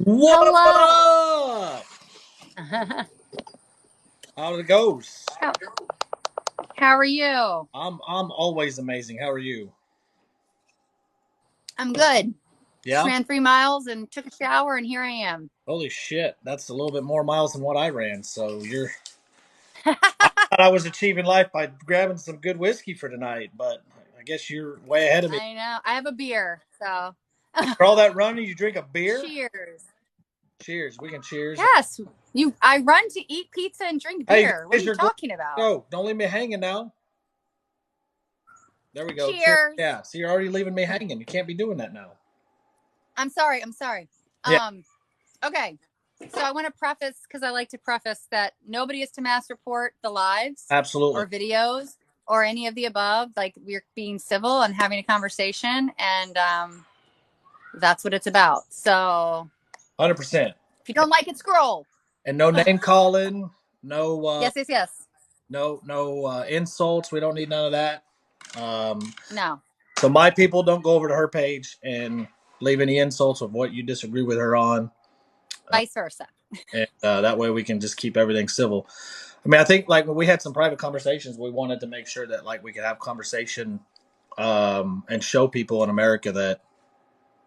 What Hello. up? How it goes? how, how are you? I'm always amazing. How are you? I'm good. Just Yeah? ran 3 miles and took a shower, and here I am. Holy shit. That's a little bit more miles than what I ran. So I thought I was achieving life by grabbing some good whiskey for tonight, but I guess you're way ahead of me. I know. I have a beer, so For all that running, you drink a beer? cheers. Cheers. We can cheers. Yes, you. I run to eat pizza and drink Hey, beer. What are raise you your glass. talking about? Go. Don't leave me hanging now. There we go. Cheers. Cheers. Yeah. See, you're already leaving me hanging. You can't be doing that now. I'm sorry. I'm sorry. Yeah, Okay. So I want to preface, because I like to preface that nobody is to mass report the lives absolutely. or videos or any of the above. Like, we're being civil and having a conversation, and that's what it's about. So 100%. if you don't like it, scroll. And no name calling. No Yes, yes, yes. no insults. We don't need none of that. Um, No, so my people don't go over to her page and leave any insults of what you disagree with her on, vice versa. and that way we can just keep everything civil. I mean, I think like when we had some private conversations, we wanted to make sure that like we could have conversation and show people in America that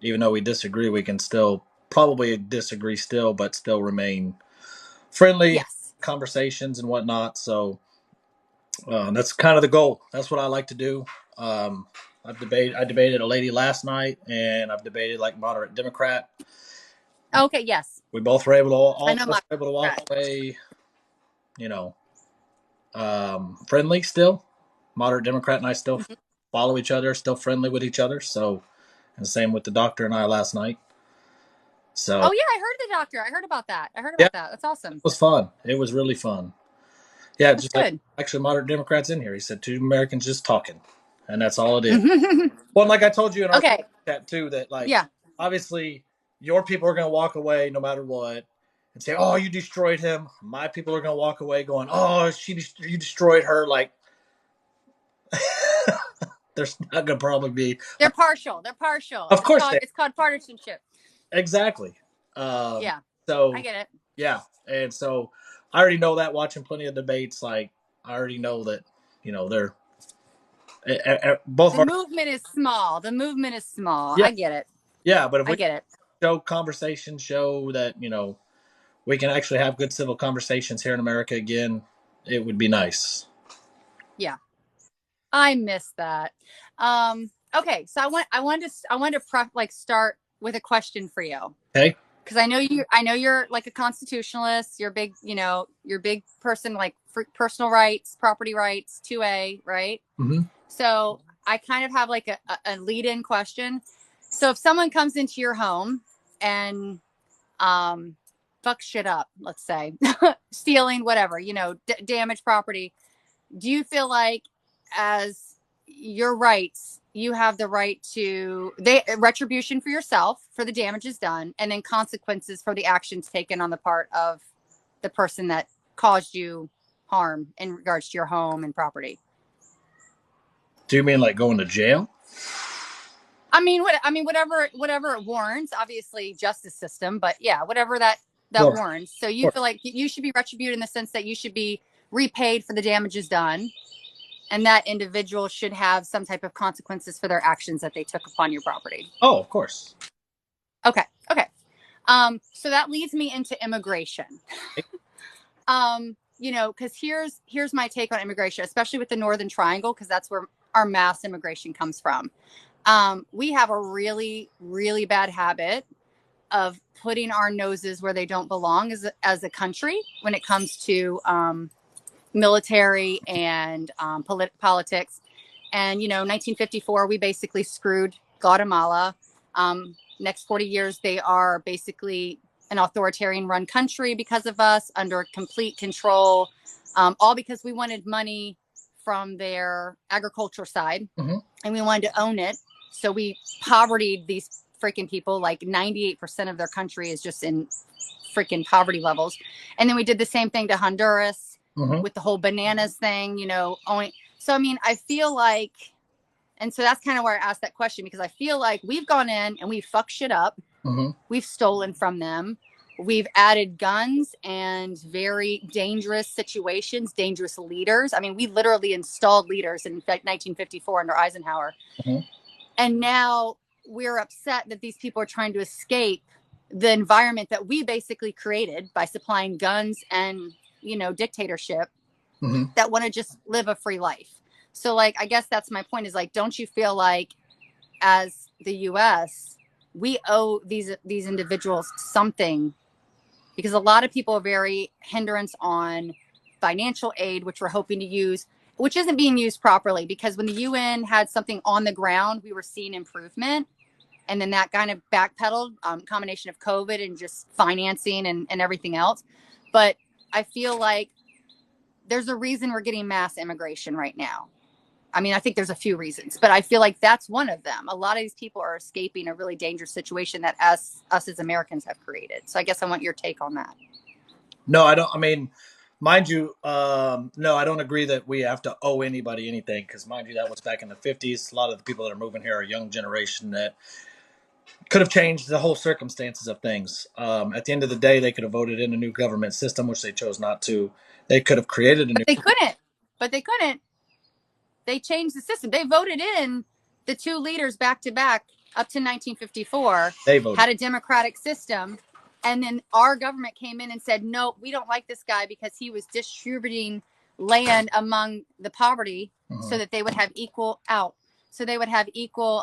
even though we disagree, we can still probably disagree still, but still remain friendly Yes. conversations and whatnot. So that's kind of the goal. That's what I like to do. Um, I debated a lady last night, and I've debated like moderate Democrat. Okay, yes. We both were able to I all know of us my were able to walk right. away, you know, friendly still. Moderate Democrat and I still Mhm. follow each other, still friendly with each other. So, and same with the doctor and I last night. So Oh, yeah, I heard the doctor. I heard about that. I heard yeah, about that. That's it awesome. was fun. It was really fun. Yeah, That's just like good. actually moderate Democrats in here. He said two Americans just talking, and that's all it is. Well, like I told you in our Okay. chat too, that like Yeah. obviously your people are going to walk away no matter what and say, "Oh, you destroyed him." My people are going to walk away going, "Oh, you destroyed her." Like there's not going to probably be. They're partial. They're partial. Of course they It's called partisanship. exactly. Um, Yeah. I so get it. yeah, and so I already know that watching plenty of debates. Like I already know that they're both The of our movement is small. The movement is small. yeah I get it. yeah. But if I we get it. show conversation, show that we can actually have good civil conversations here in America again, it would be nice. Yeah. I miss that. Okay, so I want to start with a question for you, Okay. because I know you're like a constitutionalist. You're big, you're a big person, like for personal rights, property rights, 2A, right? Mm-hmm. So I kind of have like a lead in question. So if someone comes into your home and um fuck shit up, let's say, stealing whatever, damage property, do you feel like, as your rights, you have the right to retribution for yourself for the damages done, and then consequences for the actions taken on the part of the person that caused you harm in regards to your home and property? Do you mean like going to jail? Whatever it warrants, obviously justice system, but yeah, whatever that Well, warrants. So you feel like you should be retributed in the sense that you should be repaid for the damages done, and that individual should have some type of consequences for their actions that they took upon your property. oh, of course. Okay. Okay. So that leads me into immigration. Because here's my take on immigration, especially with the Northern Triangle, because that's where our mass immigration comes from. We have a really, really bad habit of putting our noses where they don't belong as a country when it comes to military and politics. And 1954, we basically screwed Guatemala. Next 40 years, they are basically an authoritarian run country because of us, under complete control, all because we wanted money from their agriculture side, Mm-hmm. and we wanted to own it. So we povertied these freaking people. Like 98% of their country is just in freaking poverty levels. And then we did the same thing to Honduras Mm-hmm. with the whole bananas thing, only. So, I mean, I feel like, and so that's kind of where I asked that question, because I feel like we've gone in and we fucked shit up. Mm-hmm. We've stolen from them. We've added guns and very dangerous situations, dangerous leaders. I mean, we literally installed leaders in 1954 under Eisenhower. Mm-hmm. And now we're upset that these people are trying to escape the environment that we basically created by supplying guns and, dictatorship, Mm-hmm. that want to just live a free life. So, like, I guess that's my point is, like, don't you feel like as the US, we owe these individuals something? Because a lot of people are very hindrance on financial aid, which we're hoping to use, which isn't being used properly, because when the UN had something on the ground, we were seeing improvement. And then that kind of backpedaled, combination of COVID and just financing and everything else. But I feel like there's a reason we're getting mass immigration right now. I mean, I think there's a few reasons, but I feel like that's one of them. A lot of these people are escaping a really dangerous situation that us as Americans have created. So I guess I want your take on that. No, I don't. I mean, mind you, no, I don't agree that we have to owe anybody anything because, mind you, that was back in the 50s. A lot of the people that are moving here are a young generation that could have changed the whole circumstances of things. At the end of the day, they could have voted in a new government system, which they chose not to. They could have created a But new. they couldn't. But they couldn't. They changed the system. They voted in the two leaders back to back up to 1954, They voted. had a democratic system. And then our government came in and said, no, we don't like this guy because he was distributing land among the poverty so that they would have equal out. So they would have equal,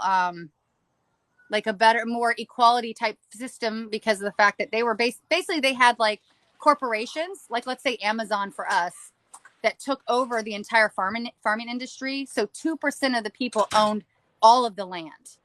like a better, more equality type system, because of the fact that they were basically they had like corporations, like let's say Amazon for us, that took over the entire farming industry. So 2% of the people owned all of the land.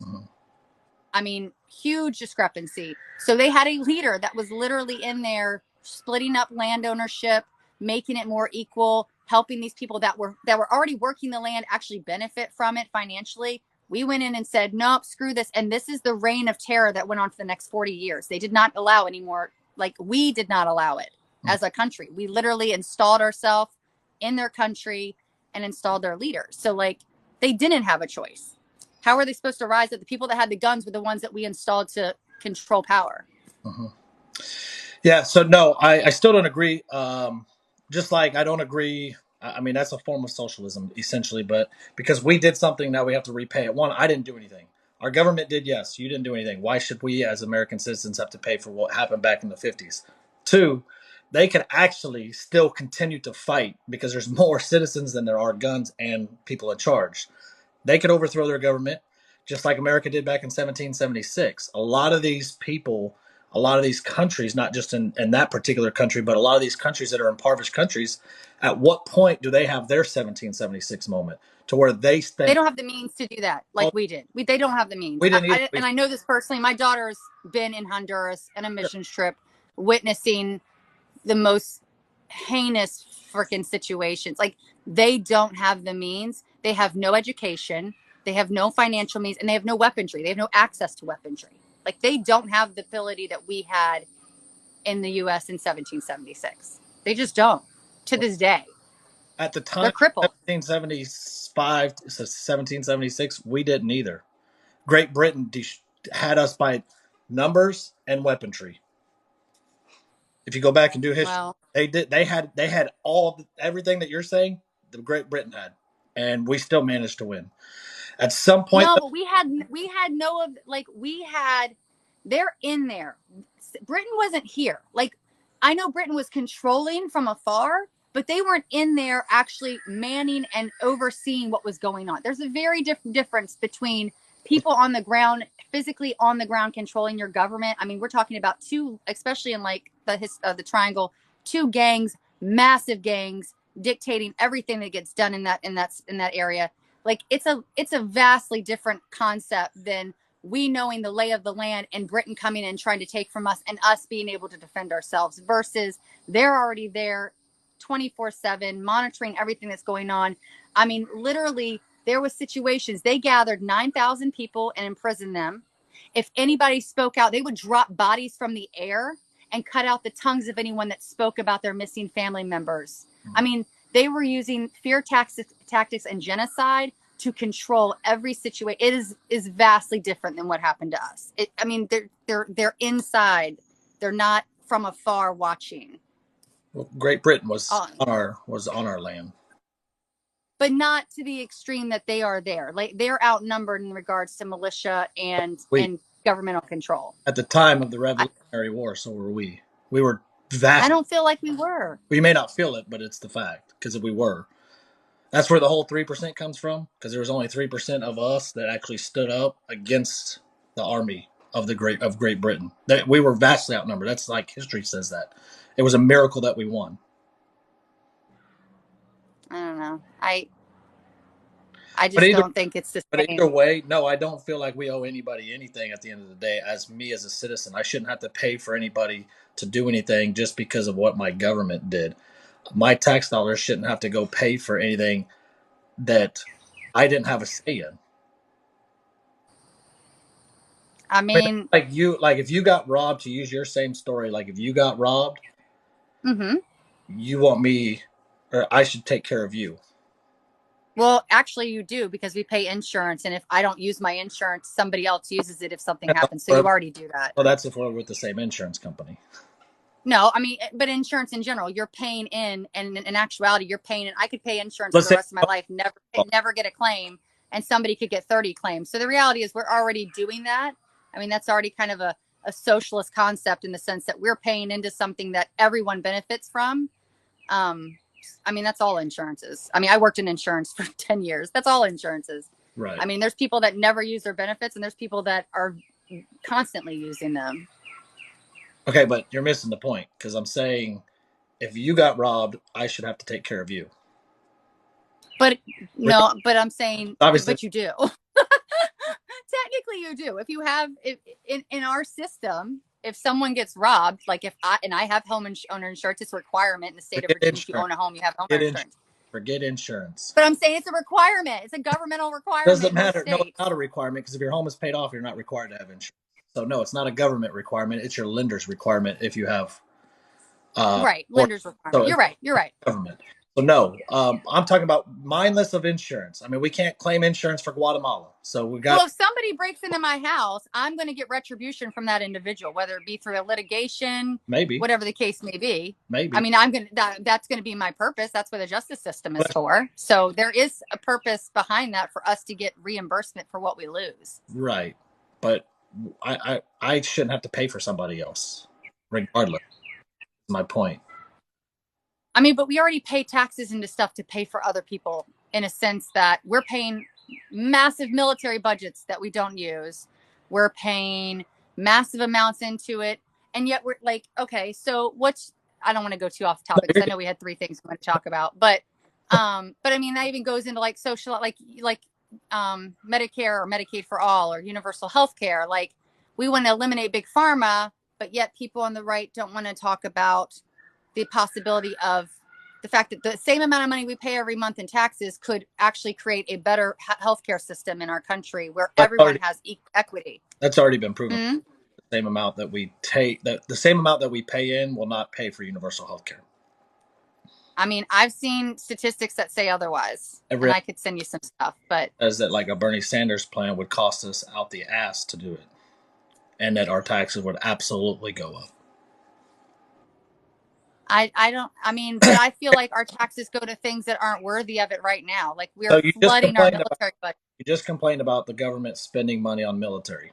I mean, huge discrepancy. So they had a leader that was literally in there splitting up land ownership, making it more equal, helping these people that were already working the land actually benefit from it financially. We went in and said, nope, screw this. And this is the reign of terror that went on for the next 40 years. They did not allow anymore. Like, we did not allow it as a country. We literally installed ourselves in their country and installed their leaders. So, like, they didn't have a choice. How are they supposed to rise up? The people that had the guns were the ones that we installed to control power. Yeah, so no, I still don't agree. Just like I don't agree. I mean, that's a form of socialism, essentially, but because we did something, now we have to repay it. One, I didn't do anything. Our government did, yes. You didn't do anything. Why should we, as American citizens, have to pay for what happened back in the 50s? Two, they could actually still continue to fight because there's more citizens than there are guns and people in charge. They could overthrow their government, just like America did back in 1776. A lot of these people, a lot of these countries, not just in that particular country, but a lot of these countries that are impoverished countries, at what point do they have their 1776 moment to where they spent? They don't have the means to do that like we did. They don't have the means. We didn't either. And I know this personally. My daughter's been in Honduras on a missions trip, witnessing the most heinous freaking situations. Like, they don't have the means. They have no education. They have no financial means, and they have no weaponry. They have no access to weaponry. Like, they don't have the ability that we had in the U.S. in 1776. They just don't. To this day, At the they're time, crippled. 1775 to 1776, we didn't either. Great Britain had us by numbers and weaponry. If you go back and do history, Well, they did. They had everything that you're saying. The Great Britain had, and we still managed to win. At some point, no, but we had no of, like, we had, they're in there. Britain wasn't here. Like, I know Britain was controlling from afar, but they weren't in there actually manning and overseeing what was going on. There's a very difference between people on the ground, physically on the ground, controlling your government. I mean, we're talking about two, especially in like the triangle, two gangs, massive gangs, dictating everything that gets done in that area. Like, it's a vastly different concept than we knowing the lay of the land and Britain coming in and trying to take from us and us being able to defend ourselves, versus they're already there 24/7 monitoring everything that's going on. I mean, literally, there was situations, they gathered 9,000 people and imprisoned them. If anybody spoke out, they would drop bodies from the air and cut out the tongues of anyone that spoke about their missing family members. I mean, they were using fear tactics and genocide to control every situation. It is vastly different than what happened to us. I mean, they're inside. They're not from afar watching. Well, Great Britain was on our land, but not to the extreme that they are there. Like they're outnumbered in regards to militia and governmental control. At the time of the Revolutionary War, so were we. We were vast. I don't feel like we were. We may not feel it, but it's the fact, because if we were. That's where the whole 3% comes from, because there was only 3% of us that actually stood up against the army of Great Britain. That we were vastly outnumbered. That's like history says that. It was a miracle that we won. I don't know. I just don't think it's the same. But either way, no, I don't feel like we owe anybody anything at the end of the day. As me as a citizen, I shouldn't have to pay for anybody to do anything just because of what my government did. My tax dollars shouldn't have to go pay for anything that I didn't have a say in. I mean, like if you got robbed, to use your same story, like if you got robbed, you want me, or I should take care of you. Well, actually, you do, because we pay insurance, and if I don't use my insurance, somebody else uses it if something happens. So you already do that. Well, that's if we're with the same insurance company. No, I mean, but insurance in general, you're paying in, and in actuality, you're paying in. I could pay insurance for the rest of my life, never get a claim, and somebody could get 30 claims. So the reality is we're already doing that. I mean, that's already kind of a socialist concept in the sense that we're paying into something that everyone benefits from. I mean, that's all insurance is. I mean, I worked in insurance for 10 years. That's all insurance is. Right. I mean, there's people that never use their benefits, and there's people that are constantly using them. Okay, but you're missing the point, because I'm saying if you got robbed, I should have to take care of you. But no, but I'm saying, obviously, but you do. Technically, you do. If you have, in our system, if someone gets robbed, like if I have homeowner insurance, it's a requirement in the state of Virginia. If you own a home, you have homeowner insurance. Forget insurance. But I'm saying it's a requirement. It's a governmental requirement. Doesn't matter. No, it's not a requirement, because if your home is paid off, you're not required to have insurance. So no, it's not a government requirement. It's your lender's requirement if you have. Right, lender's requirement. So you're right. Government. So no, I'm talking about mindless of insurance. I mean, we can't claim insurance for Guatemala. So we got. Well, if somebody breaks into my house, I'm going to get retribution from that individual, whether it be through a litigation, maybe, whatever the case may be. Maybe. I mean, that's going to be my purpose. That's what the justice system is for. So there is a purpose behind that for us to get reimbursement for what we lose. Right, but I shouldn't have to pay for somebody else, regardless. That's my point. I mean, but we already pay taxes into stuff to pay for other people, in a sense that we're paying massive military budgets that we don't use. We're paying massive amounts into it. And yet we're like, okay, so I don't want to go too off topic, because I know we had 3 things we want to talk about, but I mean, that even goes into like social, like Medicare or Medicaid for all, or universal health care. Like, we want to eliminate big pharma, but yet people on the right don't want to talk about the possibility of the fact that the same amount of money we pay every month in taxes could actually create a better healthcare system in our country where everyone has equal equity. That's already been proven. Mm-hmm. The same amount that we the same amount that we pay in will not pay for universal healthcare. I mean, I've seen statistics that say otherwise, and I could send you some stuff, but as that, like a Bernie Sanders plan would cost us out the ass to do it, and that our taxes would absolutely go up. But I feel like our taxes go to things that aren't worthy of it right now. Like, we're flooding our military budget. You just complained about the government spending money on military.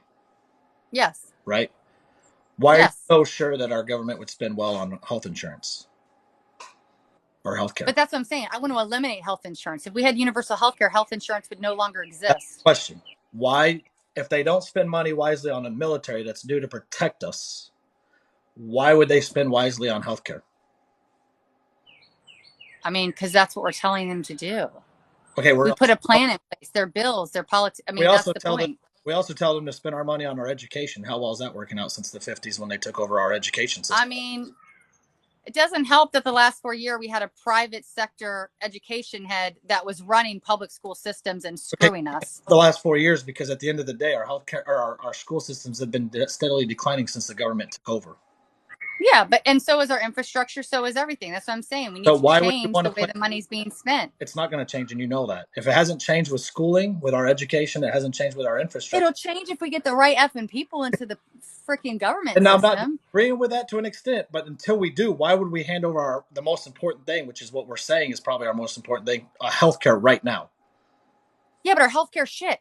Yes. Right? Why are you so sure that our government would spend well on health insurance or healthcare? But that's what I'm saying. I want to eliminate health insurance. If we had universal healthcare, health insurance would no longer exist. Question. Why, if they don't spend money wisely on the military that's due to protect us, why would they spend wisely on healthcare? I mean, because that's what we're telling them to do. Okay, we put a plan in place. Their bills, their politics. I mean, that's the point. We also tell them to spend our money on our education. How well is that working out since the 50s when they took over our education system? I mean, it doesn't help that the last 4 years we had a private sector education head that was running public school systems and screwing us. The last 4 years, because at the end of the day, our healthcare or our school systems have been steadily declining since the government took over. Yeah, and so is our infrastructure, so is everything. That's what I'm saying. We need So to why would you change want the to way play? the money's being spent. It's not going to change, and you know that. If it hasn't changed with schooling, with our education, it hasn't changed with our It'll infrastructure. change if we get the right effing people into the freaking government And I'm not system. agreeing with that to an extent, but until we do, why would we hand over the most important thing, which is what we're saying is probably our most important thing, healthcare right now? Yeah, but our healthcare shit.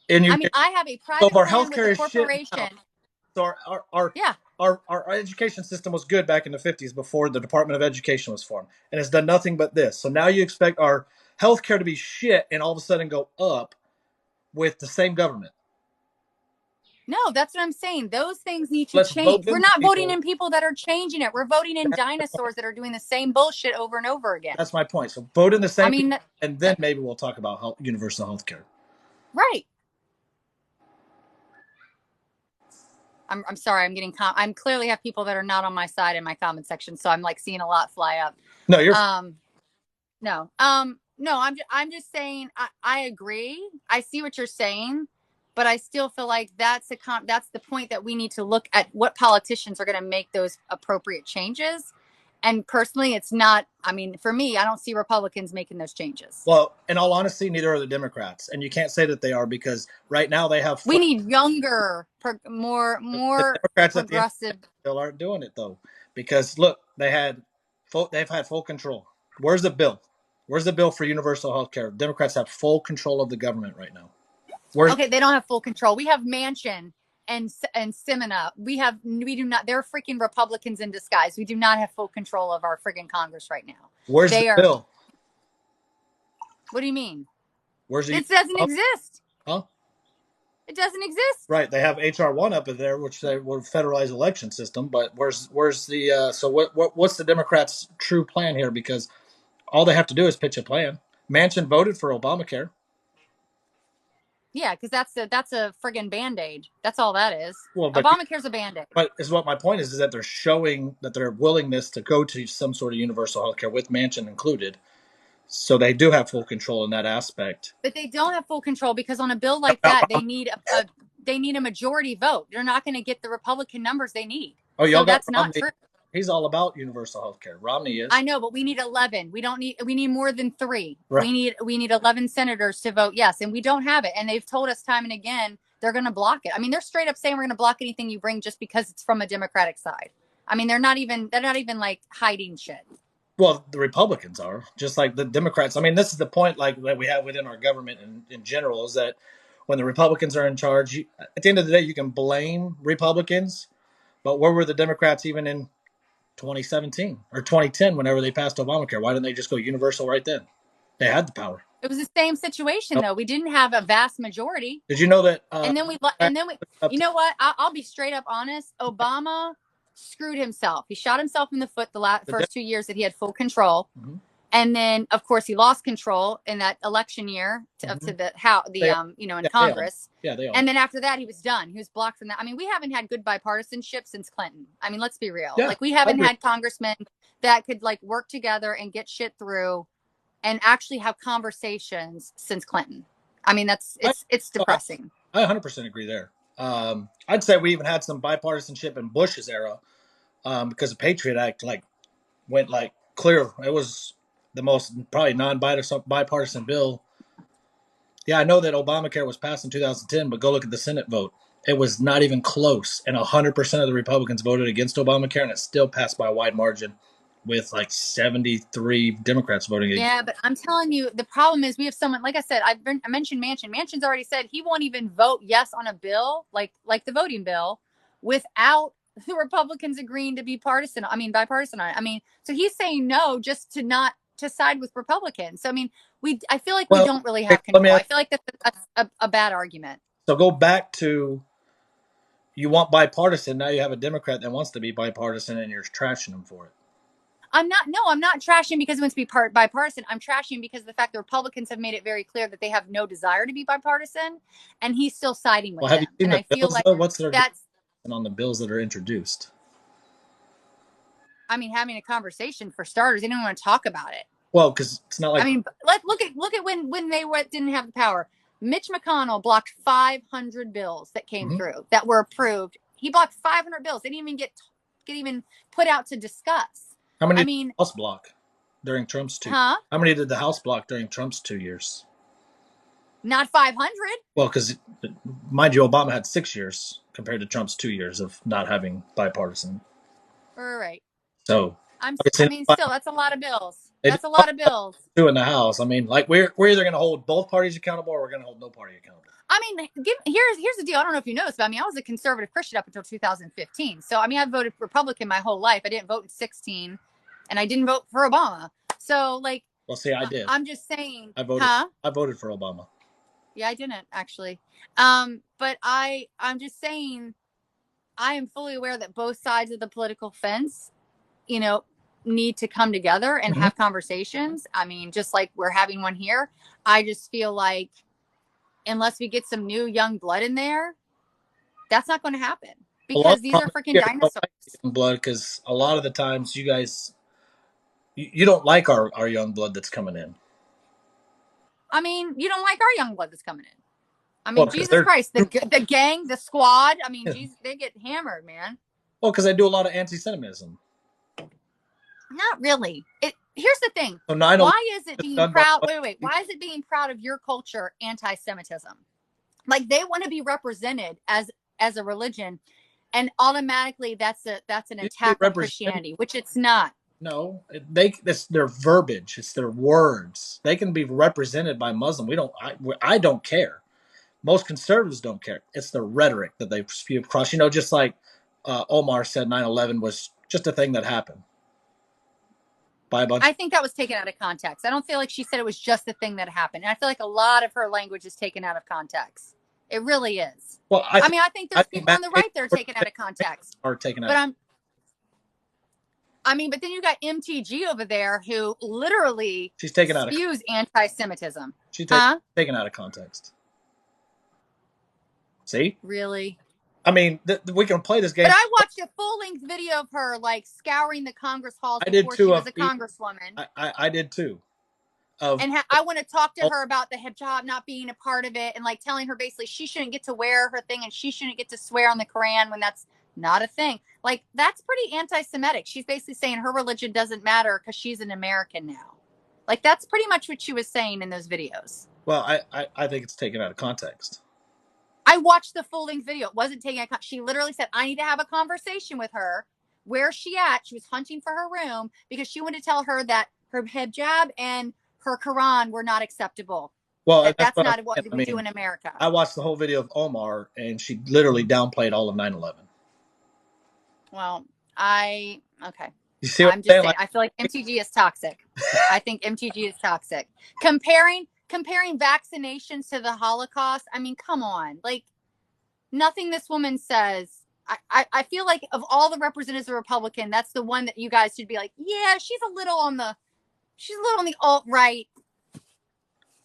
And you I mean, I have a so if private our plan with healthcare a is shit now, corporation. so Yeah. our education system was good back in the 50s before the Department of Education was formed, and it's done nothing but this. So now you expect our healthcare to be shit and all of a sudden go up with the same government. No, that's what I'm saying. Those things need to Let's vote change. We're in the not voting people. in people that are changing it. We're voting in dinosaurs that are doing the same bullshit over and over again. That's my point. So vote in the I same people, mean, and then maybe we'll talk about universal healthcare. right. I'm sorry. I'm clearly have people that are not on my side in my comment section. So I'm like seeing a lot fly up. No, you're Um, no, no, I'm just saying, I agree. I see what you're saying, but I still feel like that's the point that we need to look at what politicians are going to make those appropriate changes. And personally, it's not, I mean, for me, I don't see Republicans making those changes. well. In all honesty, neither are the Democrats, and you can't say that they are because right now they have We need younger, the more Democrats at the end progressive. still aren't doing it though, because look, they've had full control. Where's the bill? Where's the bill for universal health care? Democrats have full control of the government right now. Where's Okay, they don't have full control. We have Manchin and Simina. We do not. They're freaking Republicans in disguise. We do not have full control of our freaking Congress right now. where's the They are. bill? What do you mean? Where's the It doesn't exist. huh? It doesn't exist. Right, they have HR 1 up in there, which they will federalize election system. But where's the so what's the Democrats' true plan here? Because all they have to do is pitch a plan. Manchin voted for Obamacare. Yeah, because that's a friggin' band-aid. That's all that is. Well, Obamacare's a band-aid. but is what my point is that they're showing that their willingness to go to some sort of universal health care with Manchin included. So they do have full control in that aspect. But they don't have full control because on a bill like that, they need a majority vote. They're not going to get the Republican numbers they need. Oh, y'all So got that's not Romney. true. He's all about universal health care. Romney is. I know, but we need 11. We need more than 3. Right. We need 11 senators to vote yes, and we don't have it. And they've told us time and again they're going to block it. I mean, they're straight up saying we're going to block anything you bring just because it's from a Democratic side. I mean, they're not even like hiding shit. Well, the Republicans are just like the Democrats. I mean, this is the point like that we have within our government in general is that when the Republicans are in charge, at the end of the day, you can blame Republicans, but where were the Democrats even in 2017 or 2010 whenever they passed Obamacare? Why didn't they just go universal right then? They had the power. It was the same situation Nope. though. We didn't have a vast majority. Did you know that? You know what? I'll be straight up honest. Obama screwed himself. He shot himself in the foot the first 2 years that he had full control. Mm-hmm. And then, of course, he lost control in that election year up to in Congress. They all. And then after that, he was done. He was blocked from that. I mean, we haven't had good bipartisanship since Clinton. I mean, let's be real. Yeah, like we haven't had congressmen that could like work together and get shit through and actually have conversations since Clinton. I mean, it's depressing. I 100% agree there. I'd say we even had some bipartisanship in Bush's era because the Patriot Act went clear. It was the most probably non-bipartisan bill. Yeah, I know that Obamacare was passed in 2010, but go look at the Senate vote. It was not even close, and 100% of the Republicans voted against Obamacare, and it still passed by a wide margin with 73 Democrats voting against. Yeah, but I'm telling you, the problem is we have someone, like I said, I mentioned Manchin. Manchin's already said he won't even vote yes on a bill, like the voting bill, without the Republicans agreeing to be bipartisan. I mean, so he's saying no just to side with Republicans. So, I mean, I feel like we don't really have control. I feel like that's a bad argument. So go back to you want bipartisan. Now you have a Democrat that wants to be bipartisan and you're trashing them for it. I'm not trashing because it wants to be bipartisan. I'm trashing because of the fact the Republicans have made it very clear that they have no desire to be bipartisan, and he's still siding with them. Have you seen and the I feel bills, like though? What's their that's on the bills that are introduced? I mean, having a conversation for starters. They don't want to talk about it. Well, because it's not like I mean, let's look at when they didn't have the power. Mitch McConnell blocked 500 bills that came through that were approved. He blocked 500 bills. They didn't even get even put out to discuss. How many I did mean, the House block during Trump's 2 years? huh? How many did the House block during Trump's 2 years? Not 500. Well, because mind you, Obama had 6 years compared to Trump's 2 years of not having bipartisan. Right. So I mean, still, that's a lot of bills. they did That's a lot of bills. 2 in the House. I mean, like we're either going to hold both parties accountable or we're going to hold no party accountable. I mean, here's the deal. I don't know if you noticed, but I mean, I was a conservative Christian up until 2015. So, I mean, I voted Republican my whole life. I didn't vote in 16, and I didn't vote for Obama. So, like, well, see, I did. I'm just saying. I voted for Obama. Yeah, I didn't actually. But I'm just saying, I am fully aware that both sides of the political fence, you know, need to come together and have conversations. I mean, just like we're having one here. I just feel like unless we get some new young blood in there, that's not going to happen because these are freaking dinosaurs. Young blood, because a lot of the times you guys, you don't like our young blood that's coming in. I mean, you don't like our young blood that's coming in. I mean, Well, Jesus Christ, the gang, the squad. I mean, Jesus, they get hammered, man. Well, because they do a lot of anti-Semitism. Not really. Here's the thing. So why is it being proud? Wait. Why is it being proud of your culture anti-Semitism? Like they want to be represented as a religion, and automatically that's an attack on Christianity, which it's not. No, it's their verbiage. It's their words. They can be represented by Muslim. I don't care. Most conservatives don't care. It's the rhetoric that they spew across. You know, just like Omar said, 9/11 was just a thing that happened. I think that was taken out of context. I don't feel like she said it was just the thing that happened. And I feel like a lot of her language is taken out of context. It really is. Well, I think there's people on the right that are taken out of context. Are taken out. But then you got MTG over there who literally she's taken out spews anti-Semitism. She's taken out of context. See? Really? I mean, we can play this game. But I watched a full-length video of her, like, scouring the Congress halls before she was a congresswoman. I did, too. And I want to talk to her about the hijab not being a part of it and, like, telling her basically she shouldn't get to wear her thing and she shouldn't get to swear on the Quran when that's not a thing. Like, that's pretty anti-Semitic. She's basically saying her religion doesn't matter because she's an American now. Like, that's pretty much what she was saying in those videos. Well, I think it's taken out of context. I watched the full-length video. It wasn't taking a she literally said, I need to have a conversation with her. Where's she at? She was hunting for her room because she wanted to tell her that her hijab and her Quran were not acceptable. Well, that's not what we do in America. I watched the whole video of Omar, and she literally downplayed all of 9/11. Well, okay. You see what I'm just saying? I feel like MTG is toxic. I think MTG is toxic. Comparing vaccinations to the Holocaust. I mean, come on. Like, nothing this woman says. I feel like of all the representatives of Republican, that's the one that you guys should be like, yeah, she's a little on the alt-right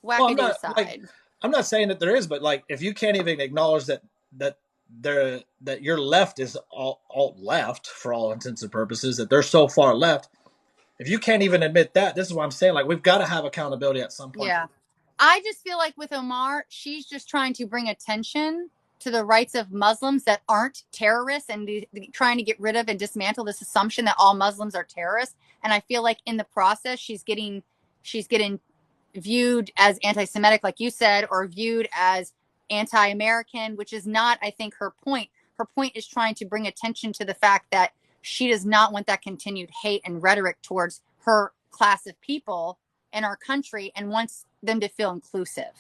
wackadoo side. Like, I'm not saying that there is, but like, if you can't even acknowledge that your left is alt left for all intents and purposes, that they're so far left, if you can't even admit that, this is what I'm saying. Like, we've got to have accountability at some point. Yeah. I just feel like with Omar, she's just trying to bring attention to the rights of Muslims that aren't terrorists and trying to get rid of and dismantle this assumption that all Muslims are terrorists. And I feel like in the process, she's getting viewed as anti-Semitic, like you said, or viewed as anti-American, which is not, I think, her point. Her point is trying to bring attention to the fact that she does not want that continued hate and rhetoric towards her class of people in our country and wants them to feel inclusive.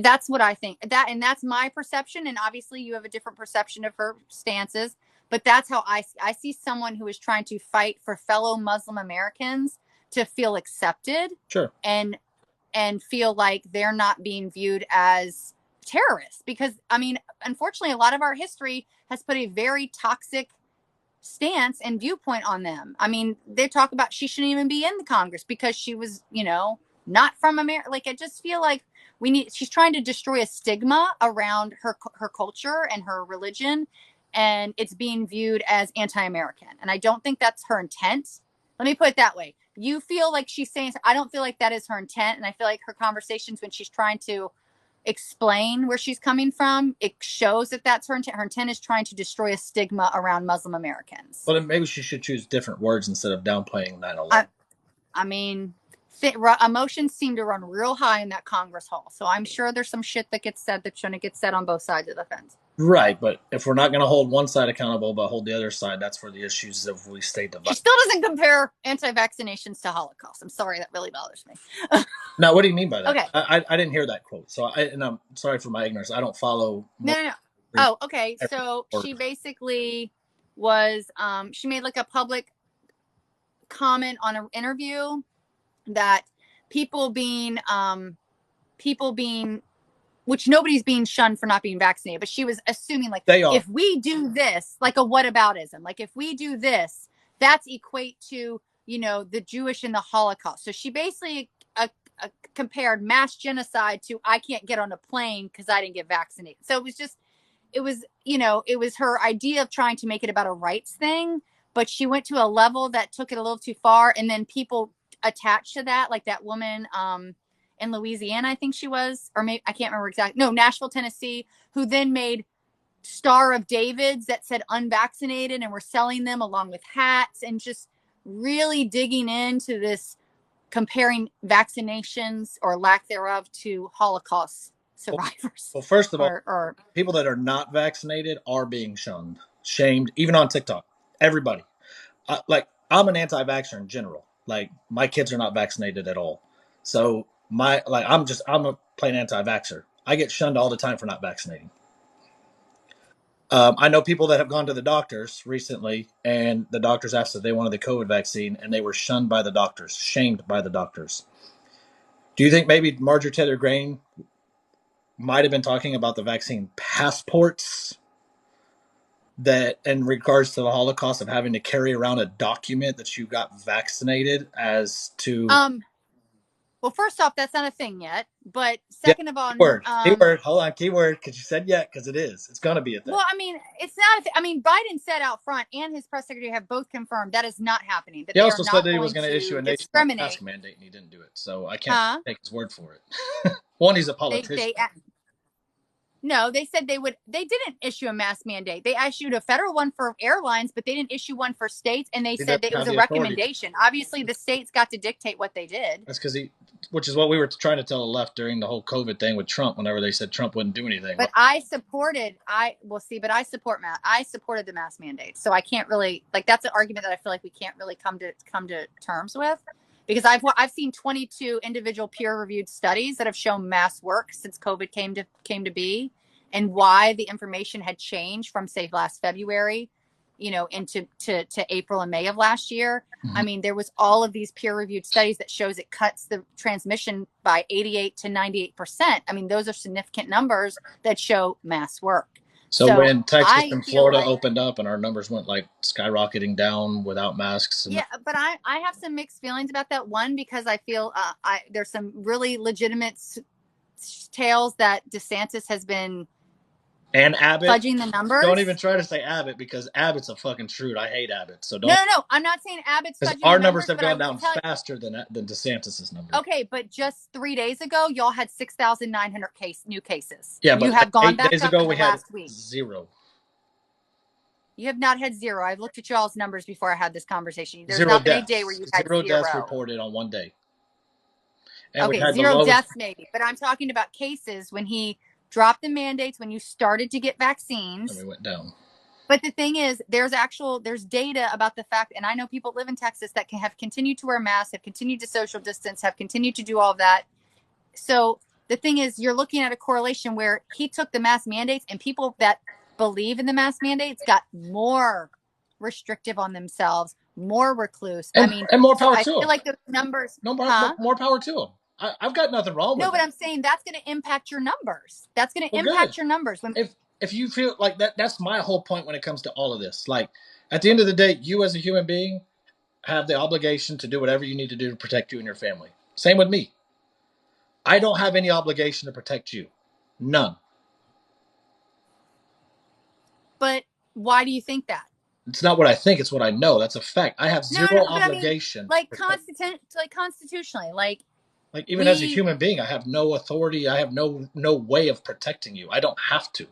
That's what I think. And that's my perception. And obviously you have a different perception of her stances, but that's how I see someone who is trying to fight for fellow Muslim Americans to feel accepted. Sure. And feel like they're not being viewed as terrorists, because I mean, unfortunately, a lot of our history has put a very toxic stance and viewpoint on them. I mean, they talk about she shouldn't even be in the Congress because she was, not from America. Like, I just feel like she's trying to destroy a stigma around her culture and her religion, and it's being viewed as anti-American. And I don't think that's her intent. Let me put it that way. You feel like she's saying, I don't feel like that is her intent. And I feel like her conversations when she's trying to explain where she's coming from, it shows that that's her intent. Her intent is trying to destroy a stigma around Muslim Americans. Well, then maybe she should choose different words instead of downplaying 9/11. I mean, emotions seem to run real high in that Congress hall. So I'm sure there's some shit that gets said that shouldn't get said on both sides of the fence. Right, but if we're not going to hold one side accountable but hold the other side, that's where the issues if we stay divided. She still doesn't compare anti-vaccinations to Holocaust. I'm sorry, that really bothers me. Now, what do you mean by that? Okay. I didn't hear that quote, and I'm sorry for my ignorance. I don't follow. No. Oh, okay. So she basically was, she made like a public comment on an interview that people being, which nobody's being shunned for not being vaccinated, but she was assuming like, if we do this, like a whataboutism, like if we do this, that's equate to, the Jewish and the Holocaust. So she basically compared mass genocide to I can't get on a plane because I didn't get vaccinated. So it was her idea of trying to make it about a rights thing, but she went to a level that took it a little too far. And then people attached to that, like that woman, in Louisiana, I think she was, or maybe I can't remember exactly. No, Nashville, Tennessee, who then made Star of Davids that said unvaccinated and were selling them along with hats and just really digging into this, comparing vaccinations or lack thereof to Holocaust survivors. Well, first of all, people that are not vaccinated are being shunned, shamed, even on TikTok. Everybody. I'm an anti-vaxxer in general. Like, my kids are not vaccinated at all. So I'm a plain anti-vaxxer. I get shunned all the time for not vaccinating. I know people that have gone to the doctors recently, and the doctors asked if they wanted the COVID vaccine, and they were shunned by the doctors, shamed by the doctors. Do you think maybe Marjorie Taylor Greene might have been talking about the vaccine passports that in regards to the Holocaust of having to carry around a document that you got vaccinated as to well, first off, that's not a thing yet. But second of all, keyword, hold on, keyword, because you said yet, because it is. It's going to be a thing. Well, I mean, it's not. Biden said out front, and his press secretary have both confirmed that is not happening. That he also said that he was going to issue a nationwide mask mandate, and he didn't do it. So I can't take his word for it. One, he's a politician. No, they said they would. They didn't issue a mask mandate. They issued a federal one for airlines, but they didn't issue one for states. And they said that it was a recommendation. Obviously, the states got to dictate what they did. That's because which is what we were trying to tell the left during the whole COVID thing with Trump. Whenever they said Trump wouldn't do anything, but I supported the mask mandate. So I can't really that's an argument that I feel like we can't really come to terms with. Because I've seen 22 individual peer-reviewed studies that have shown mask work since COVID came to be, and why the information had changed from say last February, into to April and May of last year. Mm-hmm. I mean, there was all of these peer-reviewed studies that shows it cuts the transmission by 88 to 98%. I mean, those are significant numbers that show mask work. So when Texas and Florida opened up and our numbers went skyrocketing down without masks. Yeah, but I have some mixed feelings about that. One, because I feel there's some really legitimate tales that DeSantis has been and Abbott fudging the numbers. Don't even try to say Abbott because Abbott's a fucking shrewd. I hate Abbott. So don't. No. I'm not saying Abbott's fudging our numbers have gone down faster than DeSantis's numbers. Okay, but just 3 days ago, y'all had 6,900 new cases. Yeah, but you have gone 8 back days up ago we had last week. 0. You have not had 0. I've looked at y'all's numbers before I had this conversation. There's not been a day where you had 0 deaths reported on one day. And okay, 0 deaths maybe, but I'm talking about cases when he dropped the mandates, when you started to get vaccines. And we went down. But the thing is, there's data about the fact, and I know people live in Texas that have continued to wear masks, have continued to social distance, have continued to do all of that. So the thing is, you're looking at a correlation where he took the mask mandates, and people that believe in the mask mandates got more restrictive on themselves, more recluse. And more power to them. I feel like the numbers. More power to them. I've got nothing wrong with it. No, but I'm saying that's going to impact your numbers. That's going to impact your numbers. If you feel like that, that's my whole point when it comes to all of this. Like, at the end of the day, you as a human being have the obligation to do whatever you need to do to protect you and your family. Same with me. I don't have any obligation to protect you. None. But why do you think that? It's not what I think. It's what I know. That's a fact. I have zero obligation. I mean, constitutionally, Like even as a We human being, I have no authority. I have no way of protecting you. I don't have to.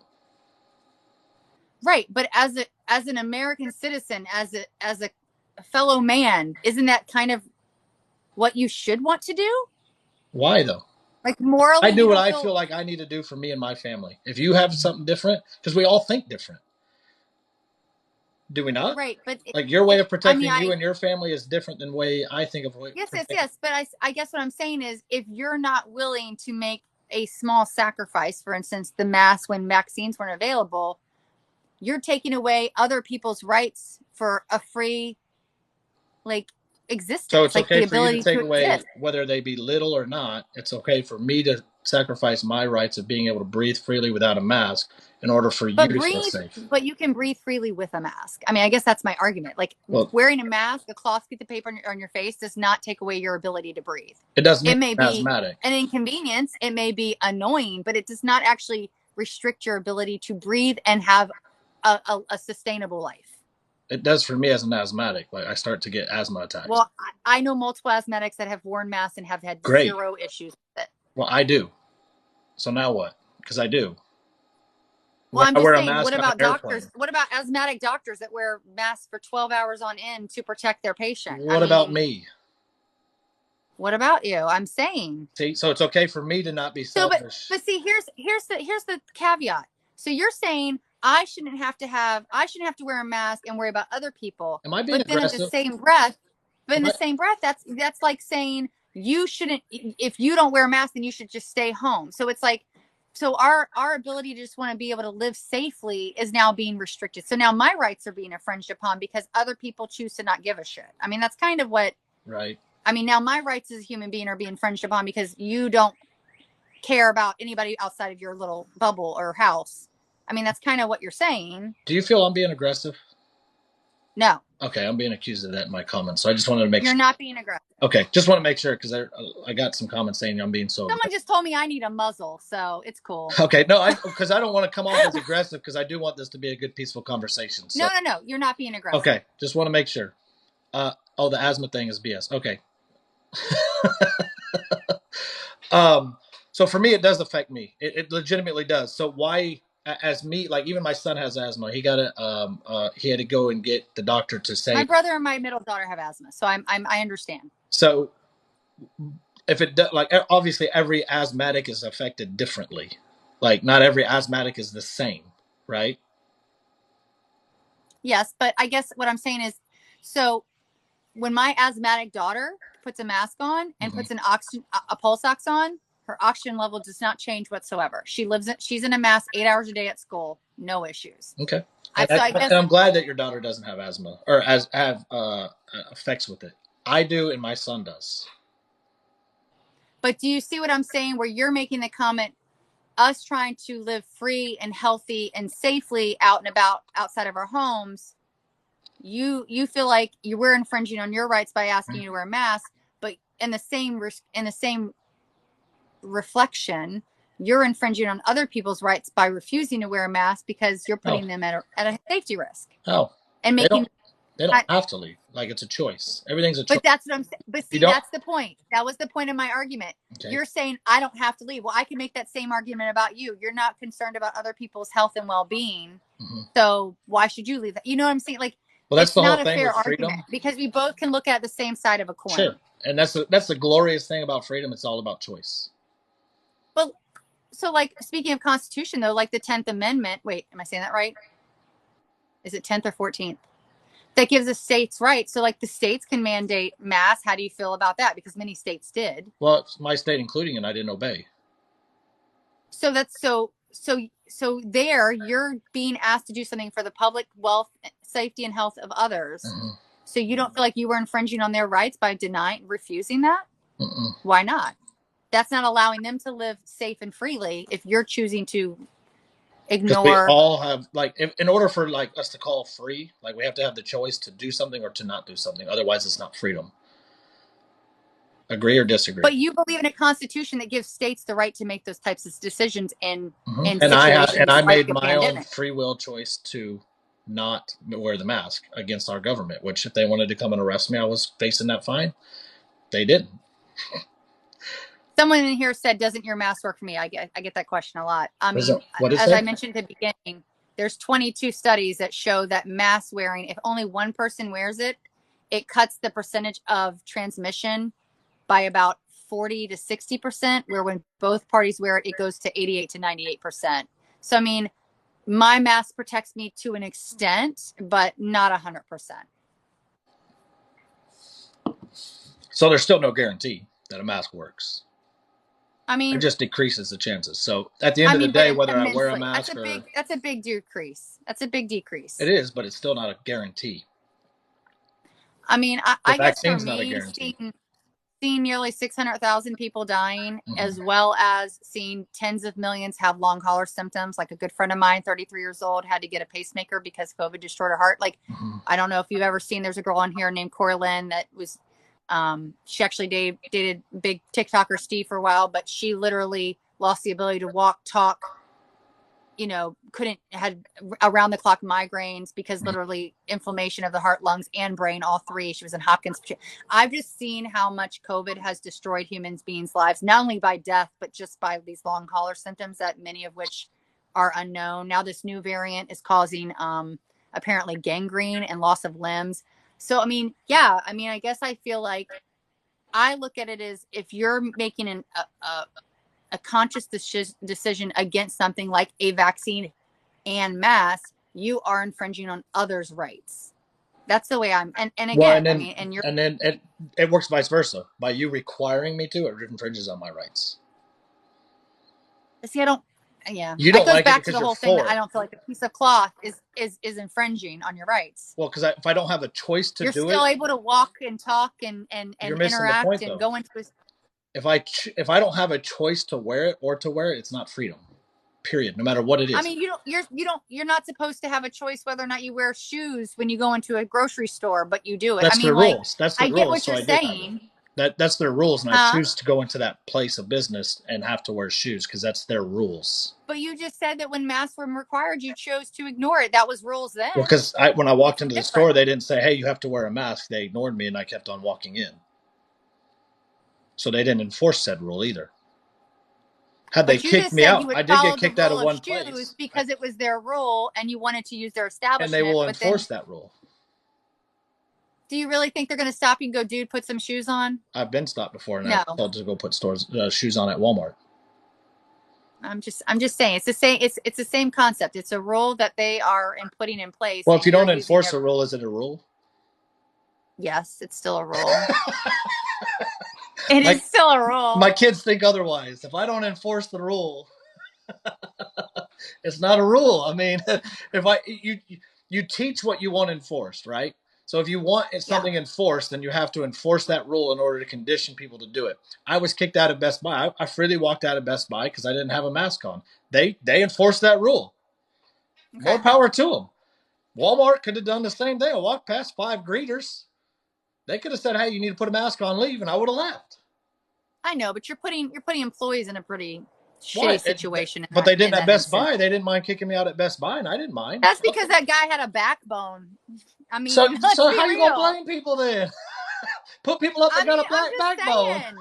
right, but as an American citizen, as a fellow man, isn't that kind of what you should want to do? Why though? Like I morally, do you what don't I feel feel like I need to do for me and my family. If you have something different, because we all think different, do we not? right. But Like your way of I mean, protecting you and your family is different than the way I think of way yes, yes, protecting. yes. But I guess what I'm saying is, if you're not willing to make a small sacrifice, for instance, the mask when vaccines weren't available, you're taking away other people's rights for a free, like, So existence, it's like okay the for you to ability take to away exist. whether they be little or not. It's okay for me to sacrifice my rights of being able to breathe freely without a mask in order for you to feel safe. But you can breathe freely with a mask. I mean, I guess that's my argument. Like, Well, wearing a mask, a cloth piece of paper on your face, does not take away your ability to breathe. it doesn't mean It may I'm be asthmatic. an inconvenience, it may be annoying, but it does not actually restrict your ability to breathe and have a sustainable life. It does for me as an asthmatic. Like I start to get asthma attacks. Well, I know multiple asthmatics that have worn masks and have had Great. zero issues with it. Well, I do. So now what? Because I do. Well, When I'm I just wear a saying, what mask on an about doctors? airplane. What about asthmatic doctors that wear masks for 12 hours on end to protect their patient? I What about mean, me? what about you? I'm saying. See, so it's okay for me to not be So, selfish. but see, here's the caveat. So you're saying I shouldn't have to wear a mask and worry about other people. Am I being But then in the aggressive? same breath, Am I, that's like saying you shouldn't, if you don't wear a mask, then you should just stay home. So it's like, so our ability to just want to be able to live safely is now being restricted. So now my rights are being infringed upon because other people choose to not give a shit. I mean, that's kind of what, right. I mean, now my rights as a human being are being infringed upon because you don't care about anybody outside of your little bubble or house. I mean, that's kind of what you're saying. Do you feel I'm being aggressive? No, Okay, I'm being accused of that in my comments. So I just wanted to make you're sure. not being aggressive. Okay, just want to make sure because I got some comments saying I'm being so Someone aggressive. just told me I need a muzzle, so it's cool. Okay, no, because I don't want to come off as aggressive because I do want this to be a good, peaceful conversation. So No, you're not being aggressive. okay, just want to make sure. Oh, the asthma thing is BS. Okay. So for me, it does affect me. It legitimately does. So why, as me, like even my son has asthma. He had to go and get the doctor to say. My brother and my middle daughter have asthma, so I understand. So if it like obviously every asthmatic is affected differently. Like not every asthmatic is the same, right? Yes, but I guess what I'm saying is, so when my asthmatic daughter puts a mask on and puts an oxygen a pulse ox on, her oxygen level does not change whatsoever. She's in a mask 8 hours a day at school, no issues. Okay. I guess. And I'm glad that your daughter doesn't have asthma or as have effects with it. I do, and my son does. But do you see what I'm saying? Where you're making the comment, us trying to live free and healthy and safely out and about outside of our homes, you feel like you were infringing on your rights by asking you to wear a mask, but in the same reflection, you're infringing on other people's rights by refusing to wear a mask because you're putting them at a safety risk Oh, and making. they don't have to leave. Like it's a choice. Everything's a choice. But that's what I'm saying. But see, that's the point. That was the point of my argument. Okay. You're saying I don't have to leave. Well, I can make that same argument about you. You're not concerned about other people's health and well-being. So why should you leave that? You know what I'm saying? Like, well, that's it's the whole not a thing fair with freedom. argument because we both can look at the same side of a coin. Sure. And that's the glorious thing about freedom. It's all about choice. But so, like, speaking of Constitution, though, like the 10th Amendment, wait, am I saying that right? Is it 10th or 14th? That gives the states rights. So, like, the states can mandate masks. How do you feel about that? Because many states did. Well, it's my state including, and I didn't obey. So that's so there you're being asked to do something for the public wealth, safety, and health of others. So you don't feel like you were infringing on their rights by refusing that? Why not? That's not allowing them to live safe and freely if you're choosing to ignore. We all have, like, in order for like us to call free, like we have to have the choice to do something or to not do something. Otherwise, it's not freedom. Agree or disagree? But you believe in a constitution that gives states the right to make those types of decisions in and I made my own free will choice to not wear the mask against our government. Which, if they wanted to come and arrest me, I was facing that fine. They didn't. Someone in here said, doesn't your mask work for me? I get that question a lot. I mean, as I mentioned at the beginning, there's 22 studies that show that mask wearing, if only one person wears it, it cuts the percentage of transmission by about 40 to 60%, where when both parties wear it, it goes to 88 to 98%. So, I mean, my mask protects me to an extent, but not 100%. So there's still no guarantee that a mask works. I mean, it just decreases the chances. So at the end of the day, whether I wear a mask that's a big decrease. That's a big decrease. It is, but it's still not a guarantee. I mean, I guess for me, seeing nearly 600,000 people dying, as well as seeing tens of millions have long hauler symptoms. Like a good friend of mine, 33 years old, had to get a pacemaker because COVID destroyed her heart. Like, I don't know if you've ever seen, there's a girl on here named Cora Lynn that was, she actually dated big TikToker Steve for a while, but she literally lost the ability to walk, talk, had around the clock migraines because literally inflammation of the heart, lungs, and brain, all three. She was in Hopkins. I've just seen how much COVID has destroyed human beings' lives, not only by death, but just by these long hauler symptoms that many of which are unknown. Now this new variant is causing apparently gangrene and loss of limbs. So, I mean, I guess I feel like I look at it as if you're making a conscious decision against something like a vaccine and mask, you are infringing on others' rights. That's the way I'm. And again, and then it works vice versa. By you requiring me to, it infringes on my rights. See, I don't. Yeah, you don't like it because to the whole thing that I don't feel like a piece of cloth is infringing on your rights. Well, because if I don't have a choice to do it, you're still able to walk and talk and interact and go into. If I don't have a choice to wear it, it's not freedom. Period. No matter what it is. I mean, you're not supposed to have a choice whether or not you wear shoes when you go into a grocery store, but you do it. That's their rules. That's the rules. I get what you're saying. That's their rules, and I choose to go into that place of business and have to wear shoes because that's their rules. But you just said that when masks were required, you chose to ignore it. That was rules then. Well, because when I walked into the store, they didn't say, "Hey, you have to wear a mask." They ignored me, and I kept on walking in. So they didn't enforce said rule either. Had they kicked me out, I did get kicked out of one place because it was their rule, and you wanted to use their establishment. And they will enforce that rule. Do you really think they're going to stop you and go, dude, put some shoes on? I've been stopped before, and I told to go put shoes on at Walmart. I'm just saying it's the same. It's the same concept. It's a rule that they are putting in place. Well, if you don't enforce a rule, is it a rule? Yes, it's still a rule. It is still a rule. My kids think otherwise. If I don't enforce the rule, it's not a rule. I mean, you teach what you want enforced, right? So if you want something enforced, then you have to enforce that rule in order to condition people to do it. I was kicked out of Best Buy. I freely walked out of Best Buy because I didn't have a mask on. They enforced that rule. Okay. More power to them. Walmart could have done the same thing. I walked past 5 greeters. They could have said, "Hey, you need to put a mask on, leave," and I would have left. I know, but you're putting employees in a pretty shitty situation. But they didn't at Best Buy. They didn't mind kicking me out at Best Buy, and I didn't mind. That's because that guy had a backbone. I mean, so how you gonna blame people then? Put people up that got a black backbone.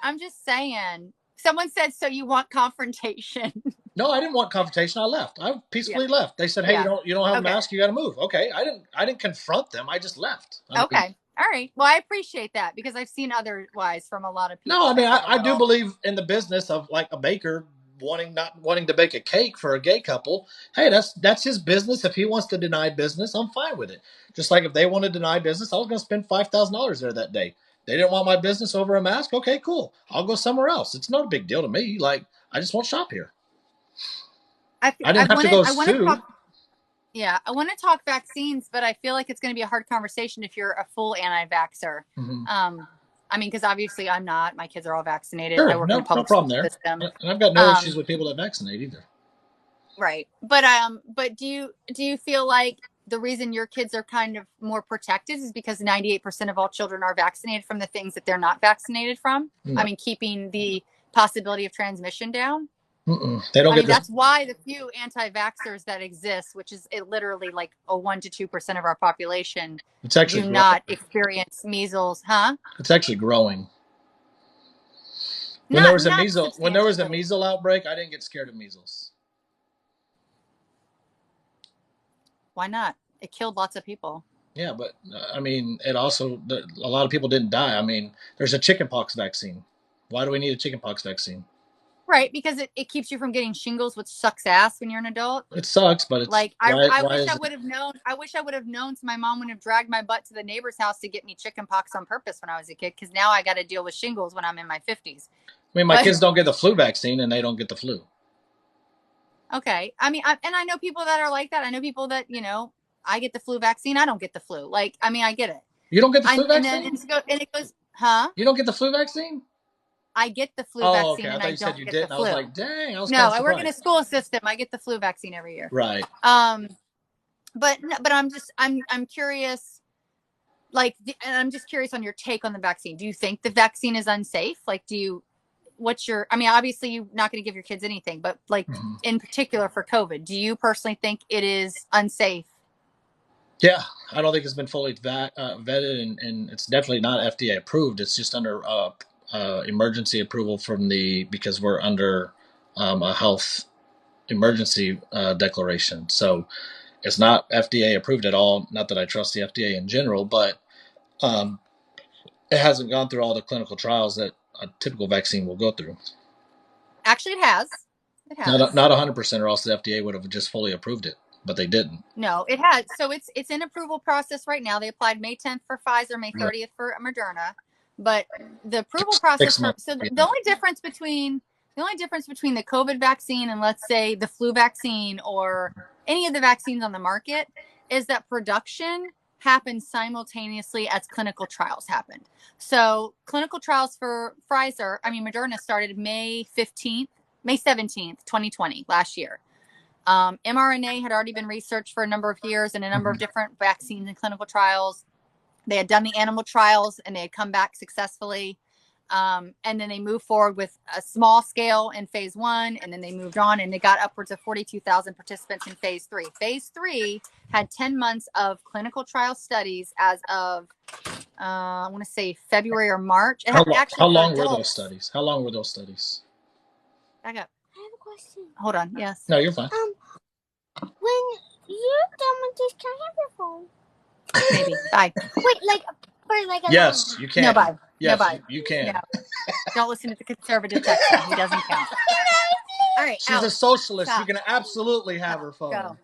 I'm just saying. Someone said, "So you want confrontation?" No, I didn't want confrontation. I left. I peacefully left. They said, "Hey, you don't have a mask. You got to move." Okay, I didn't confront them. I just left. Okay. All right. Well, I appreciate that because I've seen otherwise from a lot of people. No, I mean, I do believe in the business of like a baker not wanting to bake a cake for a gay couple. Hey, that's his business. If he wants to deny business, I'm fine with it. Just like if they want to deny business, I was going to spend $5,000 there that day. They didn't want my business over a mask. Okay, cool. I'll go somewhere else. It's not a big deal to me. Like, I just won't shop here. I didn't have to go sue. I want to talk vaccines, but I feel like it's going to be a hard conversation if you're a full anti-vaxxer. Mm-hmm. I mean, because obviously I'm not. My kids are all vaccinated. Sure, I work in the public problem there. system. And I've got no issues with people that vaccinate either. Right, but do you feel like the reason your kids are kind of more protected is because 98% of all children are vaccinated from the things that they're not vaccinated from? No. I mean, keeping the possibility of transmission down. They don't. That's why the few anti-vaxxers that exist, which is literally like 1 to 2% of our population, do not experience measles, huh? It's actually growing. When there was a Not substantially. measles outbreak, I didn't get scared of measles. Why not? It killed lots of people. Yeah, but I mean, it also a lot of people didn't die. I mean, there's a chickenpox vaccine. Why do we need a chickenpox vaccine? Right, because it keeps you from getting shingles, which sucks ass when you're an adult. It sucks, but it's Like I why wish I is it? would have known. I wish I would have known, so my mom wouldn't have dragged my butt to the neighbor's house to get me chickenpox on purpose when I was a kid. Because now I got to deal with shingles when I'm in my 50s. I mean, my But kids don't get the flu vaccine, and they don't get the flu. okay, I mean, I know people that are like that. I know people that I get the flu vaccine. I don't get the flu. Like, I mean, I get it. You don't get the flu And then vaccine? it goes, huh? You don't get the flu vaccine? I get the flu Oh, okay. vaccine I and thought I you said don't you get the didn't. I was flu. like, dang, I was kind No, of I work in a surprised. school system. I get the flu vaccine every year. Right. But I'm curious. Like, and I'm just curious on your take on the vaccine. Do you think the vaccine is unsafe? Like, I mean, obviously you're not going to give your kids anything, but like in particular for COVID, do you personally think it is unsafe? Yeah, I don't think it's been fully vetted, and it's definitely not FDA approved. It's just under emergency approval because we're under a health emergency declaration. So it's not FDA approved at all. Not that I trust the FDA in general, but um, it hasn't gone through all the clinical trials that a typical vaccine will go through. Actually, it has. It has. Not 100%, or else the FDA would have just fully approved it, but they didn't. No, it has. So it's in approval process right now. They applied May 10th for Pfizer, May 30th for Moderna, but the approval process 6 months. the only difference between the COVID vaccine and let's say the flu vaccine or any of the vaccines on the market is that production happened simultaneously as clinical trials happened. So clinical trials for Moderna started May 17th, 2020, last year. mRNA had already been researched for a number of years in a number of different vaccines and clinical trials. They had done the animal trials and they had come back successfully. And then they moved forward with a small scale in phase 1, and then they moved on and they got upwards of 42,000 participants in phase 3. Phase 3 had 10 months of clinical trial studies as of, I want to say February or March. How long were those studies? How long were those studies? Back up. I have a question. Hold on. Yes. No, you're fine. When you're done with this, can I have your phone? Maybe. Bye. Wait, for like a Yes, you can. No, bye. Yes, no, bye. you can. No. Don't listen to the conservative Texan. He doesn't count. All right. She's a socialist. Stop. You can absolutely have her phone. Go.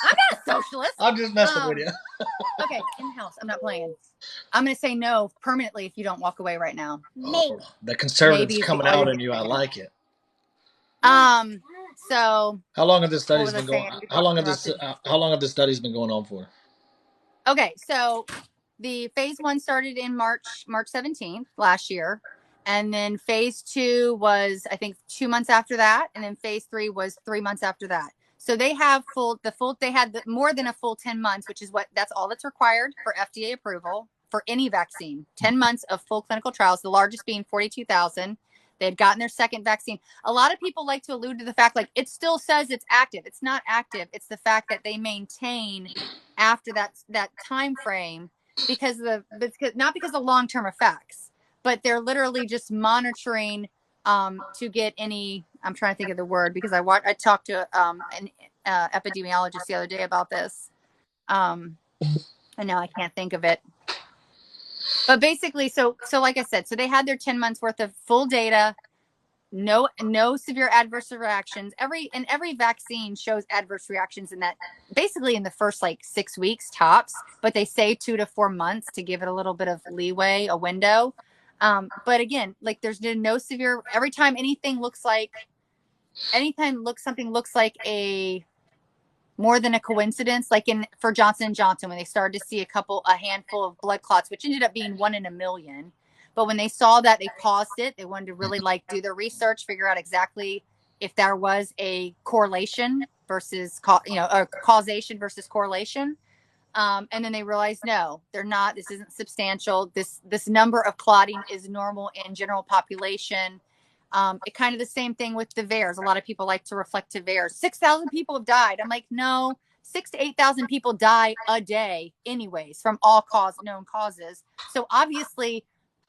I'm not a socialist. I'm just messing with you. Okay, in the house. I'm not playing. I'm going to say no permanently if you don't walk away right now. Oh, the conservatives coming out in you. I like it. So how long have the studies been going? How long have the studies been going on for? Okay, so the phase 1 started in March 17th last year, and then phase 2 was I think 2 months after that, and then phase 3 was 3 months after that. So they have more than a full 10 months, which is that's all that's required for FDA approval for any vaccine. 10 months of full clinical trials, the largest being 42,000. They had gotten their second vaccine. A lot of people like to allude to the fact, like, it still says it's active. It's not active. It's the fact that they maintain after that time frame not because of long-term effects, but they're literally just monitoring to get any. I'm trying to think of the word because I talked to an epidemiologist the other day about this, and now I can't think of it. But basically, so like I said, so they had their 10 months worth of full data, no severe adverse reactions. Every vaccine shows adverse reactions in that basically in the first like 6 weeks tops, but they say 2 to 4 months to give it a little bit of leeway, a window. But again, like there's no severe. Every time something looks like a more than a coincidence, like for Johnson & Johnson, when they started to see a handful of blood clots, which ended up being 1 in a million. But when they saw that, they paused it. They wanted to really do their research, figure out exactly if there was a correlation versus, causation versus correlation. And then they realized, no, they're not. This isn't substantial. This number of clotting is normal in general population. It kind of the same thing with the VAERS. A lot of people like to reflect to VAERS. 6,000 people have died. I'm like, no, 6,000 to 8,000 people die a day anyways from all known causes. So obviously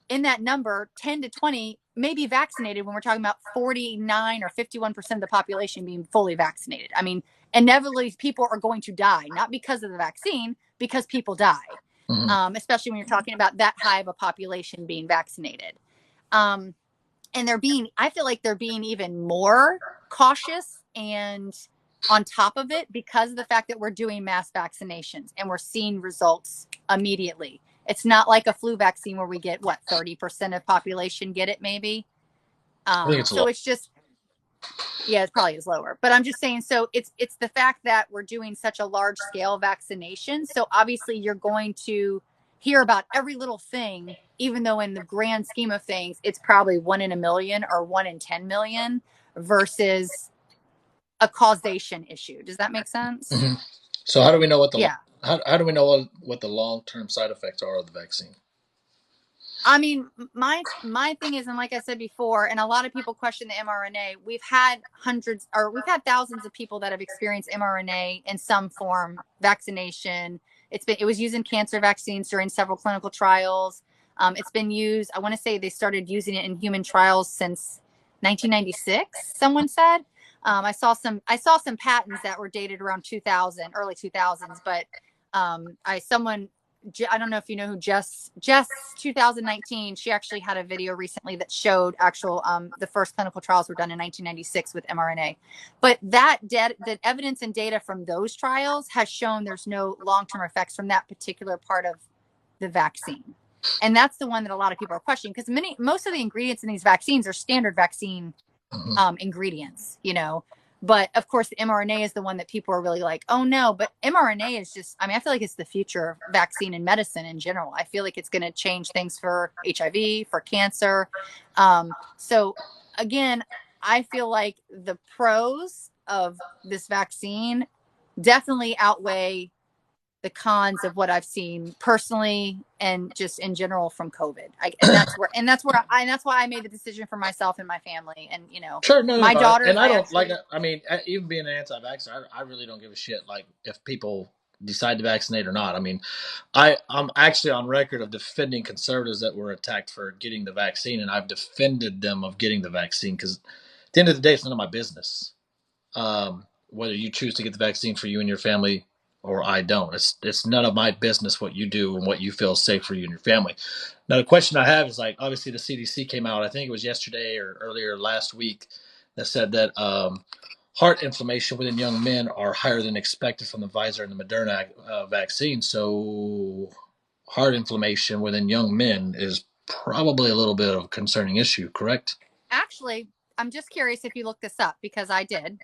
in that number, 10 to 20 may be vaccinated when we're talking about 49 or 51% of the population being fully vaccinated. I mean, inevitably people are going to die, not because of the vaccine, because people die, especially when you're talking about that high of a population being vaccinated. And I feel like they're being even more cautious and on top of it because of the fact that we're doing mass vaccinations and we're seeing results immediately. It's not like a flu vaccine where we get 30% of population get it maybe. I think it's So it's just, yeah, it probably is lower, but I'm just saying, so it's the fact that we're doing such a large scale vaccination. So obviously you're going to hear about every little thing, even though in the grand scheme of things, it's probably 1 in a million or 1 in 10 million versus a causation issue. Does that make sense? Mm-hmm. So how do we know Yeah. how do we know what the long-term side effects are of the vaccine? I mean, my thing is, and like I said before, and a lot of people question the mRNA. We've had thousands of people that have experienced mRNA in some form vaccination. It was used in cancer vaccines during several clinical trials. It's been used. I want to say they started using it in human trials since 1996. Someone said. I saw some patents that were dated around 2000, early 2000s, but I don't know if you know who Jess 2019. She actually had a video recently that showed the first clinical trials were done in 1996 with mRNA. But the evidence and data from those trials has shown there's no long-term effects from that particular part of the vaccine. And that's the one that a lot of people are questioning because most of the ingredients in these vaccines are standard vaccine ingredients, But of course, the mRNA is the one that people are really like, oh no. But mRNA is just, I feel like it's the future of vaccine and medicine in general. I feel like it's going to change things for HIV, for cancer. So again, I feel like the pros of this vaccine definitely outweigh the cons of what I've seen personally and just in general from COVID. That's why I made the decision for myself and my family. And Sure, no, my daughters. and I don't actually, even being an anti-vaxxer, I really don't give a shit. Like if people decide to vaccinate or not. I'm actually on record of defending conservatives that were attacked for getting the vaccine, and I've defended them of getting the vaccine because at the end of the day, it's none of my business. Whether you choose to get the vaccine for you and your family or I don't. It's none of my business what you do and what you feel is safe for you and your family. Now, the question I have is obviously the CDC came out, I think it was yesterday or earlier last week, that said that heart inflammation within young men are higher than expected from the Pfizer and the Moderna vaccine. So heart inflammation within young men is probably a little bit of a concerning issue, correct? Actually, I'm just curious if you looked this up because I did.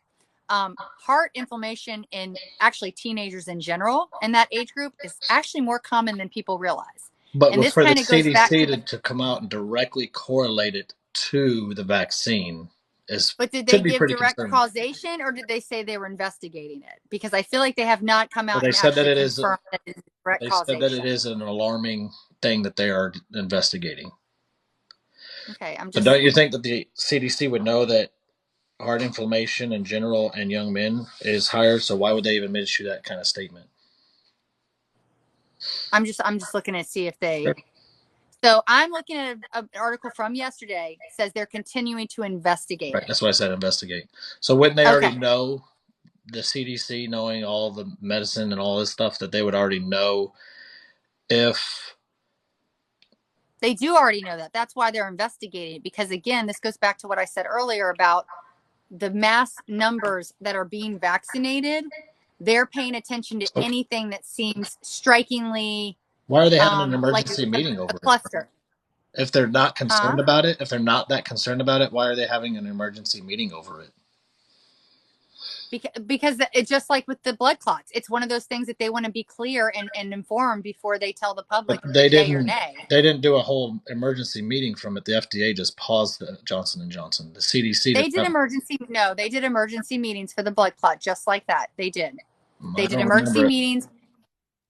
Heart inflammation in actually teenagers in general in that age group is actually more common than people realize. But And this for the kind of goes back CDC to come out and directly correlate it to the vaccine But did they should be give pretty direct concerning. causation or did they say they were investigating it? Because I feel like they have not come Well, out they and said that actually it is. confirmed that it is direct They causation. said that it is an alarming thing that they are investigating. Okay, But don't you think that the CDC would know that heart inflammation in general in young men is higher? So why would they even issue that kind of statement? I'm just looking to see if they. Sure. So I'm looking at an article from yesterday. It says they're continuing to investigate. Right, that's why I said investigate. So wouldn't they already know, the CDC knowing all the medicine and all this stuff, that they would already know if they do already know that? That's why they're investigating, because again, this goes back to what I said earlier about the mass numbers that are being vaccinated. They're paying attention to anything that seems strikingly. Why are they having an emergency meeting over a cluster? If they're not concerned about it, if they're not that concerned about it, why are they having an emergency meeting over it? Because it's just like with the blood clots. It's one of those things that they want to be clear and informed before they tell the public yay or nay. They didn't do a whole emergency meeting from it. The FDA just paused the Johnson & Johnson. The CDC. They did emergency meetings for the blood clot, just like that. They did emergency meetings.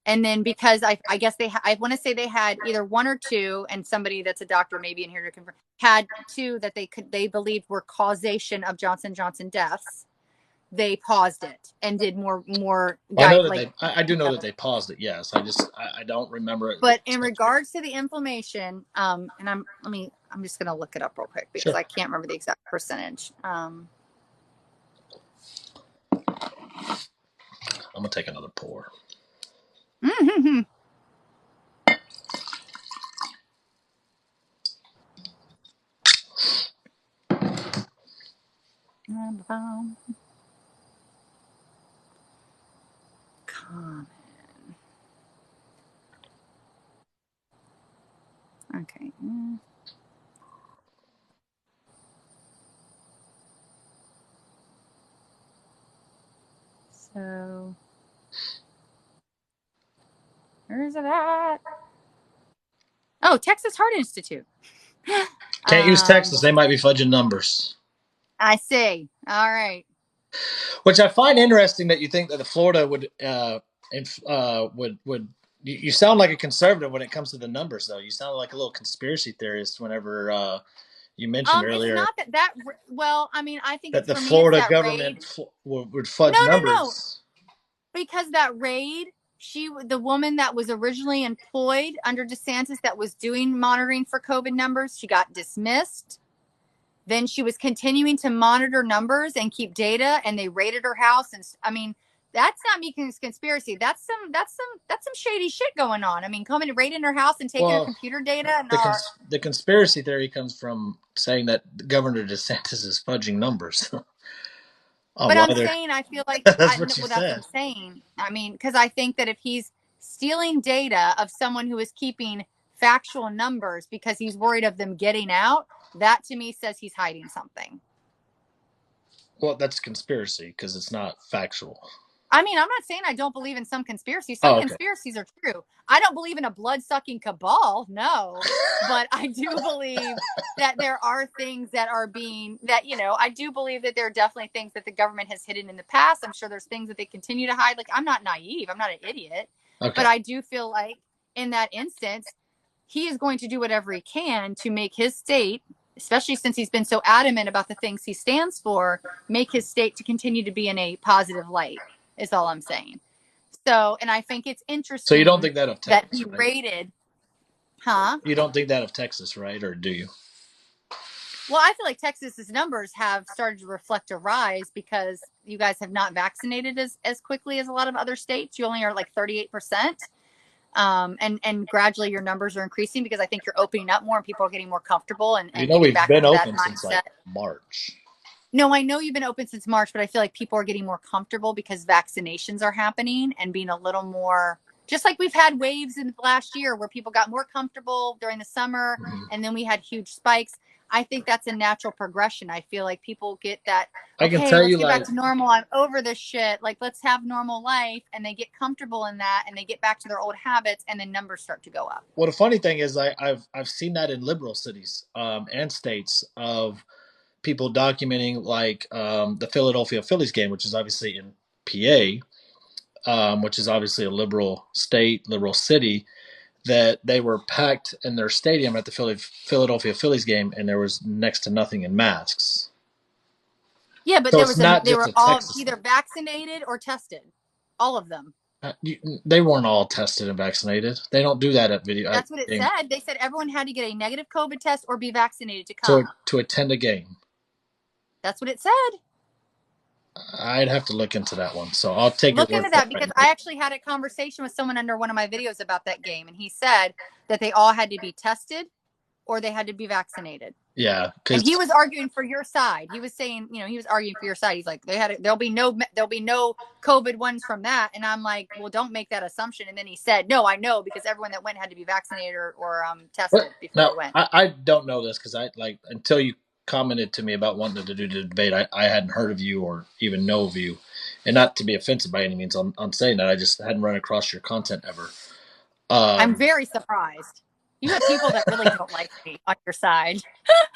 And then because I guess I want to say they had either one or two, and somebody that's a doctor maybe in here to confirm, had two that they believed were causation of Johnson & Johnson deaths. they paused it and did more I know that like I do know that they paused it. Yes, I don't remember it. but in regards to the inflammation, and I'm just gonna look it up real quick because Sure. I can't remember the exact percentage. I'm gonna take another pour. Mm-hmm. Common. Okay. So where is it at? Oh, Texas Heart Institute. Can't use Texas. They might be fudging numbers. I see. All right. Which I find interesting that you think that Florida would you sound like a conservative when it comes to the numbers, though. You sound like a little conspiracy theorist whenever you mentioned It's earlier not that well, I mean, I think that it's the for me, it's Florida that raid. government would fudge No. numbers. Because that raid, the woman that was originally employed under DeSantis that was doing monitoring for COVID numbers, she got dismissed. Then she was continuing to monitor numbers and keep data, and they raided her house. And I mean, that's not making conspiracy. That's some shady shit going on. I mean, coming and raiding her house and taking her computer data and the conspiracy theory comes from saying that Governor DeSantis is fudging numbers. But I'm saying, I feel like that's what you that's what I'm saying. I mean, because I think that if he's stealing data of someone who is keeping factual numbers because he's worried of them getting out, that to me says he's hiding something. Well, that's conspiracy because it's not factual. I mean, I'm not saying I don't believe in some conspiracies. Some conspiracies are true. I don't believe in a blood-sucking cabal, no. But I do believe that there are things that are being, that, I do believe that there are definitely things that the government has hidden in the past. I'm sure there's things that they continue to hide. Like, I'm not naive. I'm not an idiot. Okay. But I do feel like in that instance, he is going to do whatever he can to make his state, especially since he's been so adamant about the things he stands for, make his state to continue to be in a positive light. Is all I'm saying. So, and I think it's interesting. So you don't think that of Texas, that he right? rated, huh? You don't think that of Texas, right? Or do you? Well, I feel like Texas's numbers have started to reflect a rise because you guys have not vaccinated as quickly as a lot of other states. You only are like 38%. And gradually your numbers are increasing because I think you're opening up more and people are getting more comfortable and getting we've back been into open that since mindset. like March. No, I know you've been open since March, but I feel like people are getting more comfortable because vaccinations are happening and being a little more, just like we've had waves in the last year where people got more comfortable during the summer and then we had huge spikes. I think that's a natural progression. I feel like people get that, okay, let's get back to normal. I'm over this shit. Like, let's have normal life. And they get comfortable in that and they get back to their old habits and then numbers start to go up. Well, the funny thing is I've seen that in liberal cities and states of people documenting like the Philadelphia Phillies game, which is obviously in PA, which is obviously a liberal state, liberal city, that they were packed in their stadium at the Philadelphia Phillies game, and there was next to nothing in masks. Yeah, but so they were all either vaccinated or tested, all of them. They weren't all tested and vaccinated. They don't do that at video. That's what it said. They said everyone had to get a negative COVID test or be vaccinated to come. To attend a game. That's what it said. I'd have to look into that one. So I'll take look into that because I actually had a conversation with someone under one of my videos about that game, and he said that they all had to be tested or they had to be vaccinated. Yeah, and he was arguing for your side. He was saying, he was arguing for your side. He's like, there'll be no COVID ones from that. And I'm like, well, don't make that assumption. And then he said, no, I know because everyone that went had to be vaccinated or tested before they went. I don't know this because until you commented to me about wanting to do the debate, I hadn't heard of you or even know of you, and not to be offensive by any means on saying that. I just hadn't run across your content ever. I'm very surprised. You have people that really don't like me on your side.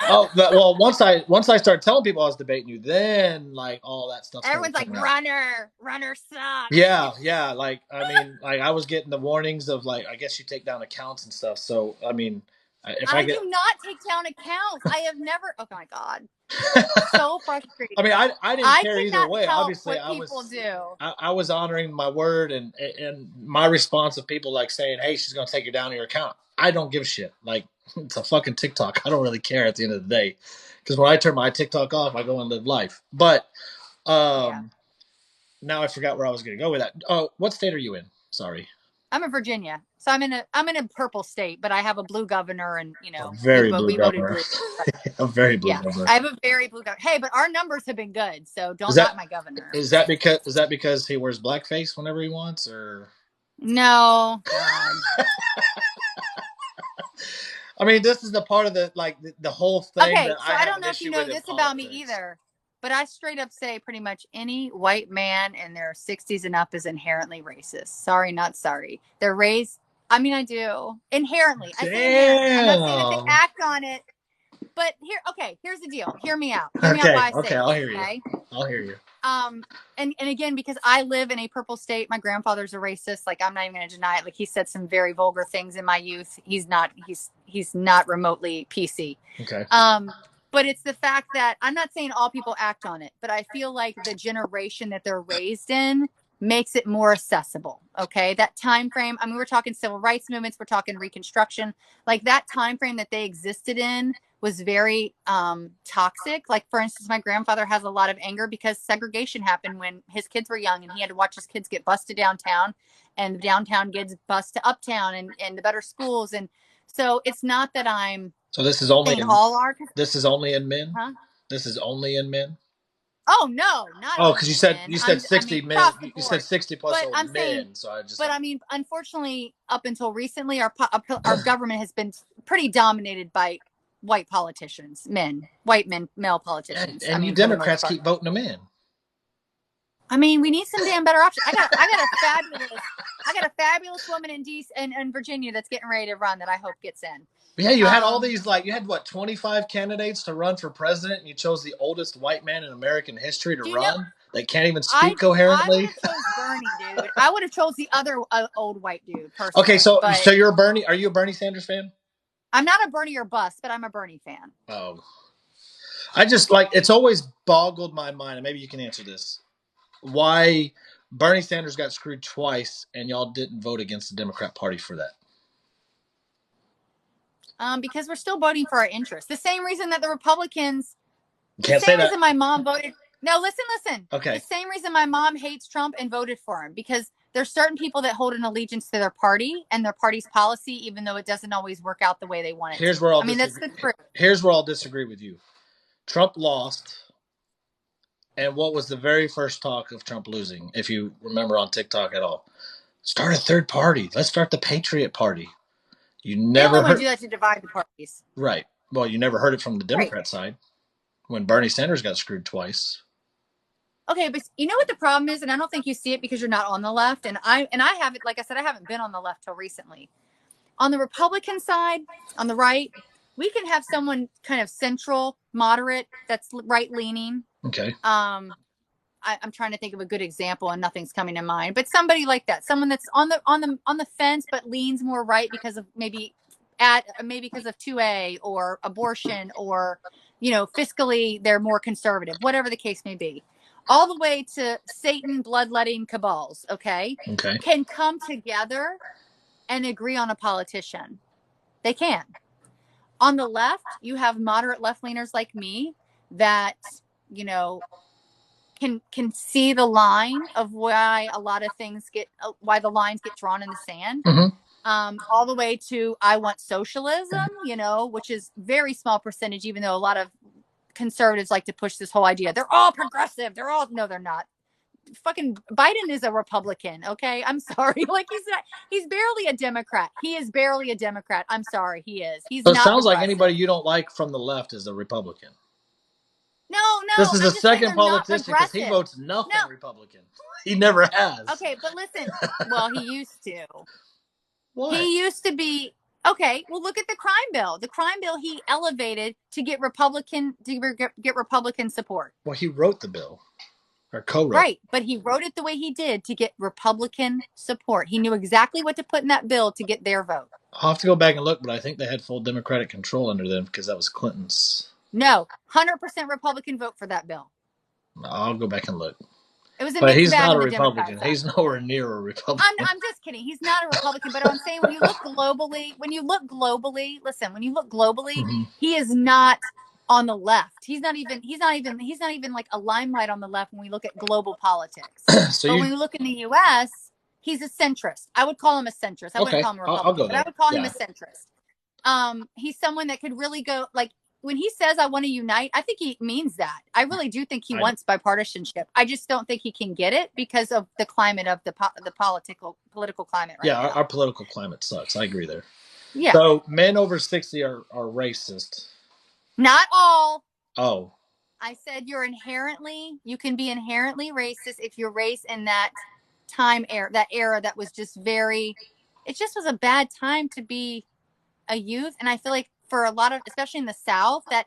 Well, once I started telling people I was debating you, then like all that stuff. Everyone's like, runner sucks. Yeah. Like, I mean, like I was getting the warnings of like, I guess you take down accounts and stuff. So, I mean, I do not take down accounts. I have never. Oh my God, so frustrating. I mean, I didn't care either cannot way. help Obviously, what people do. I was honoring my word and my response of people like saying, "Hey, she's gonna take it down your account." I don't give a shit. Like it's a fucking TikTok. I don't really care at the end of the day because when I turn my TikTok off, I go and live life. But now I forgot where I was going to go with that. Oh, what state are you in? Sorry. I'm in Virginia, so I'm in a purple state, but I have a blue governor, and very blue we voted governor. blue. A very blue governor. I have a very blue governor. Hey, but our numbers have been good, so don't knock my governor. Is that because he wears blackface whenever he wants, or no? God. I mean, this is the part of the whole thing. Okay, that so I don't know if you know this about me either, but I straight up say pretty much any white man in their 60s and up is inherently racist. Sorry, not sorry. They're raised. I mean, I do inherently. I say inherently. I'm not saying that they act on it, but here's the deal. Hear me out. Hear me out. Why I say I'll this, hear you. I'll hear you. And again, because I live in a purple state, my grandfather's a racist. Like, I'm not even going to deny it. Like, he said some very vulgar things in my youth. He's not remotely PC. Okay. But it's the fact that I'm not saying all people act on it, but I feel like the generation that they're raised in makes it more accessible. Okay. That time frame. I mean, we're talking civil rights movements. We're talking Reconstruction. Like, that time frame that they existed in was very toxic. Like, for instance, my grandfather has a lot of anger because segregation happened when his kids were young, and he had to watch his kids get bused downtown, and downtown gets bused to uptown and the better schools. And so it's not that I'm this is only in all our. This is only in men. Huh? This is only in men. Oh no, not. Oh, because you said 60 men. You said 60 plus men. Saying, so I just. But I mean, unfortunately, up until recently, our government has been pretty dominated by white politicians, male politicians. And you Democrats keep voting them in. I mean, we need some damn better options. I got a fabulous woman in in Virginia that's getting ready to run that I hope gets in. Yeah, you had all these, you had 25 candidates to run for president, and you chose the oldest white man in American history to run that can't even speak coherently. I would have chose Bernie, dude. I would have chose the other old white dude, personally. Okay, so you're a Bernie. Are you a Bernie Sanders fan? I'm not a Bernie or bust, but I'm a Bernie fan. Oh. I just, it's always boggled my mind, and maybe you can answer this. Why Bernie Sanders got screwed twice, and y'all didn't vote against the Democrat Party for that? Because we're still voting for our interests. The same reason that the Republicans. Can't say that. The same reason my mom voted. No, listen. Okay. The same reason my mom hates Trump and voted for him, because there's certain people that hold an allegiance to their party and their party's policy, even though it doesn't always work out the way they want it. Here's where that's the truth. Here's where I'll disagree with you. Trump lost. And what was the very first talk of Trump losing, if you remember on TikTok at all? Start a third party. Let's start the Patriot Party. You never heard... do that to divide the parties. Right. Well, you never heard it from the Democrat side when Bernie Sanders got screwed twice. Okay, but you know what the problem is, and I don't think you see it because you're not on the left, and I haven't, like I said, I haven't been on the left till recently. On the Republican side, on the right, we can have someone kind of central, moderate, that's right-leaning. Okay. I'm trying to think of a good example, and nothing's coming to mind. But somebody like that, someone that's on the fence but leans more right because of maybe because of 2A or abortion, or fiscally they're more conservative, whatever the case may be. All the way to Satan bloodletting cabals, okay, can come together and agree on a politician. They can. On the left, you have moderate left-leaners like me that, can see the line of why a lot of things why the lines get drawn in the sand. Mm-hmm. All the way to I want socialism, which is very small percentage, even though a lot of conservatives like to push this whole idea. They're all progressive. No, they're not. Fucking Biden is a Republican. Okay. I'm sorry. Like, he's barely a Democrat. He is barely a Democrat. I'm sorry. He is. He's not. It sounds like anybody you don't like from the left is a Republican. No. This is the second politician because he votes nothing Republican. He never has. Okay, but listen. Well, he used to. What? He used to be. Okay, well, look at the crime bill. The crime bill he elevated to get Republican support. Well, he wrote the bill, or co-wrote. Right, but he wrote it the way he did to get Republican support. He knew exactly what to put in that bill to get their vote. I'll have to go back and look, but I think they had full Democratic control under them because that was Clinton's. No, 100% Republican vote for that bill. I'll go back and look. It was a But mixed he's bag not on a the Republican. Democrat side. He's nowhere near a Republican. I'm just kidding. He's not a Republican, but I'm saying when you look globally, listen, when you look globally, he is not on the left. He's not even like a limelight on the left when we look at global politics. But when we look in the US, he's a centrist. I would call him a centrist. I wouldn't call him a Republican, I'll go but there. I would call him a centrist. He's someone that could really go, like, when he says I want to unite, I think he means that. I really do think he wants bipartisanship. I just don't think he can get it because of the climate of the political climate right now. Our political climate sucks. I agree there. Yeah. So men over 60 are racist. Not all. Oh. I said you can be inherently racist if you're raised in that era that was just it just was a bad time to be a youth. And I feel like for a lot of, especially in the South, that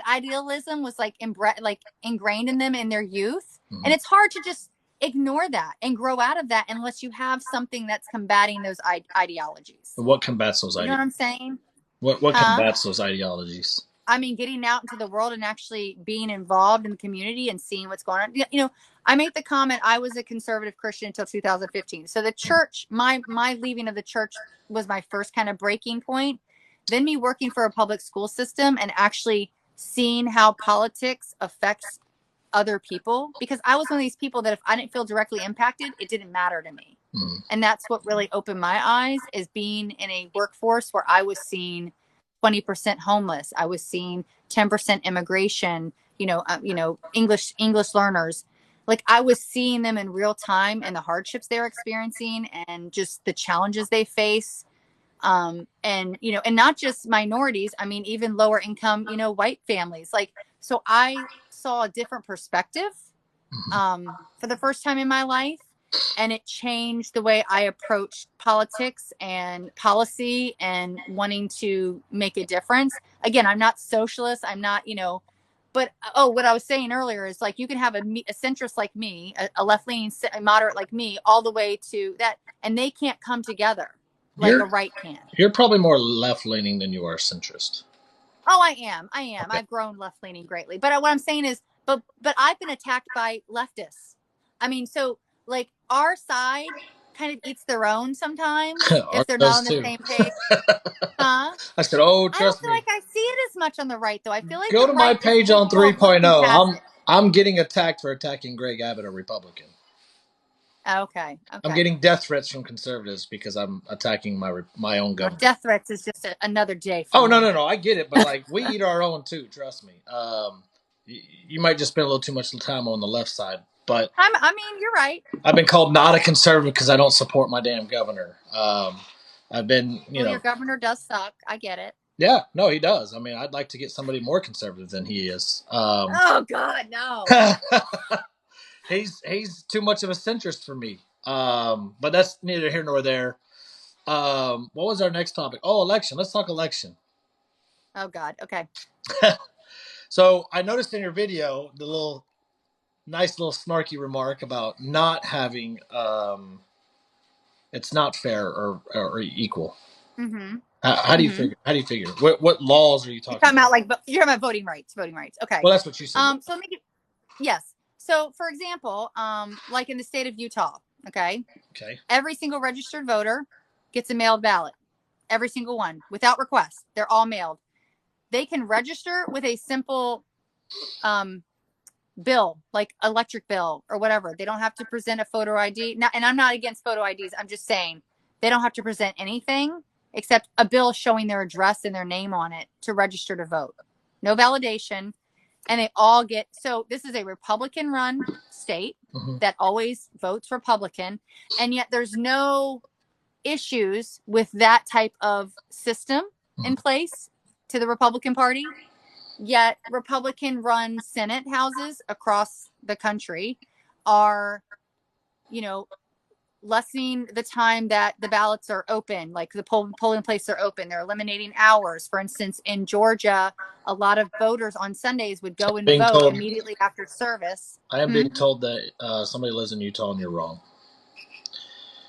idealism was like ingrained in them in their youth. And it's hard to just ignore that and grow out of that unless you have something that's combating those ideologies. What combats those ideologies? You know what I'm saying? What combats those ideologies? I mean, getting out into the world and actually being involved in the community and seeing what's going on. You know, I made the comment, I was a conservative Christian until 2015. So the church, my leaving of the church was my first kind of breaking point. Then me working for a public school system and actually seeing how politics affects other people, because I was one of these people that if I didn't feel directly impacted, it didn't matter to me. And that's what really opened my eyes, is being in a workforce where I was seeing 20% homeless. I was seeing 10% immigration, English learners. Like, I was seeing them in real time and the hardships they're experiencing and just the challenges they face. And not just minorities. I mean, even lower income, white families. Like, so I saw a different perspective for the first time in my life. And it changed the way I approached politics and policy and wanting to make a difference. Again, I'm not socialist. I'm not, but what I was saying earlier is, like, you can have a centrist like me, a left-leaning moderate like me, all the way to that, and they can't come together like a right can. You're probably more left-leaning than you are centrist. Oh, I am. Okay. I've grown left-leaning greatly. But what I'm saying is, but I've been attacked by leftists. I mean, so, like, our side kind of eats their own sometimes if they're not on the same page. Huh? I said, oh, trust me. I don't feel like I see it as much on the right, though. I feel like go to my page on 3.0. I'm getting attacked for attacking Greg Abbott, a Republican. Okay. I'm getting death threats from conservatives because I'm attacking my own government. Death threats is just another day. Oh, no. I get it. But, like, we eat our own, too. Trust me. You might just spend a little too much time on the left side. But I mean, you're right. I've been called not a conservative because I don't support my damn governor. I've been, your governor does suck. I get it. Yeah, no, he does. I mean, I'd like to get somebody more conservative than he is. Oh, God, no. He's too much of a centrist for me. But that's neither here nor there. What was our next topic? Oh, election. Let's talk election. Oh, God. Okay. So I noticed in your video the nice little snarky remark about not having it's not fair or equal. Mm-hmm. How do you figure? How do you figure? What laws are you talking about? You're talking about voting rights. Okay. Well, that's what you said. So yes. So, for example, like in the state of Utah, okay, every single registered voter gets a mailed ballot. Every single one, without request. They're all mailed. They can register with a simple bill, like electric bill or whatever. They don't have to present a photo ID. Now, and I'm not against photo IDs. I'm just saying they don't have to present anything except a bill showing their address and their name on it to register to vote. No validation. And they all get, so this is a Republican-run state that always votes Republican. And yet there's no issues with that type of system in place to the Republican Party. Yet Republican-run Senate houses across the country are, lessening the time that the ballots are open, like the polling places are open. They're eliminating hours. For instance, in Georgia, a lot of voters on Sundays would go and vote immediately after service. I am being told that somebody lives in Utah and you're wrong.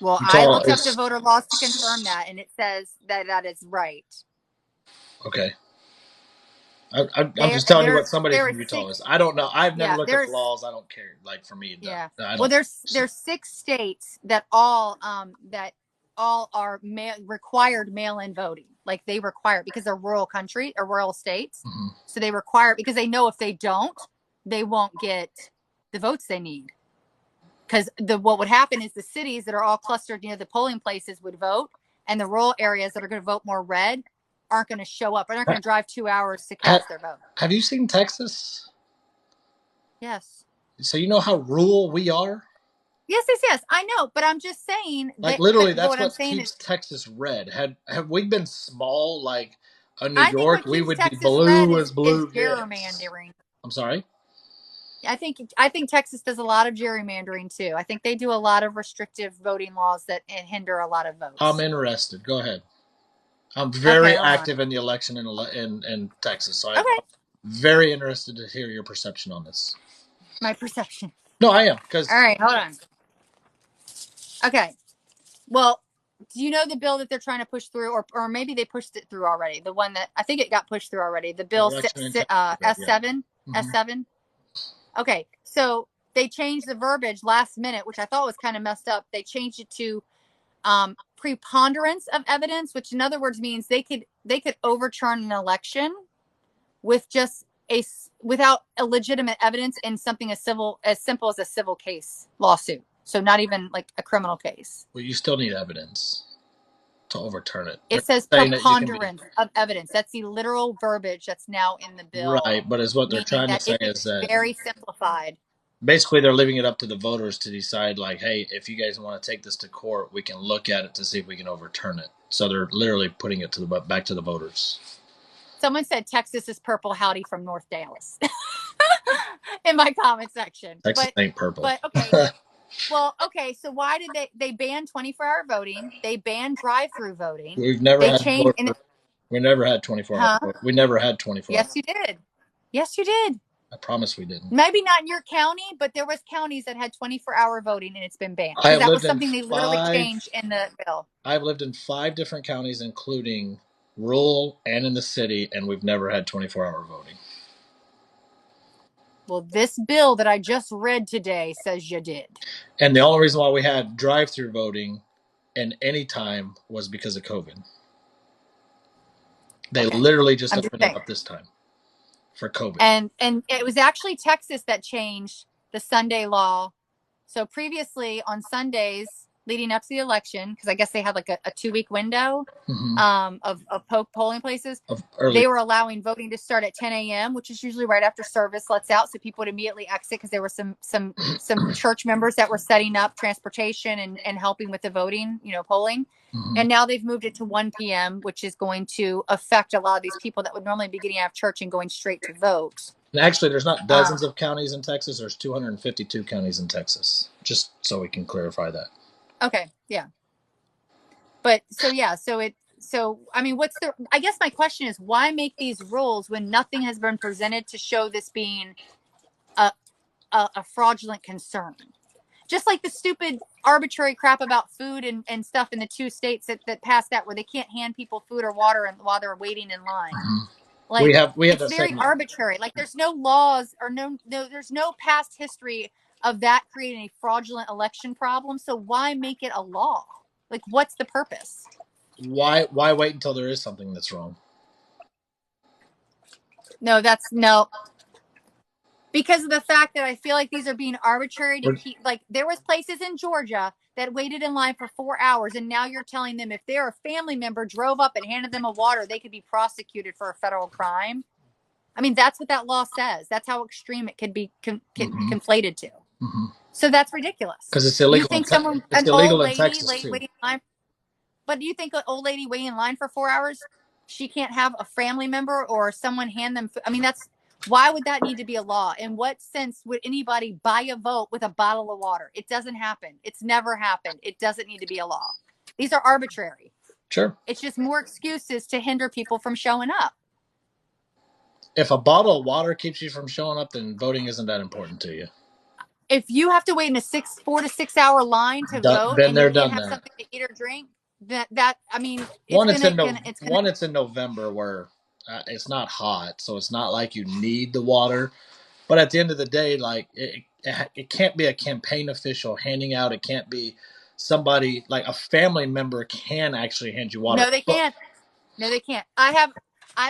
Well, I looked up the voter laws to confirm that, and it says that is right. Okay. I'm just telling you what somebody from Utah is. I don't know. I've never looked at the laws. I don't care. Like for me, yeah. well, there's 6 states that all are required mail-in voting. Like they require, because they're rural country or rural states, so they require, because they know if they don't, they won't get the votes they need. Because what would happen is the cities that are all clustered near the polling places would vote, and the rural areas that are going to vote more red aren't going to show up. They're not going to drive 2 hours to cast their vote. Have you seen Texas? Yes. So you know how rural we are? Yes. I know, but I'm just saying. Like literally, that's what keeps Texas red. Have we been small like New York, we would be blue as blue. Gerrymandering. I'm sorry? I think Texas does a lot of gerrymandering too. I think they do a lot of restrictive voting laws that hinder a lot of votes. I'm interested. Go ahead. I'm very active in the election in Texas, so I'm very interested to hear your perception on this. My perception. No, I am. All right, hold on. Okay. Well, do you know the bill that they're trying to push through, or maybe they pushed it through already? The one that I think it got pushed through already. The bill S7. S7. Okay, so they changed the verbiage last minute, which I thought was kind of messed up. They changed it to preponderance of evidence, which in other words means they could overturn an election with just without illegitimate evidence in something as simple as a civil case lawsuit. So not even like a criminal case. Well, you still need evidence to overturn it. It says preponderance of evidence. That's the literal verbiage that's now in the bill. Right, but is what they're trying to say is that very simplified. Basically, they're leaving it up to the voters to decide, like, hey, if you guys want to take this to court, we can look at it to see if we can overturn it. So they're literally putting it back to the voters. Someone said Texas is purple. Howdy from North Dallas in my comment section. Texas ain't purple. But okay. Well, okay. So why did they ban 24-hour voting? They banned drive-through voting. We've never had. We never had 24-hour. We never had 24. Yes, you did. Yes, you did. I promise we didn't. Maybe not in your county, but there was counties that had 24-hour voting, and it's been banned. That was something they literally changed in the bill. I've lived in 5 different counties, including rural and in the city, and we've never had 24-hour voting. Well, this bill that I just read today says you did. And the only reason why we had drive-through voting in any time was because of COVID. They literally just opened it up this time for COVID. And it was actually Texas that changed the Sunday law. So previously on Sundays leading up to the election, because I guess they had like a 2-week window of polling places, they were allowing voting to start at 10 a.m., which is usually right after service lets out, so people would immediately exit because there were some church members that were setting up transportation and helping with the voting, polling. And now they've moved it to 1 p.m., which is going to affect a lot of these people that would normally be getting out of church and going straight to vote. And actually, there's not dozens of counties in Texas. There's 252 counties in Texas, just so we can clarify that. Okay, yeah. But so I mean, I guess my question is, why make these rules when nothing has been presented to show this being a fraudulent concern? Just like the stupid arbitrary crap about food and stuff in the 2 states that passed that, where they can't hand people food or water while they're waiting in line. Like, we have it's very arbitrary. Like there's no laws or there's no past history of that creating a fraudulent election problem. So why make it a law? Like, what's the purpose? Why wait until there is something that's wrong? No. Because of the fact that I feel like these are being arbitrary to keep, like there was places in Georgia that waited in line for 4 hours, and now you're telling them if their family member drove up and handed them a water, they could be prosecuted for a federal crime. I mean, that's what that law says. That's how extreme it could be conflated to. So that's ridiculous. Because it's illegal. You think an old lady waiting in line? But do you think an old lady waiting in line for 4 hours, she can't have a family member or someone hand them food? I mean, why would that need to be a law? In what sense would anybody buy a vote with a bottle of water? It doesn't happen. It's never happened. It doesn't need to be a law. These are arbitrary. Sure. It's just more excuses to hinder people from showing up. If a bottle of water keeps you from showing up, then voting isn't that important to you. If you have to wait in a 4 to 6 hour line to vote Been and there, you can't done have that. something to eat or drink, that I mean, One, it's in November where it's not hot, so it's not like you need the water. But at the end of the day, like it can't be a campaign official handing out. It can't be somebody like a family member can actually hand you water. No, they can't. No, they can't. I've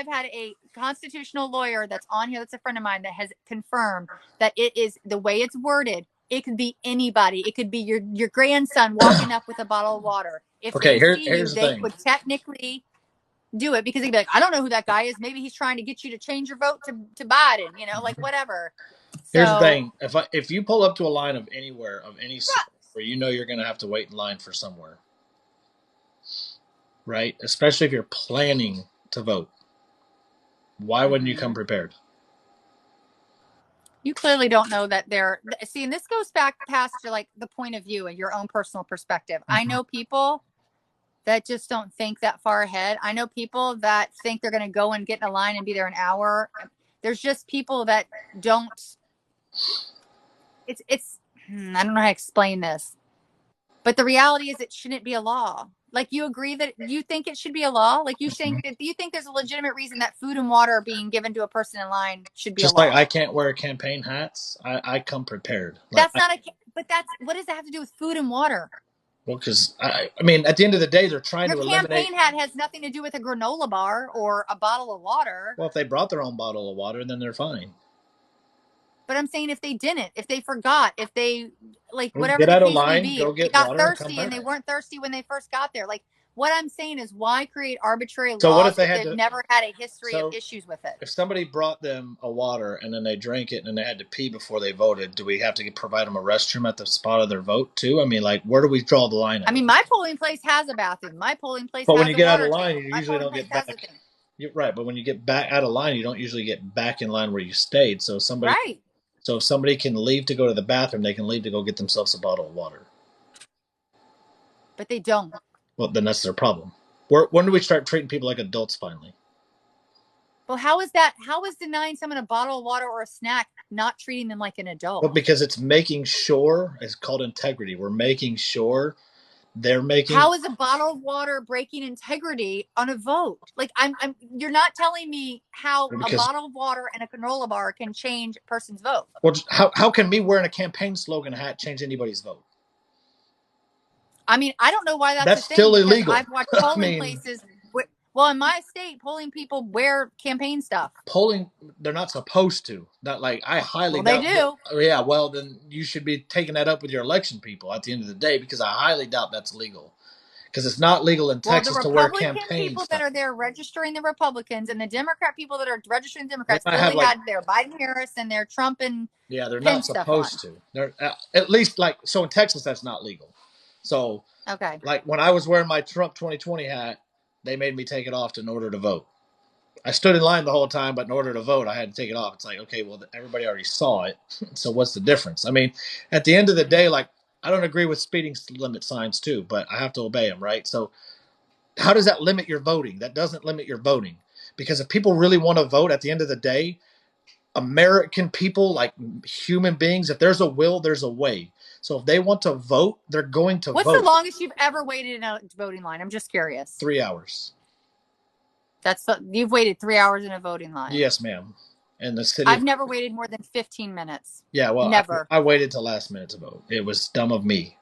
had a constitutional lawyer that's on here that's a friend of mine that has confirmed that it is the way it's worded. It could be anybody. It could be your grandson walking up with a bottle of water. If Okay, they see you, here's the they thing. could technically do it because they'd be like, I don't know who that guy is. Maybe he's trying to get you to change your vote to Biden, like whatever. Here's the So thing: if you pull up to a line of anywhere of any sort where you know you're going to have to wait in line for somewhere, right? Especially if you're planning to vote, why wouldn't you come prepared? you clearly don't know that they're see, and this goes back past your like the point of view and your own personal perspective. I know people that just don't think that far ahead. I know people that think they're going to go and get in a line and be there an hour. There's just people that don't. It's I don't know how to explain this, but the reality is it shouldn't be a law. Like you agree that you think it should be a law. Like you think that you think there's a legitimate reason that food and water being given to a person in line should be Just a law. like I can't wear campaign hats, I come prepared. Like That's not a. But that's what does that have to do with food and water? well, because I mean, at the end of the day, they're trying Your to eliminate. campaign hat has nothing to do with a granola bar or a bottle of water. Well, if they brought their own bottle of water, then they're fine. But I'm saying if they didn't, if they forgot, if they like whatever Get the out of case may line, be, go if they get got water, and come thirsty and back. they weren't thirsty when they first got there. Like what I'm saying is why create arbitrary So what if laws they if had they've to? never had a history of So issues with it? if somebody brought them a water and then they drank it and then they had to pee before they voted, do we have to provide them a restroom at the spot of their vote too? I mean, like, where do we draw the line I at? mean, my polling place has a bathroom. My polling place But when has you a get out of water line, table. you My usually polling don't place get has a back. thing. You're right, but when you get back out of line, you don't usually get back in line where you stayed. Right. So if somebody can leave to go to the bathroom, they can leave to go get themselves a bottle of water. But they don't. Well, then that's their problem. When do we start treating people like adults finally? Well, how is denying someone a bottle of water or a snack not treating them like an adult? Well, because it's making sure, it's called integrity. We're making sure they're making. How is a bottle of water breaking integrity on a vote? Like you're not telling me how a Because bottle of water and a granola bar can change a person's vote. well, how can me wearing a campaign slogan hat change anybody's vote? I mean, I don't know why that's a That's thing still because illegal. I've watched I polling mean, places. Well, in my state, polling people wear campaign stuff. polling, they're not supposed to. Not like I highly Well, they doubt. do. Yeah, well then you should be taking that up with your election people at the end of the day because I highly doubt that's legal. Because it's not legal in Well, the Texas to wear Republican campaign people that stuff. are there registering the Republicans and the Democrat people that are registering They Democrats might have clearly like had their Biden Harris and their Trump and yeah, they're not Pence stuff on. supposed to. They're at least like so in Texas that's not legal. So Okay. like when I was wearing my Trump 2020 hat, they made me take it off in order to vote. I stood in line the whole time, but in order to vote, I had to take it off. It's like, okay, well, everybody already saw it. So what's the difference? I mean, at the end of the day, like, I don't agree with speeding limit signs too, but I have to obey them, right? So how does that limit your voting? That doesn't limit your voting. Because if people really want to vote at the end of the day, American people, like human beings, if there's a will, there's a way. So if they want to vote, they're going to What's vote. the longest you've ever waited in a voting line? I'm just curious. 3 hours. You've waited 3 hours in a voting line. Yes, ma'am. In the city. I've never waited more than 15 minutes. Yeah, well, never. I waited till last minute to vote. It was dumb of me.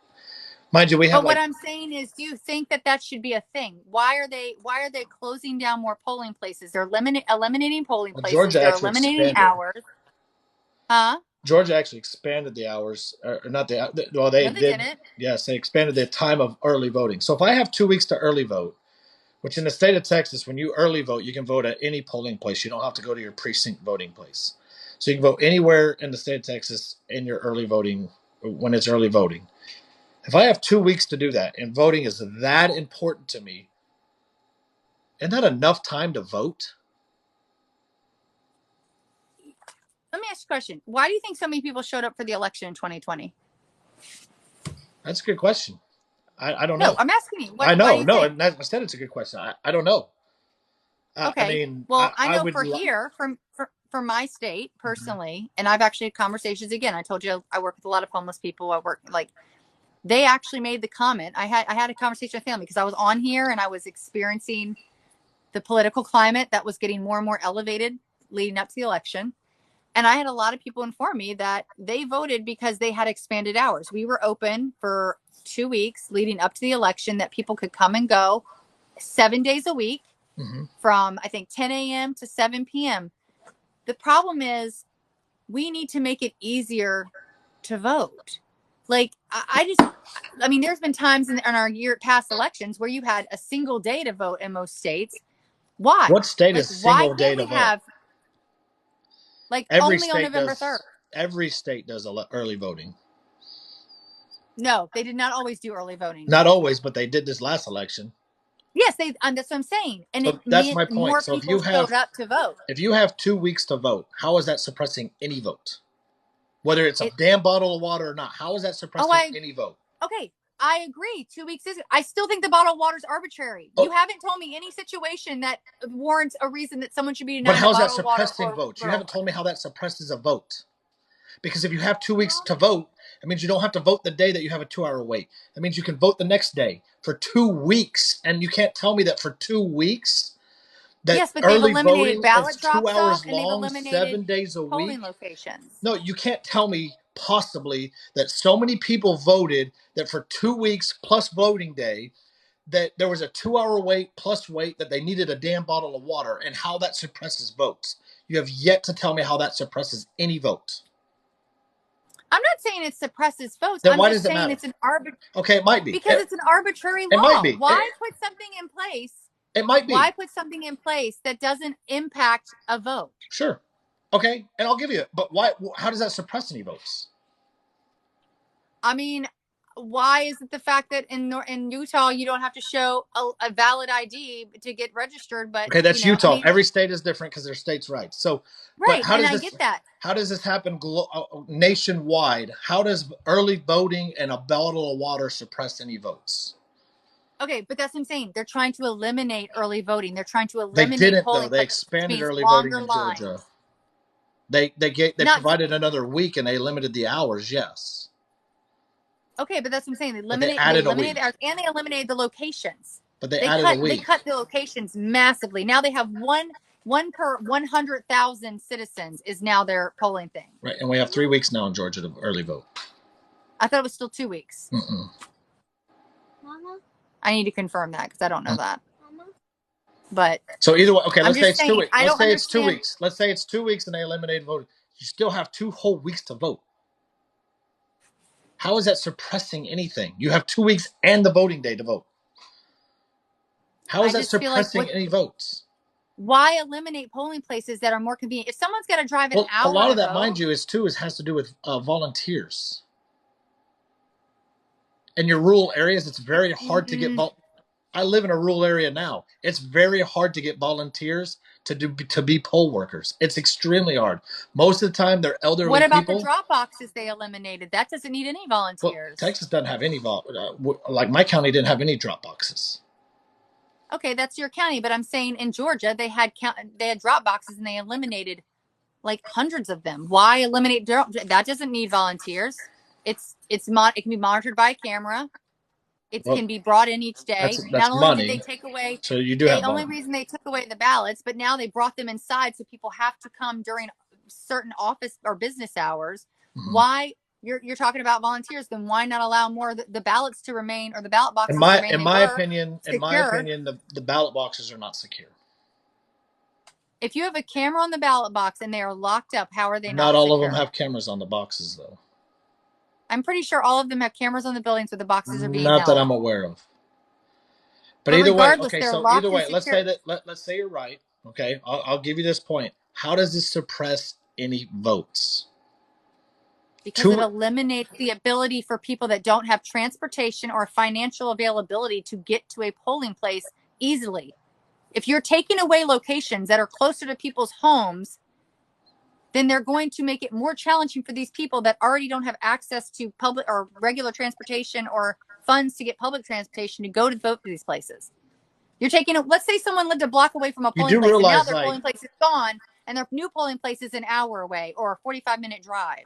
Mind you, we have. But what I'm saying is, do you think that should be a thing? Why are they closing down more polling places? They're eliminating polling places. Georgia They're actually eliminating expanded. hours. Huh? Georgia actually expanded the hours, or not the. Well, they did. Didn't. Yes, they expanded the time of early voting. So if I have 2 weeks to early vote, which in the state of Texas, when you early vote, you can vote at any polling place. You don't have to go to your precinct voting place. So you can vote anywhere in the state of Texas in your early voting when it's early voting. If I have 2 weeks to do that and voting is that important to me, isn't that enough time to vote? Let me ask you a question. Why do you think so many people showed up for the election in 2020? That's a good question. I don't know. No, I'm asking you. I know. No, I said it's a good question. I don't know. Okay. I mean, well, I know for here, for my state personally, and I've actually had conversations again. I told you I work with a lot of homeless people. They actually made the comment. I had a conversation with family because I was on here and I was experiencing the political climate that was getting more and more elevated leading up to the election. And I had a lot of people inform me that they voted because they had expanded hours. We were open for 2 weeks leading up to the election that people could come and go 7 days a week from, I think, 10 a.m. to 7 p.m. The problem is we need to make it easier to vote. Like, I mean, there's been times in our past elections where you had a single day to vote in most states. Why? What state is single day to vote? Have, like, every only on November 3rd. Every state does early voting. No, they did not always do early voting. Not always, but they did this last election. Yes, that's what I'm saying. And so that's my point. More people showed up to vote. If you have 2 weeks to vote, how is that suppressing any vote? Whether it's a damn bottle of water or not, how is that suppressing any vote? Okay, I agree. 2 weeks is. I still think the bottle of water is arbitrary. You haven't told me any situation that warrants a reason that someone should be denied. But how is that suppressing votes? You haven't told me how that suppresses a vote. Because if you have 2 weeks to vote, it means you don't have to vote the day that you have a 2-hour wait. That means you can vote the next day for 2 weeks. And you can't tell me that for 2 weeks that yes, but early they've eliminated voting ballot is 2 hours and they've long, eliminated 7 days a week. Polling locations. No, you can't tell me possibly that so many people voted that for 2 weeks plus voting day, that there was a 2-hour wait plus wait, that they needed a damn bottle of water, and how that suppresses votes. You have yet to tell me how that suppresses any vote. I'm not saying it suppresses votes. Then I'm why just does it saying matter? it's an arbitrary. Okay, it might be. Because it's an arbitrary law. It might be. Why put something in place? It might be. Why put something in place that doesn't impact a vote? Sure. Okay, and I'll give you it. But why? How does that suppress any votes? I mean, why is it the fact that in Utah you don't have to show a valid ID to get registered? But okay, that's Utah. I mean, every state is different because they're states' rights. So, right, and I get that. How does this happen nationwide? How does early voting and a bottle of water suppress any votes? Okay, but that's what I'm saying. They're trying to eliminate early voting. They're trying to eliminate. They didn't polling though. They expanded early voting in Georgia. Lines. They provided another week and they limited the hours. Yes. Okay, but that's what I'm saying. They eliminated the hours and they eliminated the locations. But they added a week. They cut the locations massively. Now they have one per 100,000 citizens is now their polling thing. Right, and we have 3 weeks now in Georgia to early vote. I thought it was still 2 weeks. Mama? I need to confirm that because I don't know that. Mama? But so either way, okay, let's say it's 2 weeks. Let's say it's 2 weeks. Let's say it's 2 weeks and they eliminated voting. You still have 2 whole weeks to vote. How is that suppressing anything? You have 2 weeks and the voting day to vote. How is that suppressing any votes? Why eliminate polling places that are more convenient? If someone's got to drive an hour, a lot of that, mind you, has to do with volunteers. In your rural areas, it's very hard to get. I live in a rural area now. It's very hard to get volunteers to be poll workers. It's extremely hard. Most of the time, they're elderly people. What about the drop boxes they eliminated? That doesn't need any volunteers. Well, Texas doesn't have any like my county didn't have any drop boxes. Okay, that's your county, but I'm saying in Georgia they had drop boxes and they eliminated like hundreds of them. Why eliminate that? Doesn't need volunteers. It can be monitored by a camera. It can be brought in each day. That's not only money. did they take away, so you do have the only reason they took away the ballots, but now they brought them inside, so people have to come during certain office or business hours. Why? You're talking about volunteers, then why not allow more of the ballots to remain, or the ballot boxes to remain? In my opinion, the ballot boxes are not secure. If you have a camera on the ballot box and they are locked up, how are they not? Not all of them have cameras on the boxes, though. I'm pretty sure all of them have cameras on the buildings where the boxes are being held. Not that I'm aware of. But either way, okay. So either way, let's say you're right. Okay, I'll give you this point. How does this suppress any votes? Because it eliminates the ability for people that don't have transportation or financial availability to get to a polling place easily. If you're taking away locations that are closer to people's homes, then they're going to make it more challenging for these people that already don't have access to public or regular transportation or funds to get public transportation to go to vote for these places. You're taking let's say someone lived a block away from a polling place and now their polling place is gone and their new polling place is an hour away or a 45-minute drive.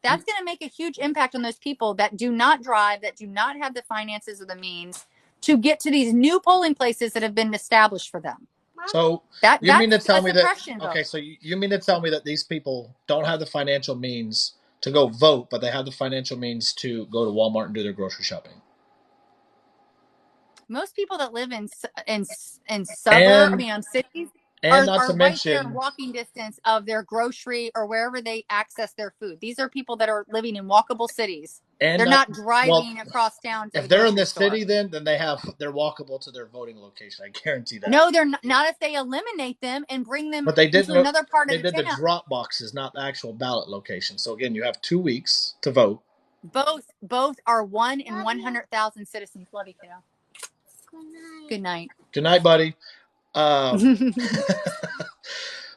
That's going to make a huge impact on those people that do not drive, that do not have the finances or the means to get to these new polling places that have been established for them. So you mean to tell me that? Okay, so you mean to tell me that these people don't have the financial means to go vote, but they have the financial means to go to Walmart and do their grocery shopping? Most people that live in suburbs, cities, are right there in walking distance of their grocery or wherever they access their food. These are people that are living in walkable cities. They're not driving across town to if they're in the city, then they're walkable to their voting location. I guarantee that. No, they're not if they eliminate them and bring them into another part of the town. They did the drop boxes, not the actual ballot location. So again, you have 2 weeks to vote. Both are 1 in 100,000 citizens. Love you, kiddo. Good night. Good night, buddy. But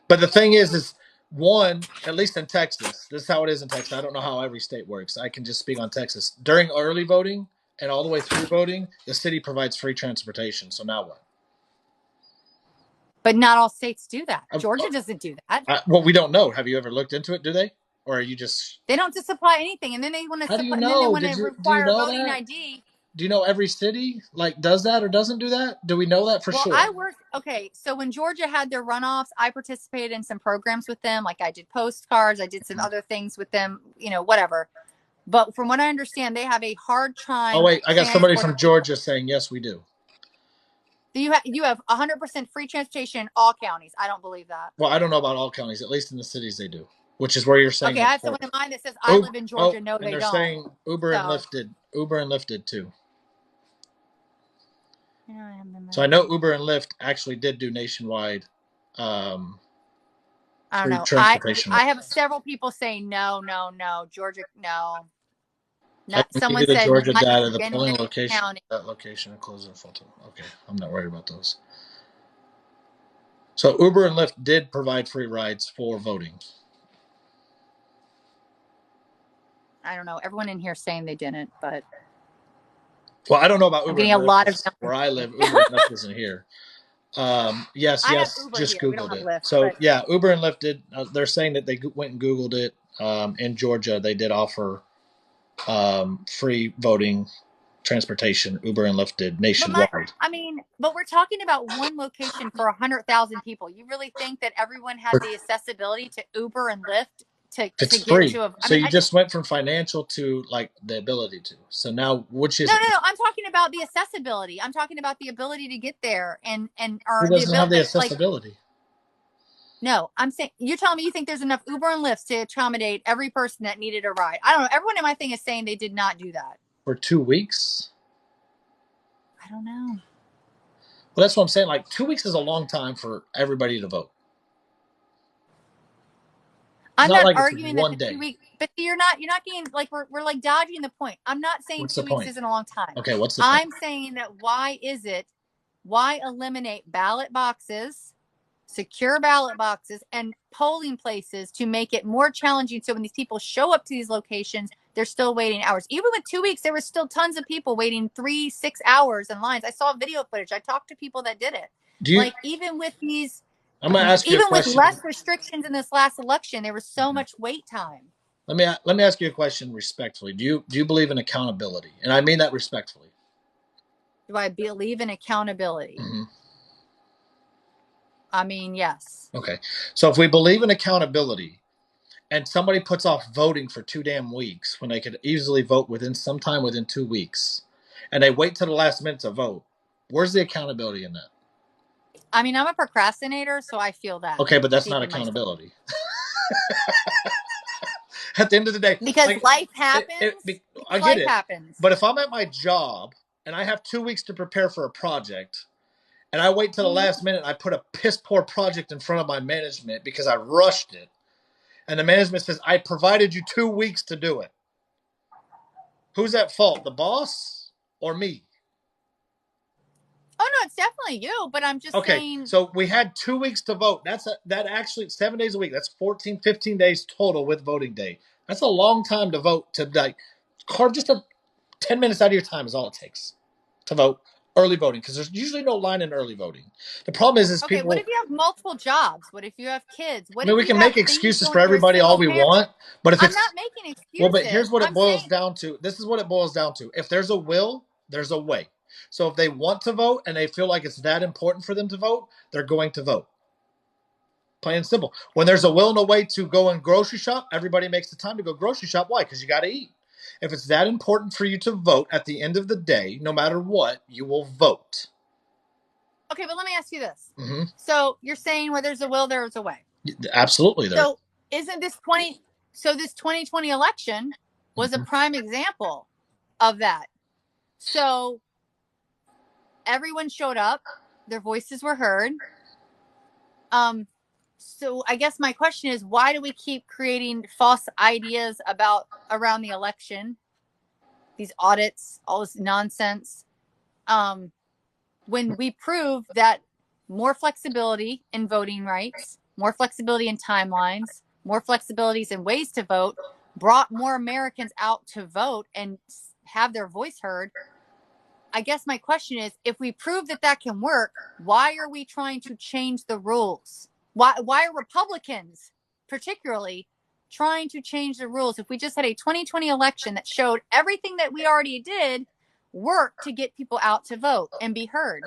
the thing is one, at least in Texas, this is how it is in Texas. I don't know how every state works. I can just speak on Texas. During early voting and all the way through voting, the city provides free transportation. So now what? But not all states do that. Georgia doesn't do that. Well, we don't know. Have you ever looked into it? Do they? Or are you just... They don't supply anything. And then they want to supply... How do you know? And then they want to require voting ID. Do you know every city does that or doesn't do that? Do we know that for sure? Okay, so when Georgia had their runoffs, I participated in some programs with them. Like I did postcards, I did some other things with them, whatever. But from what I understand, they have a hard time. Oh, wait, I got somebody from Georgia saying, yes, we do. You have 100% free transportation in all counties. I don't believe that. Well, I don't know about all counties. At least in the cities they do, which is where you're saying. Okay, I have someone in mind that says, I live in Georgia. No, they don't. They're saying Uber and Lyft did too. So I know Uber and Lyft actually did do nationwide. I don't know. I have several people saying no, Georgia, no. Not someone said Georgia data, the polling location, that location, and close their photo. Okay, I'm not worried about those. So Uber and Lyft did provide free rides for voting. I don't know. Everyone in here saying they didn't, but. Well, I don't know about Uber. Getting a lot of where I live, Uber and Lyft isn't here. Yes, just Googled it. Lyft, so yeah, Uber and Lyft did. They're saying that they went and Googled it. In Georgia, they did offer free voting transportation. Uber and Lyft did nationwide. But we're talking about one location for 100,000 people. You really think that everyone has the accessibility to Uber and Lyft? It's free. So you just went from financial to the ability to. So now, which is no. I'm talking about the accessibility. I'm talking about the ability to get there and who doesn't have the accessibility? No, I'm saying you're telling me you think there's enough Uber and Lyft to accommodate every person that needed a ride. I don't know. Everyone in my thing is saying they did not do that for 2 weeks. I don't know. Well, that's what I'm saying. 2 weeks is a long time for everybody to vote. I'm not arguing that 2 weeks, but you're not getting we're dodging the point. I'm not saying 2 weeks isn't a long time. Okay, what's the point? I'm saying that why eliminate ballot boxes, secure ballot boxes, and polling places to make it more challenging so when these people show up to these locations, they're still waiting hours. Even with 2 weeks, there were still tons of people waiting 3-6 hours in lines. I saw video footage. I talked to people that did it. Even with these... I'm going to ask you a question. Even with less restrictions in this last election, there was so much wait time. Let me ask you a question respectfully. Do you believe in accountability? And I mean that respectfully. Do I believe in accountability? Mm-hmm. Yes. Okay. So if we believe in accountability and somebody puts off voting for 2 damn weeks when they could easily vote within 2 weeks and they wait till the last minute to vote, where's the accountability in that? I'm a procrastinator, so I feel that. Okay, but that's not accountability. At the end of the day. Because life happens. I get it. Happens. But if I'm at my job and I have 2 weeks to prepare for a project and I wait till the last minute and I put a piss poor project in front of my management because I rushed it, and the management says, I provided you 2 weeks to do it. Who's at fault, the boss or me? Oh, no, it's definitely you, but I'm just saying. Okay, so we had 2 weeks to vote. That actually 7 days a week. That's 14, 15 days total with voting day. That's a long time to vote. To carve just 10 minutes out of your time is all it takes to vote. Early voting, because there's usually no line in early voting. The problem is Okay, people. what if you have multiple jobs? What if you have kids? I What mean, if we you can have make things excuses for going? You're a everybody all single we parent. want, but if I'm it's not making well, but here's excuses. what it I'm boils saying, down to. This is what it boils down to. If there's a will, there's a way. So if they want to vote and they feel like it's that important for them to vote, they're going to vote. Plain and simple. When there's a will and a way to go and grocery shop, everybody makes the time to go grocery shop. Why? Because you got to eat. If it's that important for you to vote at the end of the day, no matter what, you will vote. okay, but let me ask you this. Mm-hmm. So you're saying where there's a will, there's a way. Absolutely, there. So isn't this 20? So this 2020 election was a prime example of that. So everyone showed up, their voices were heard. So I guess my question is, why do we keep creating false ideas around the election, these audits, all this nonsense, when we prove that more flexibility in voting rights, more flexibility in timelines, more flexibilities in ways to vote brought more Americans out to vote and have their voice heard? I guess my question is, if we prove that that can work, why are we trying to change the rules? Why are Republicans particularly trying to change the rules if we just had a 2020 election that showed everything that we already did work to get people out to vote and be heard?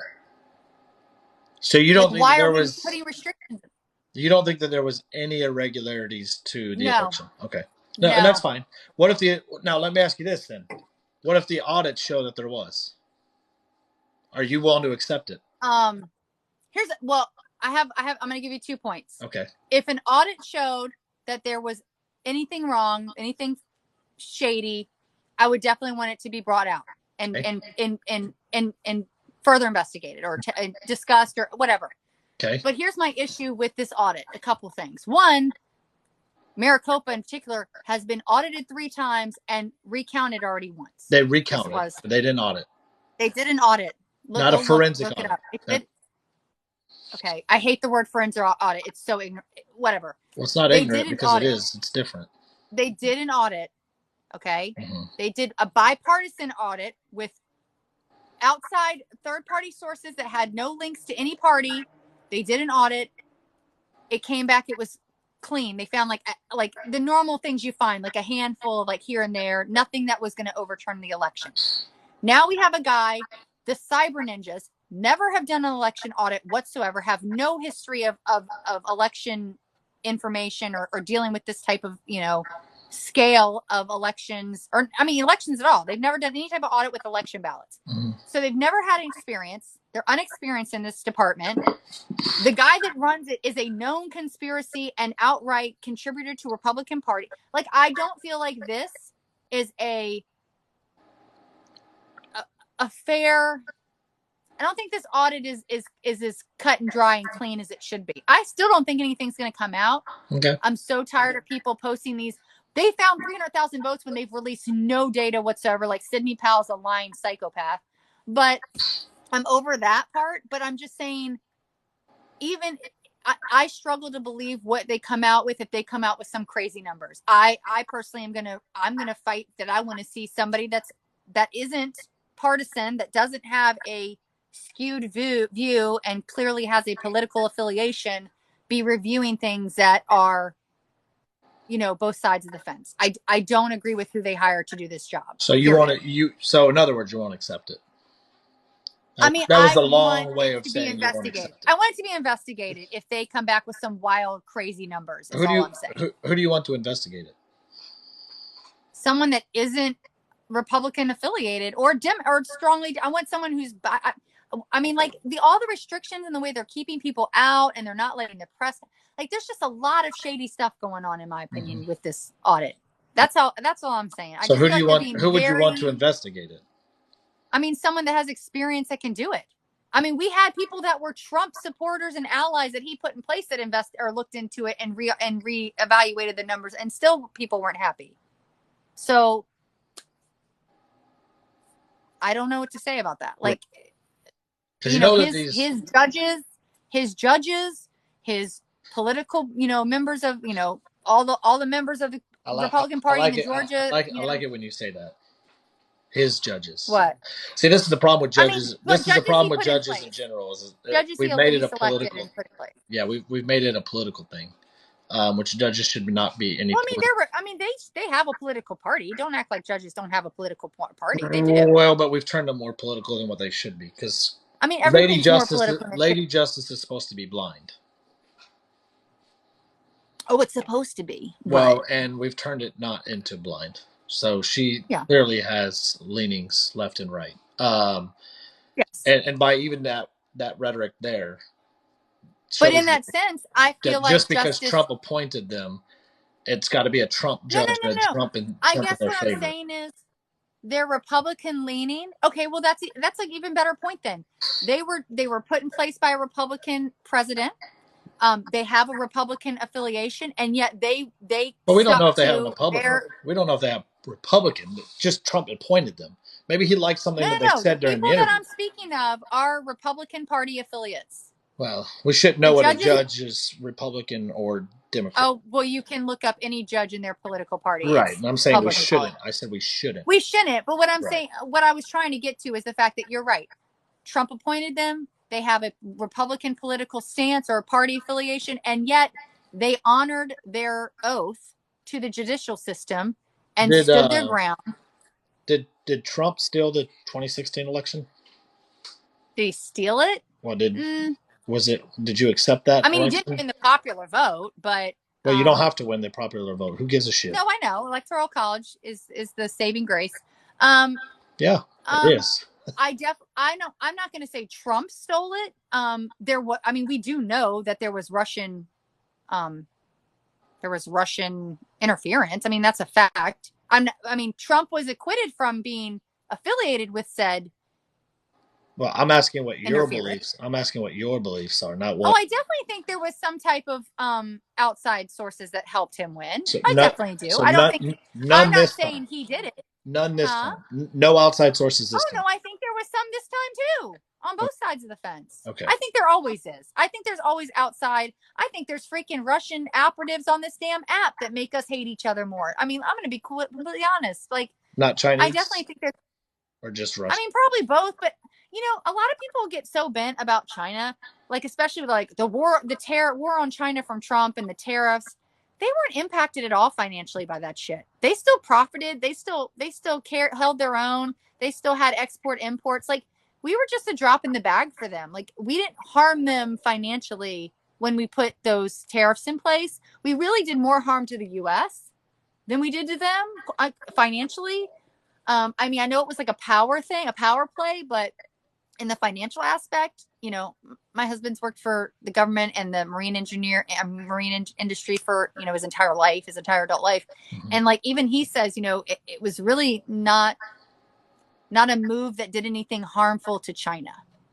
So you don't think Why there are we was putting restrictions? you don't think that there was any irregularities to the No, election? Okay. No, and that's no. fine. What if the now let me ask you this then. What if the audits show that there was? Are you willing to accept it? I'm going to give you 2 points. Okay. If an audit showed that there was anything wrong, anything shady, I would definitely want it to be brought out and Okay. and further investigated or discussed or whatever. Okay. But here's my issue with this audit. A couple things. One, Maricopa in particular has been audited 3 times and recounted already once. They recounted, but they didn't audit. They did an audit. Not a forensic Look audit. it up. Okay, I hate the word forensic audit. It's so ignorant. Whatever. Well, it's not ignorant because it is. It's different. They did an audit. Okay. Mm-hmm. They did a bipartisan audit with outside third-party sources that had no links to any party. They did an audit. It came back. It was clean. They found like the normal things you find, like a handful of like here and there, nothing that was going to overturn the election. Now we have a guy, the cyber ninjas, never have done an election audit whatsoever, have no history of election information or dealing with this type of, scale of elections elections at all. They've never done any type of audit with election ballots. Mm-hmm. So they've never had experience. They're unexperienced in this department. The guy that runs it is a known conspiracy and outright contributor to Republican Party. Like, I don't feel like this is a fair. I don't think this audit is as cut and dry and clean as it should be. I still don't think anything's going to come out. Okay. I'm so tired of people posting these. They found 300,000 votes when they've released no data whatsoever. Like Sidney Powell's a lying psychopath. But I'm over that part. But I'm just saying, even I struggle to believe what they come out with if they come out with some crazy numbers. I personally I'm gonna fight that. I want to see somebody that isn't partisan, that doesn't have a skewed view and clearly has a political affiliation, be reviewing things that are, both sides of the fence. I don't agree with who they hire to do this job. So you want to so in other words, you won't accept it. That was a long way of saying you won't accept it. I want it to be investigated if they come back with some wild, crazy numbers. Is all I'm saying. Who do you want to investigate it? Someone that isn't Republican affiliated or strongly. I want someone who's. All the restrictions and the way they're keeping people out and they're not letting the press. Like, there's just a lot of shady stuff going on, in my opinion, with this audit. That's all I'm saying. So who do you want? Who would you want to investigate it? Someone that has experience that can do it. We had people that were Trump supporters and allies that he put in place that looked into it and reevaluated the numbers, and still people weren't happy. So I don't know what to say about that. Like, his judges, his political, members of, all the members of the Republican Party in Georgia. I like it when you say that. His judges. What? See, this is the problem with I mean, judges. what This is the judges he problem with put in judges in place? general. Is Judges we've made he it a selected political. and put in place. Yeah, we've made it a political thing, which judges should not be any. Well, I mean, they have a political party. Don't act like judges don't have a political party. They do. Well, but we've turned them more political than what they should be, because I mean, everything's more political than it should. Lady Justice is supposed to be blind. Oh, it's supposed to be. Well, and we've turned it not into blind. So she clearly has leanings left and right. Yes. And by even that rhetoric there. But in that sense, I feel like just because Trump appointed them, it's got to be a Trump judge. No. I guess what I'm saying is they're Republican leaning. Okay, well that's like even better point then. They were put in place by a Republican president. They have a Republican affiliation, and yet they. But we don't know if they have a Republican. We don't know if they have Republican. Just Trump appointed them. Maybe he liked something that they said during the interview. The people that I'm speaking of are Republican Party affiliates. Well, we shouldn't know what a judge is, Republican or Democrat. Oh, well, you can look up any judge in their political party. Right. And I'm saying we shouldn't. I said we shouldn't. We shouldn't. But what I'm saying, what I was trying to get to is the fact that you're right. Trump appointed them. They have a Republican political stance or a party affiliation, and yet they honored their oath to the judicial system and stood their ground. Did Trump steal the 2016 election? Did he steal it? Well, did you accept that? I mean, he didn't win the popular vote, but well, you don't have to win the popular vote. Who gives a shit? No, I know. Electoral college is the saving grace. Yeah, it is. I know. I'm not going to say Trump stole it. We do know that there was Russian interference. I mean, that's a fact. Trump was acquitted from being affiliated with said. Well, I'm asking what your beliefs. I'm asking what your beliefs are, not what. Oh, I definitely think there was some type of outside sources that helped him win. I definitely do. So I don't think. I'm not saying he did it. None this time. No outside sources this time. Oh no, I think there was some this time too, on both sides of the fence. Okay. I think there always is. I think there's always outside. I think there's freaking Russian operatives on this damn app that make us hate each other more. I mean, I'm going to be completely honest. Like, not Chinese. I definitely think there's. Or just Russian. I mean, probably both, but. A lot of people get so bent about China, like especially with like the war on China from Trump and the tariffs. They weren't impacted at all financially by that shit. They still profited. They still held their own. They still had export imports. Like we were just a drop in the bag for them. Like we didn't harm them financially when we put those tariffs in place. We really did more harm to the U.S. than we did to them financially. I know it was like a power play, but in the financial aspect, my husband's worked for the government and the marine industry for, his entire adult life. Mm-hmm. And like, even he says, it was really not a move that did anything harmful to China.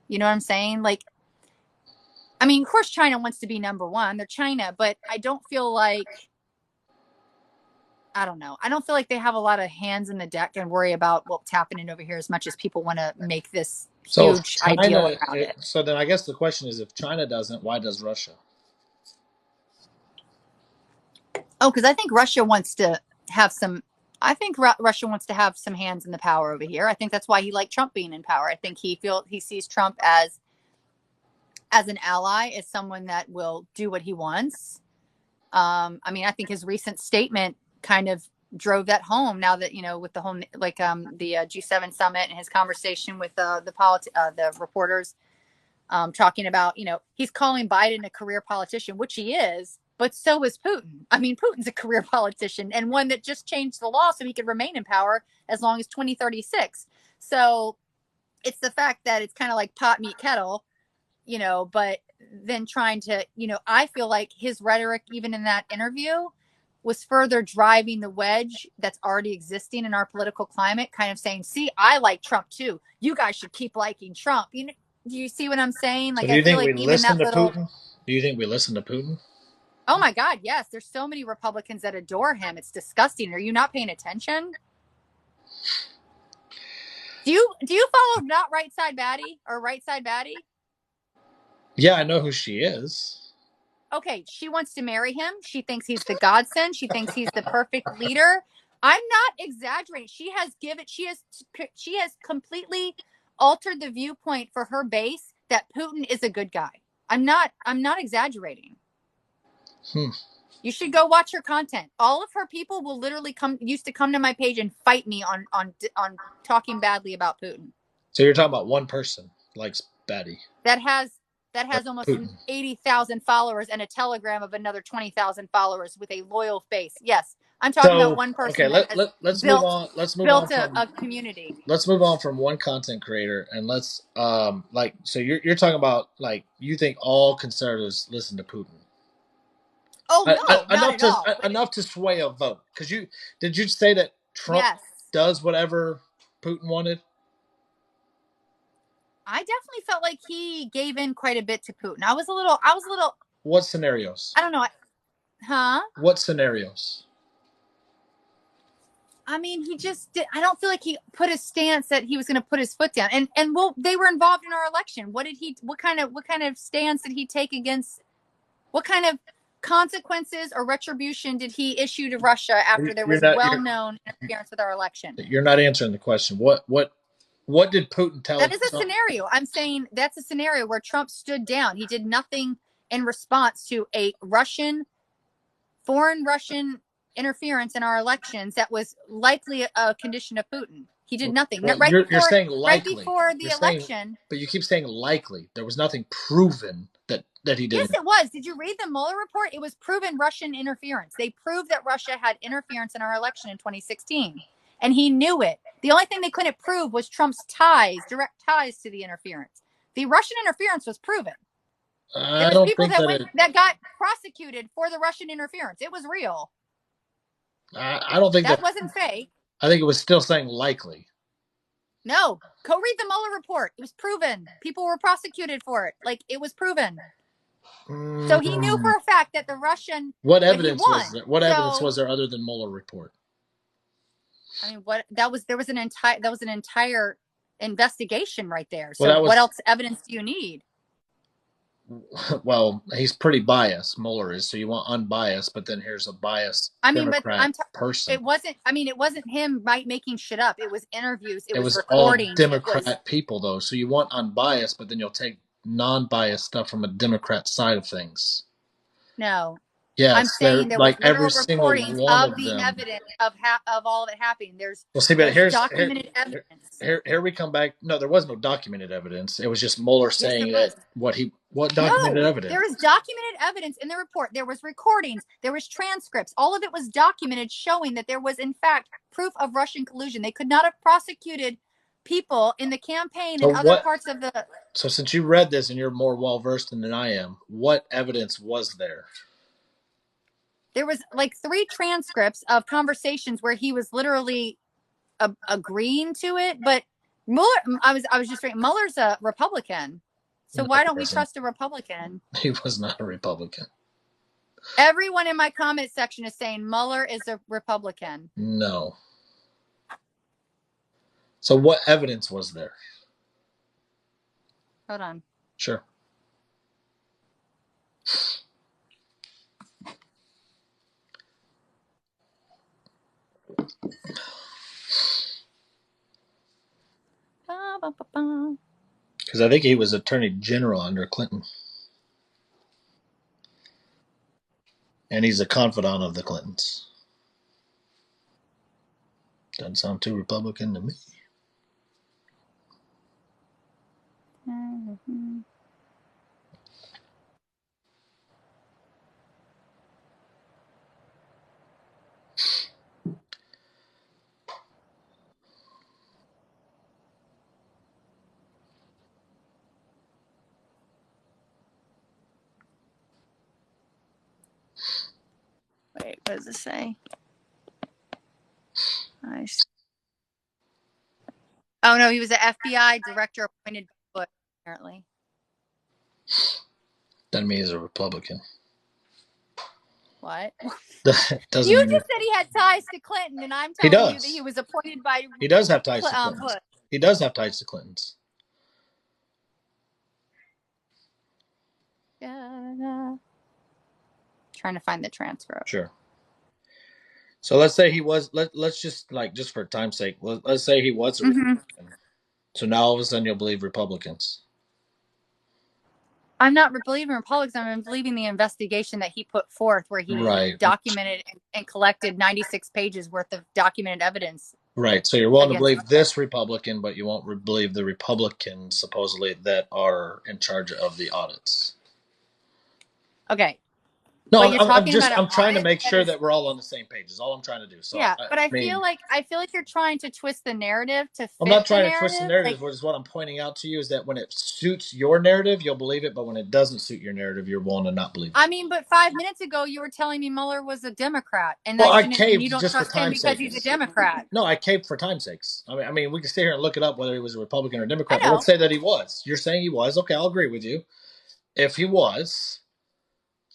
You know what I'm saying? Like, of course China wants to be number one. They're China, but I don't feel like, I don't know. I don't feel like they have a lot of hands in the deck and worry about what's happening over here as much as people want to make this huge idea around it. So then I guess the question is, if China doesn't, why does Russia? Oh, because I think Russia wants to have some. I think Russia wants to have some hands in the power over here. I think that's why he liked Trump being in power. I think he sees Trump as an ally, as someone that will do what he wants. I think his recent statement kind of drove that home. Now that with the whole the G7 summit and his conversation with the reporters, talking about he's calling Biden a career politician, which he is, but so is Putin. Putin's a career politician and one that just changed the law so he could remain in power as long as 2036. So it's the fact that it's kind of like pot meet kettle, but then trying to I feel like his rhetoric even in that interview was further driving the wedge that's already existing in our political climate, kind of saying, see, I like Trump too. You guys should keep liking Trump. Do you see what I'm saying? Like, so do you think we listen to Putin? Do you think we listen to Putin? Oh my God, yes. There's so many Republicans that adore him. It's disgusting. Are you not paying attention? Do you follow not Right Side Baddie or Right Side Baddie? Yeah, I know who she is. Okay, she wants to marry him. She thinks he's the godsend. She thinks he's the perfect leader. I'm not exaggerating. She has completely altered the viewpoint for her base that Putin is a good guy. I'm not exaggerating. You should go watch her content. All of her people will literally used to come to my page and fight me on talking badly about Putin. So you're talking about one person likes Batty. That has almost Putin. 80,000 followers and a Telegram of another 20,000 followers with a loyal face. Yes, I'm talking about one person. Okay, let's move on. Let's move on from a community. Let's move on from one content creator and let's so you're talking about like you think all conservatives listen to Putin. Oh no, not at all. Enough to sway a vote. Because did you say that Trump does whatever Putin wanted? I definitely felt like he gave in quite a bit to Putin. I was a little. What scenarios? I don't know. Huh? What scenarios? I mean, he just did. I don't feel like he put a stance that he was going to put his foot down. And well, they were involved in our election. What kind of stance did he take against? What kind of consequences or retribution did he issue to Russia after there was well-known interference with our election? You're not answering the question. What did Putin tell? That is a scenario. I'm saying that's a scenario where Trump stood down. He did nothing in response to a foreign Russian interference in our elections that was likely a condition of Putin. He did nothing. Well, you're saying likely. Right before the election. But you keep saying likely. There was nothing proven that he did. Yes, it was. Did you read the Mueller report? It was proven Russian interference. They proved that Russia had interference in our election in 2016. And he knew it. The only thing they couldn't prove was Trump's direct ties to the interference. The Russian interference was proven. There was people that got prosecuted for the Russian interference. It was real. I don't think that wasn't fake. I think it was still saying likely. No, go read the Mueller report. It was proven. People were prosecuted for it. Like, it was proven. So he knew for a fact that the Russian. What evidence was there? What evidence was there other than Mueller report? I mean, there was an entire investigation right there. So what else evidence do you need? Well, he's pretty biased. Mueller is, so you want unbiased, but then here's a biased Democrat person. It wasn't him making shit up. It was interviews. It was recordings. All Democrat people though, so you want unbiased, but then you'll take non-biased stuff from a Democrat side of things. No. Yes, I'm saying there like was every single one of the evidence of all that happened. There's documented evidence. Here we come back. No, there was no documented evidence. It was just Mueller saying that what documented evidence? There is documented evidence in the report. There was recordings. There was transcripts. All of it was documented, showing that there was in fact proof of Russian collusion. They could not have prosecuted people in the campaign and other parts of the. So since you read this and you're more well versed than I am, what evidence was there? There was like 3 transcripts of conversations where he was literally agreeing to it. But Mueller, I was just saying, Mueller's a Republican. So why don't we trust a Republican? He was not a Republican. Everyone in my comment section is saying Mueller is a Republican. No. So what evidence was there? Hold on. Sure. Because I think he was Attorney General under Clinton. And he's a confidant of the Clintons. Doesn't sound too Republican to me. Mm-hmm. Wait, what does it say? Oh no, he was an FBI director appointed by Bush, apparently. Doesn't mean he's a Republican. What? You just said he had ties to Clinton, and I'm telling you that he was appointed by. He does have ties to Clinton. Bush. He does have ties to Clintons. Trying to find the transcript. Sure. So let's say he was. Let's just just for time's sake. Let's say he was a Mm-hmm. Republican. So now all of a sudden you'll believe Republicans. I'm not believing Republicans. I'm believing the investigation that he put forth, where he Right. documented and collected 96 pages worth of documented evidence. Right. So you're willing to believe Russia. this Republican, but you won't believe the Republicans supposedly that are in charge of the audits. Okay. No, But you're talking about an I'm trying to audit make that sure is. that we're all on the same page. Is all I'm trying to do. So Yeah, but I mean, feel like you're trying to twist the narrative to I'm fit not the trying to twist the narrative. narrative. Like, What is what I'm pointing out to you is that when it suits your narrative, you'll believe it, but when it doesn't suit your narrative, you're willing to not believe it. I mean, but 5 minutes ago you were telling me Mueller was a Democrat, and Well, that I and you caved don't just for trust him time's because sake. he's a Democrat. No, I caved for time's sakes. I mean, we can sit here and look it up whether he was a Republican or Democrat. I But let's know. say that he was. You're saying he was. Okay, I'll agree with you. If he was,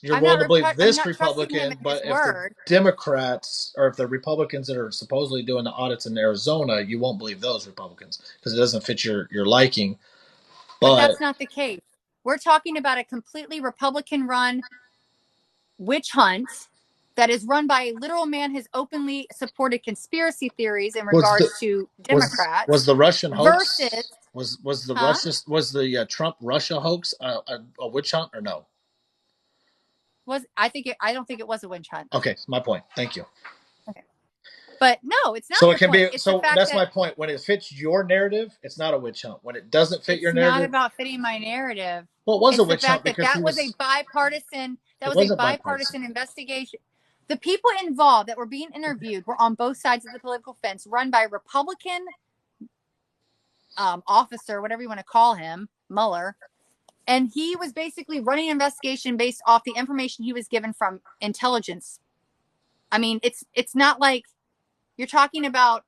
you're I'm willing not. to believe I'm this not trusting him Republican, in his but if the word. Democrats or if the Republicans that are supposedly doing the audits in Arizona, you won't believe those Republicans because it doesn't fit your liking. But But that's not the case. We're talking about a completely Republican-run witch hunt that is run by a literal man who's openly supported conspiracy theories in was the regards to was Democrats the Russian versus, hoax was the huh? Trump Russia hoax a witch hunt or no? I don't think it was a witch hunt. Okay, my point. Thank you. Okay. But no, it's not So it your can point. be. It's the So fact that's that my point. When it fits your narrative, it's not a witch hunt. When it doesn't fit your it's not narrative, about fitting my narrative. well, it was a It's the witch hunt fact that because he that was a was. bipartisan It wasn't bipartisan. investigation. The people involved that were being interviewed were on both sides of the political fence, run by a Republican officer, whatever you want to call him, Mueller. And he was basically running an investigation based off the information he was given from intelligence. I mean, it's not like you're talking about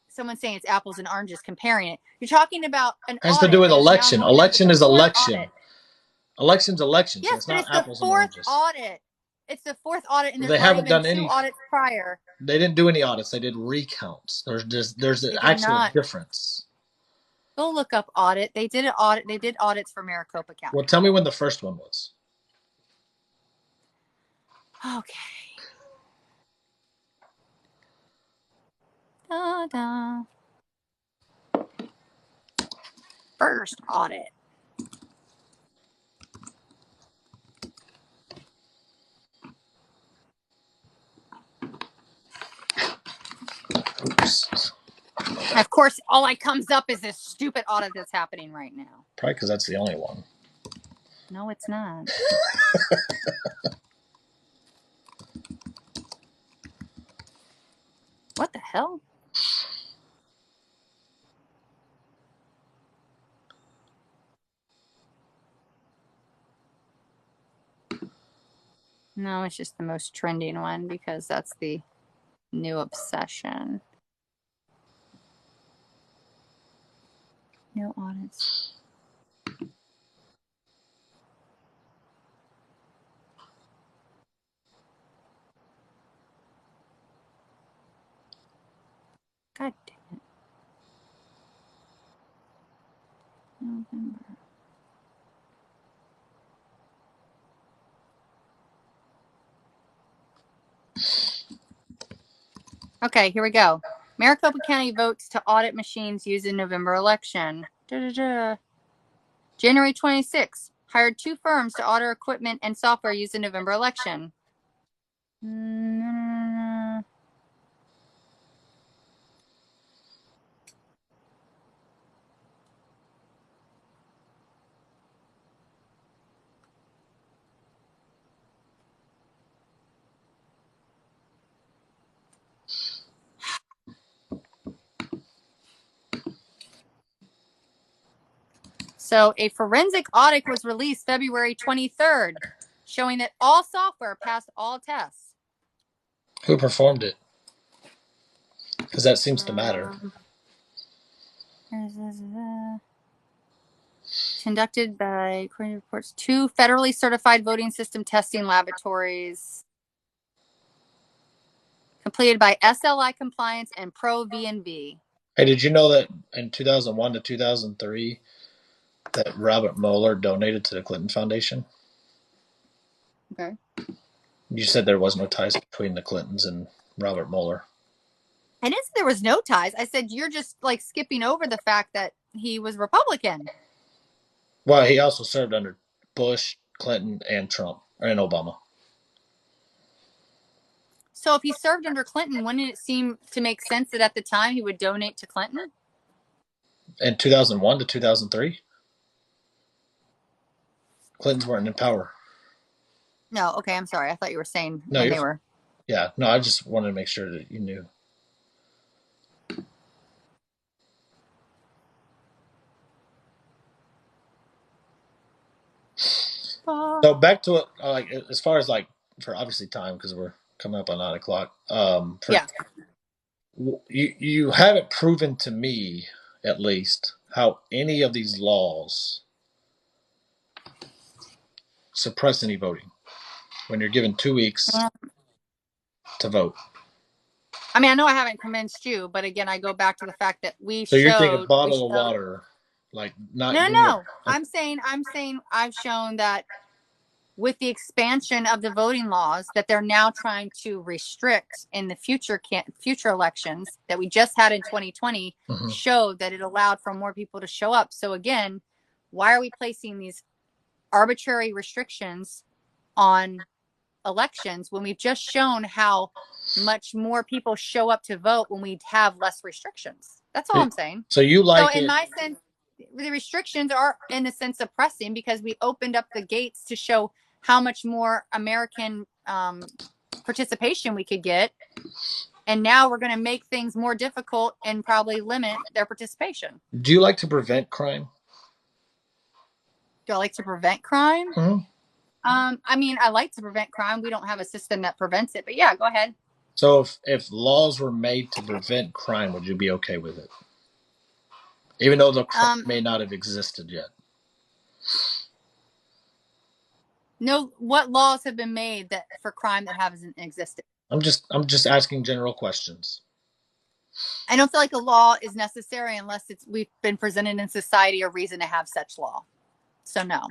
someone saying it's apples and oranges comparing it. You're talking about an It has to do audit with that is now election. going up. It's Election the is fourth election. audit. Election's election. So Yes, it's but not it's the apples and fourth oranges. audit. It's the fourth audit, and Well, there's they already haven't been done two any. audits prior. They didn't do any audits. They did recounts. There's an They did actual not. difference. Go look up audit. They did an audit. They did audits for Maricopa County. Well, tell me when the first one was. Okay. Da-da. First audit. Oops. And of course, all that comes up is this stupid audit that's happening right now. Probably because that's the only one. No, it's not. What the hell? No, it's just the most trending one because that's the new obsession. No audits. God damn it. November. Okay, here we go. Maricopa County votes to audit machines used in November election. Da-da-da. January 26th, hired 2 firms to audit equipment and software used in November election. So a forensic audit was released February 23rd, showing that all software passed all tests. Who performed it? Because that seems to matter. Conducted by, according to reports, 2 federally certified voting system testing laboratories. Completed by SLI Compliance and Pro V&V. Hey, did you know that in 2001 to 2003 that Robert Mueller donated to the Clinton Foundation? Okay. You said there was no ties between the Clintons and Robert Mueller. I didn't say there was no ties. I said you're just like skipping over the fact that he was Republican. Well, he also served under Bush, Clinton, and Trump, and Obama. So if he served under Clinton, wouldn't it seem to make sense that at the time he would donate to Clinton? In 2001 to 2003, Clintons weren't in power. No, okay, I'm sorry. I thought you were saying No, when they were. Yeah, no, I just wanted to make sure that you knew. So back to it, like as far as like for obviously time because we're coming up on 9 o'clock. Yeah. You haven't proven to me at least how any of these laws suppress any voting when you're given 2 weeks to vote. I mean, I know I haven't convinced you, but again, I go back to the fact that So you're thinking a bottle of water, like not. No. I'm saying I've shown that with the expansion of the voting laws that they're now trying to restrict in the future elections that we just had in 2020 showed that it allowed for more people to show up. So again, why are we placing these arbitrary restrictions on elections when we've just shown how much more people show up to vote when we have less restrictions? That's all I'm saying. So you like in my sense, the restrictions are in a sense oppressing because we opened up the gates to show how much more American participation we could get. And now we're going to make things more difficult and probably limit their participation. Do you like to prevent crime? Do I like to prevent crime? Mm-hmm. I mean, I like to prevent crime. We don't have a system that prevents it, but yeah, go ahead. So if laws were made to prevent crime, would you be okay with it? Even though the crime may not have existed yet. No, what laws have been made that for crime that hasn't existed? I'm just asking general questions. I don't feel like a law is necessary unless we've been presented in society a reason to have such law. So no.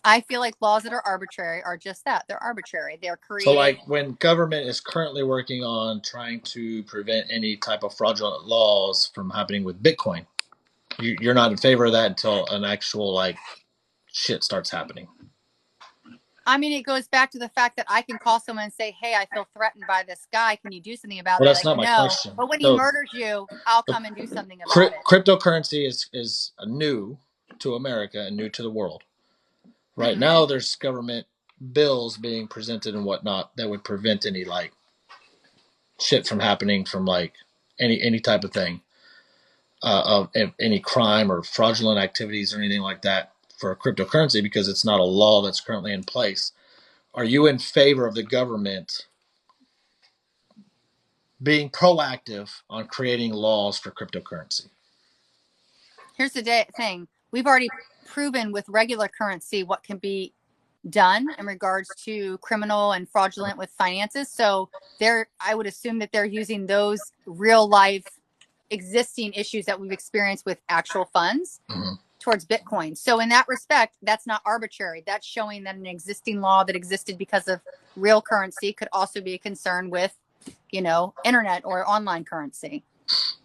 I feel like laws that are arbitrary are just that. They're arbitrary. They're created. So like when government is currently working on trying to prevent any type of fraudulent laws from happening with Bitcoin, you're not in favor of that until an actual like shit starts happening. I mean, it goes back to the fact that I can call someone and say, hey, I feel threatened by this guy. Can you do something about that? That's not my question. But when he murders you, I'll come and do something about it. Cryptocurrency is new to America and new to the world. Right now, there's government bills being presented and whatnot that would prevent any like shit from happening from like any type of thing, of any crime or fraudulent activities or anything like that for cryptocurrency because it's not a law that's currently in place. Are you in favor of the government being proactive on creating laws for cryptocurrency? Here's the thing. We've already proven with regular currency what can be done in regards to criminal and fraudulent with finances. So I would assume that they're using those real life existing issues that we've experienced with actual funds towards Bitcoin. So in that respect, that's not arbitrary. That's showing that an existing law that existed because of real currency could also be a concern with, internet or online currency.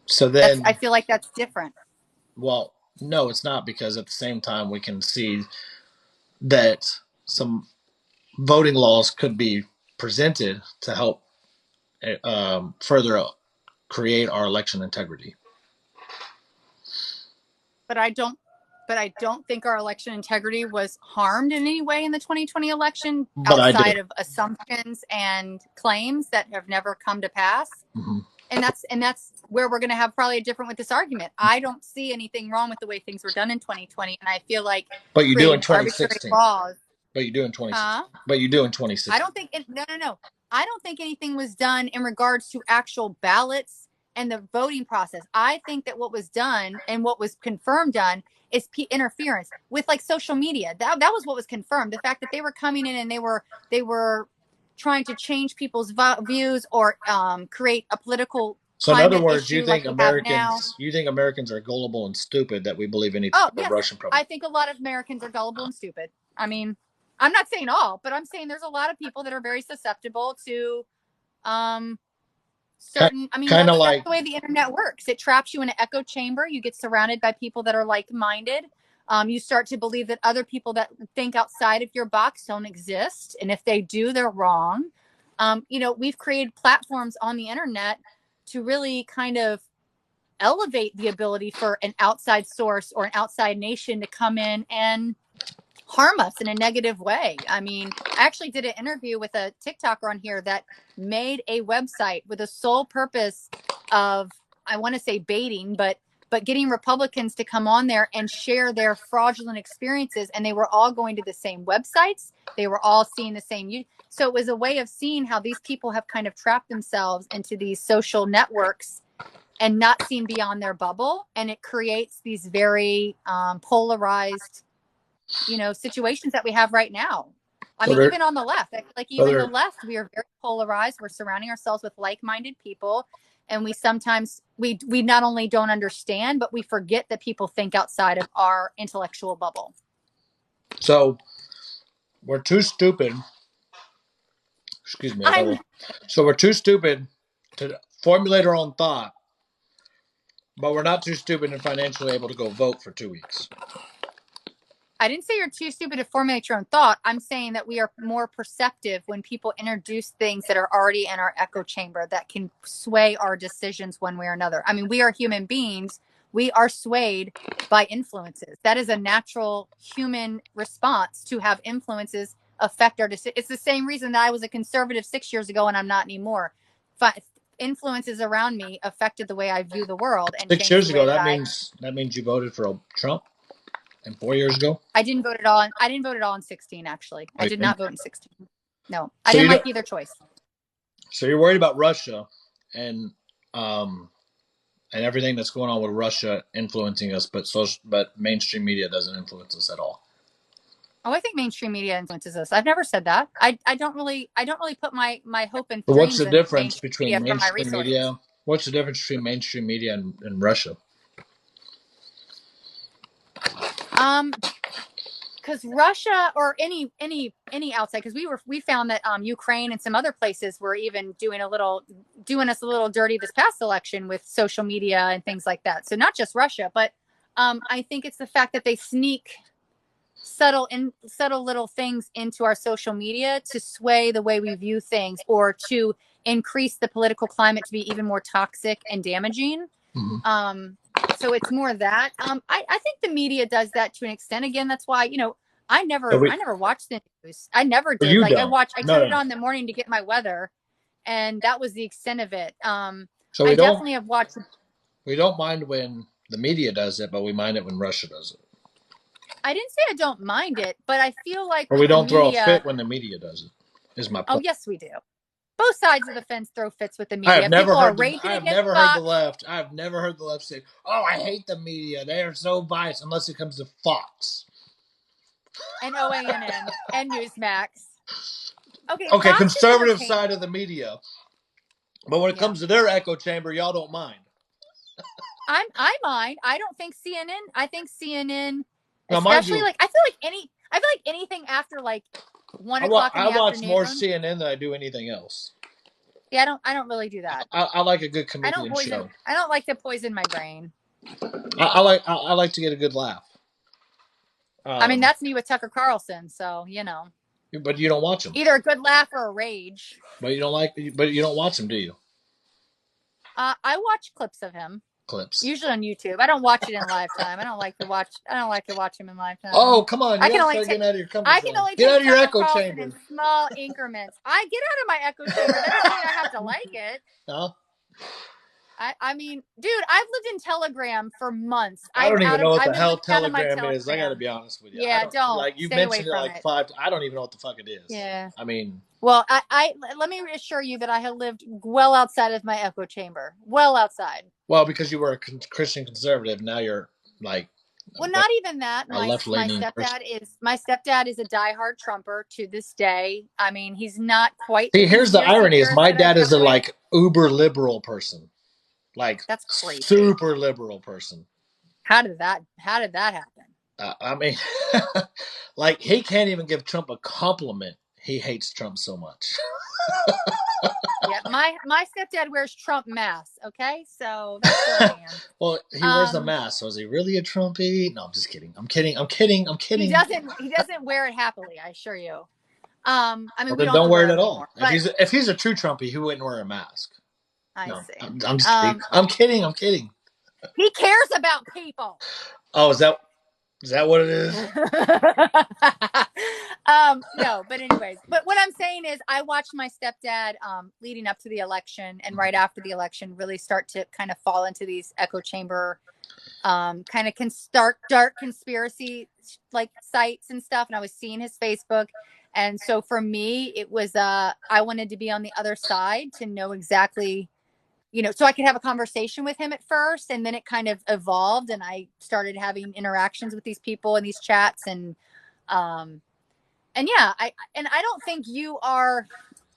So then I feel like that's different. Well, no, it's not, because at the same time we can see that some voting laws could be presented to help further create our election integrity. But I don't think our election integrity was harmed in any way in the 2020 election, outside of assumptions and claims that have never come to pass. And that's where we're going to have probably a different with this argument. I don't see anything wrong with the way things were done in 2020, and I feel like but you do in 2016. But you do in 2016. But you do in 2016. I don't think no. I don't think anything was done in regards to actual ballots and the voting process. I think that what was done and what was confirmed done is interference with like social media. That was what was confirmed. The fact that they were coming in and they were trying to change people's views or create a political. So in other words, you think Americans are gullible and stupid that we believe any type of Russian propaganda? I think a lot of Americans are gullible and stupid. I mean, I'm not saying all, but I'm saying there's a lot of people that are very susceptible to certain, I mean, Kind of that's like the way the internet works. It traps you in an echo chamber. You get surrounded by people that are like-minded. You start to believe that other people that think outside of your box don't exist. And if they do, they're wrong. We've created platforms on the internet to really kind of elevate the ability for an outside source or an outside nation to come in and harm us in a negative way. I mean, I actually did an interview with a TikToker on here that made a website with the sole purpose of, I want to say baiting, but getting Republicans to come on there and share their fraudulent experiences. And they were all going to the same websites. They were all seeing the same. So it was a way of seeing how these people have kind of trapped themselves into these social networks and not seen beyond their bubble. And it creates these very polarized, situations that we have right now. I mean, even on the left, even the left, we are very polarized. We're surrounding ourselves with like-minded people. And we sometimes, we not only don't understand, but we forget that people think outside of our intellectual bubble. So we're too stupid. Excuse me. So we're too stupid to formulate our own thought, but we're not too stupid and financially able to go vote for 2 weeks. I didn't say you're too stupid to formulate your own thought. I'm saying that we are more perceptive when people introduce things that are already in our echo chamber that can sway our decisions one way or another. I mean, we are human beings. We are swayed by influences. That is a natural human response to have influences affect our decisions. It's the same reason that I was a conservative 6 years ago and I'm not anymore. Influences around me affected the way I view the world. And 6 years ago, that means you voted for Trump. And 4 years ago? I didn't vote at all. I didn't vote at all in 16, actually. I did not vote in 16. No, I didn't like either choice. So you're worried about Russia and everything that's going on with Russia influencing us, but mainstream media doesn't influence us at all. Oh, I think mainstream media influences us. I've never said that. I don't really put my hope and dreams. What's the difference between mainstream media? What's the difference between mainstream media and Russia? Because Russia or any outside, because we found that Ukraine and some other places were even doing us a little dirty this past election with social media and things like that. So not just Russia, but I think it's the fact that they sneak subtle little things into our social media to sway the way we view things or to increase the political climate to be even more toxic and damaging. Mm-hmm. So it's more that. I think the media does that to an extent. Again, that's why, I never watched the news. I never did. I turned it on in the morning to get my weather, and that was the extent of it. So I definitely have watched. We don't mind when the media does it, but we mind it when Russia does it. I didn't say I don't mind it, but I feel like we don't throw a fit when the media does it. Is my point. Oh, yes, we do. Both sides of the fence throw fits with the media. I have never heard the left. I've never heard the left say, "Oh, I hate the media. They are so biased," unless it comes to Fox and OANN and Newsmax. Okay, conservative side of the media. But when it comes to their echo chamber, y'all don't mind. I mind. I don't think CNN. I think CNN, especially I feel like anything after 1 o'clock in the afternoon. I watch more CNN than I do anything else. Yeah, I don't really do that. I like a good comedian show. I don't like to poison my brain. I like to get a good laugh. I mean, that's me with Tucker Carlson, so But you don't watch him. Either a good laugh or a rage. But you don't watch him, do you? I watch clips of him. Usually on YouTube. I don't watch it in lifetime. I don't like to watch him in lifetime. Oh, come on! Get out of your comfort zone. I can only get out of your echo chamber in small increments. I get out of my echo chamber. That doesn't mean I have to like it. No. I mean, dude, I've lived in Telegram for months. I don't even know what the hell Telegram is. I got to be honest with you. Yeah, don't. You've mentioned it 5 times. I don't even know what the fuck it is. Yeah. I mean. Well, I let me reassure you that I have lived well outside of my echo chamber. Well outside. Well, because you were a Christian conservative, now you're like. Well, not even that. My stepdad is a diehard Trumper to this day. I mean, he's not quite. See, here's the irony: is my dad is a uber liberal person, that's crazy. Super liberal person. How did that happen? I mean, he can't even give Trump a compliment. He hates Trump so much. Yeah, my stepdad wears Trump masks. Okay, so that's where I am. Well, he wears a mask, so is he really a Trumpy? No, I'm just kidding. I'm kidding. He doesn't wear it happily, I assure you. I mean, Well, we then don't have don't to wear wear it them at all. anymore. But If he's a true Trumpy, he wouldn't wear a mask. I No, see. I'm just kidding. I'm kidding. I'm kidding. He cares about people. Oh, is that what it is? No, but anyways, but what I'm saying is I watched my stepdad leading up to the election and right after the election really start to kind of fall into these echo chamber kind of dark conspiracy like sites and stuff. And I was seeing his Facebook. And so for me, it was I wanted to be on the other side to know exactly, so I could have a conversation with him at first, and then it kind of evolved, and I started having interactions with these people in these chats, um, and yeah, I don't think you are,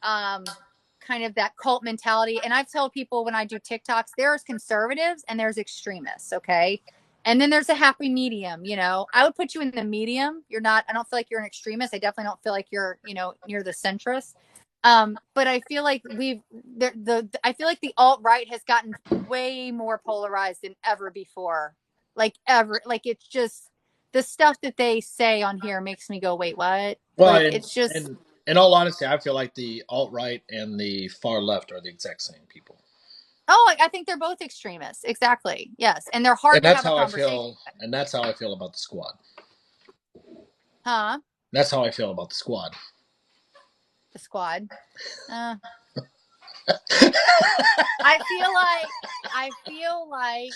kind of that cult mentality. And I've told people when I do TikToks, there's conservatives and there's extremists, okay, and then there's a happy medium. I would put you in the medium. You're not. I don't feel like you're an extremist. I definitely don't feel like you're, near the centrist. But I feel like I feel like the alt-right has gotten way more polarized than ever before. Like it's just the stuff that they say on here makes me go, wait, what? Well, Like it's just and in all honesty, I feel like the alt right and the far left are the exact same people. I think they're both extremists. Exactly. Yes, and they're And hard to that's have a how I conversation. feel. And that's how I feel about the squad. Huh? That's how I feel about the squad. The squad. I feel like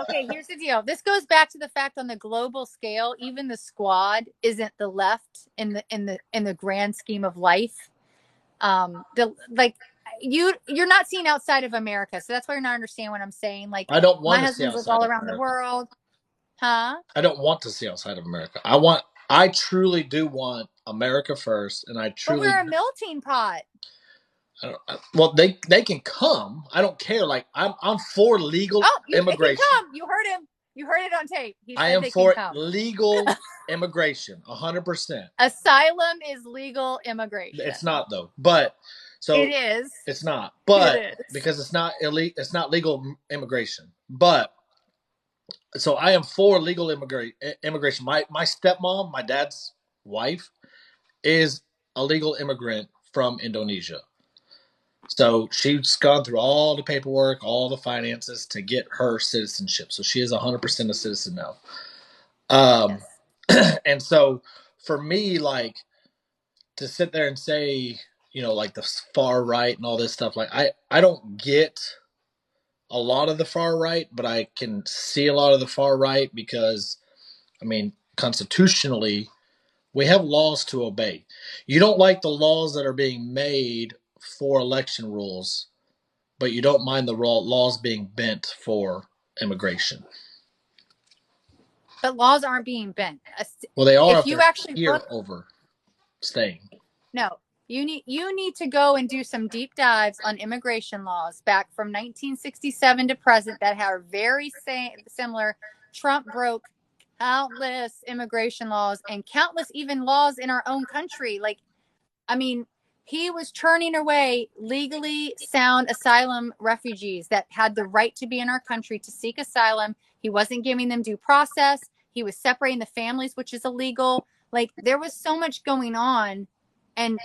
okay, here's the deal. This goes back to the fact on the global scale, even the squad isn't the left in the grand scheme of life. You're not seen outside of America, so that's why you're not understanding what I'm saying. Like I don't my want to see husband's like outside all of around the America. world. Huh? I don't want to see outside of America. I truly do want America first, and But we're a melting pot. Well, they can come. I don't care. Like I'm for legal They can immigration. come. You heard him. You heard it on tape. He said I am they for can come. legal immigration, 100%. Asylum is legal immigration. It's not though, but so it is. It's not, but it is. because it's not not legal immigration. But so I am for legal immigration. My stepmom, my dad's wife, is a legal immigrant from Indonesia. So she's gone through all the paperwork, all the finances to get her citizenship. So she is 100% a citizen now. Yes. And so for me, like to sit there and say, like the far right and all this stuff, like I don't get a lot of the far right, but I can see a lot of the far right because, I mean, constitutionally, we have laws to obey. You don't like the laws that are being made for election rules, but you don't mind the laws being bent for immigration. But laws aren't being bent. Well, they are if you actually look over staying. No, you need to go and do some deep dives on immigration laws back from 1967 to present that are very similar. Trump broke countless immigration laws and countless even laws in our own country. Like, I mean, he was turning away legally sound asylum refugees that had the right to be in our country to seek asylum. He wasn't giving them due process. He was separating the families, which is illegal. Like, there was so much going on. And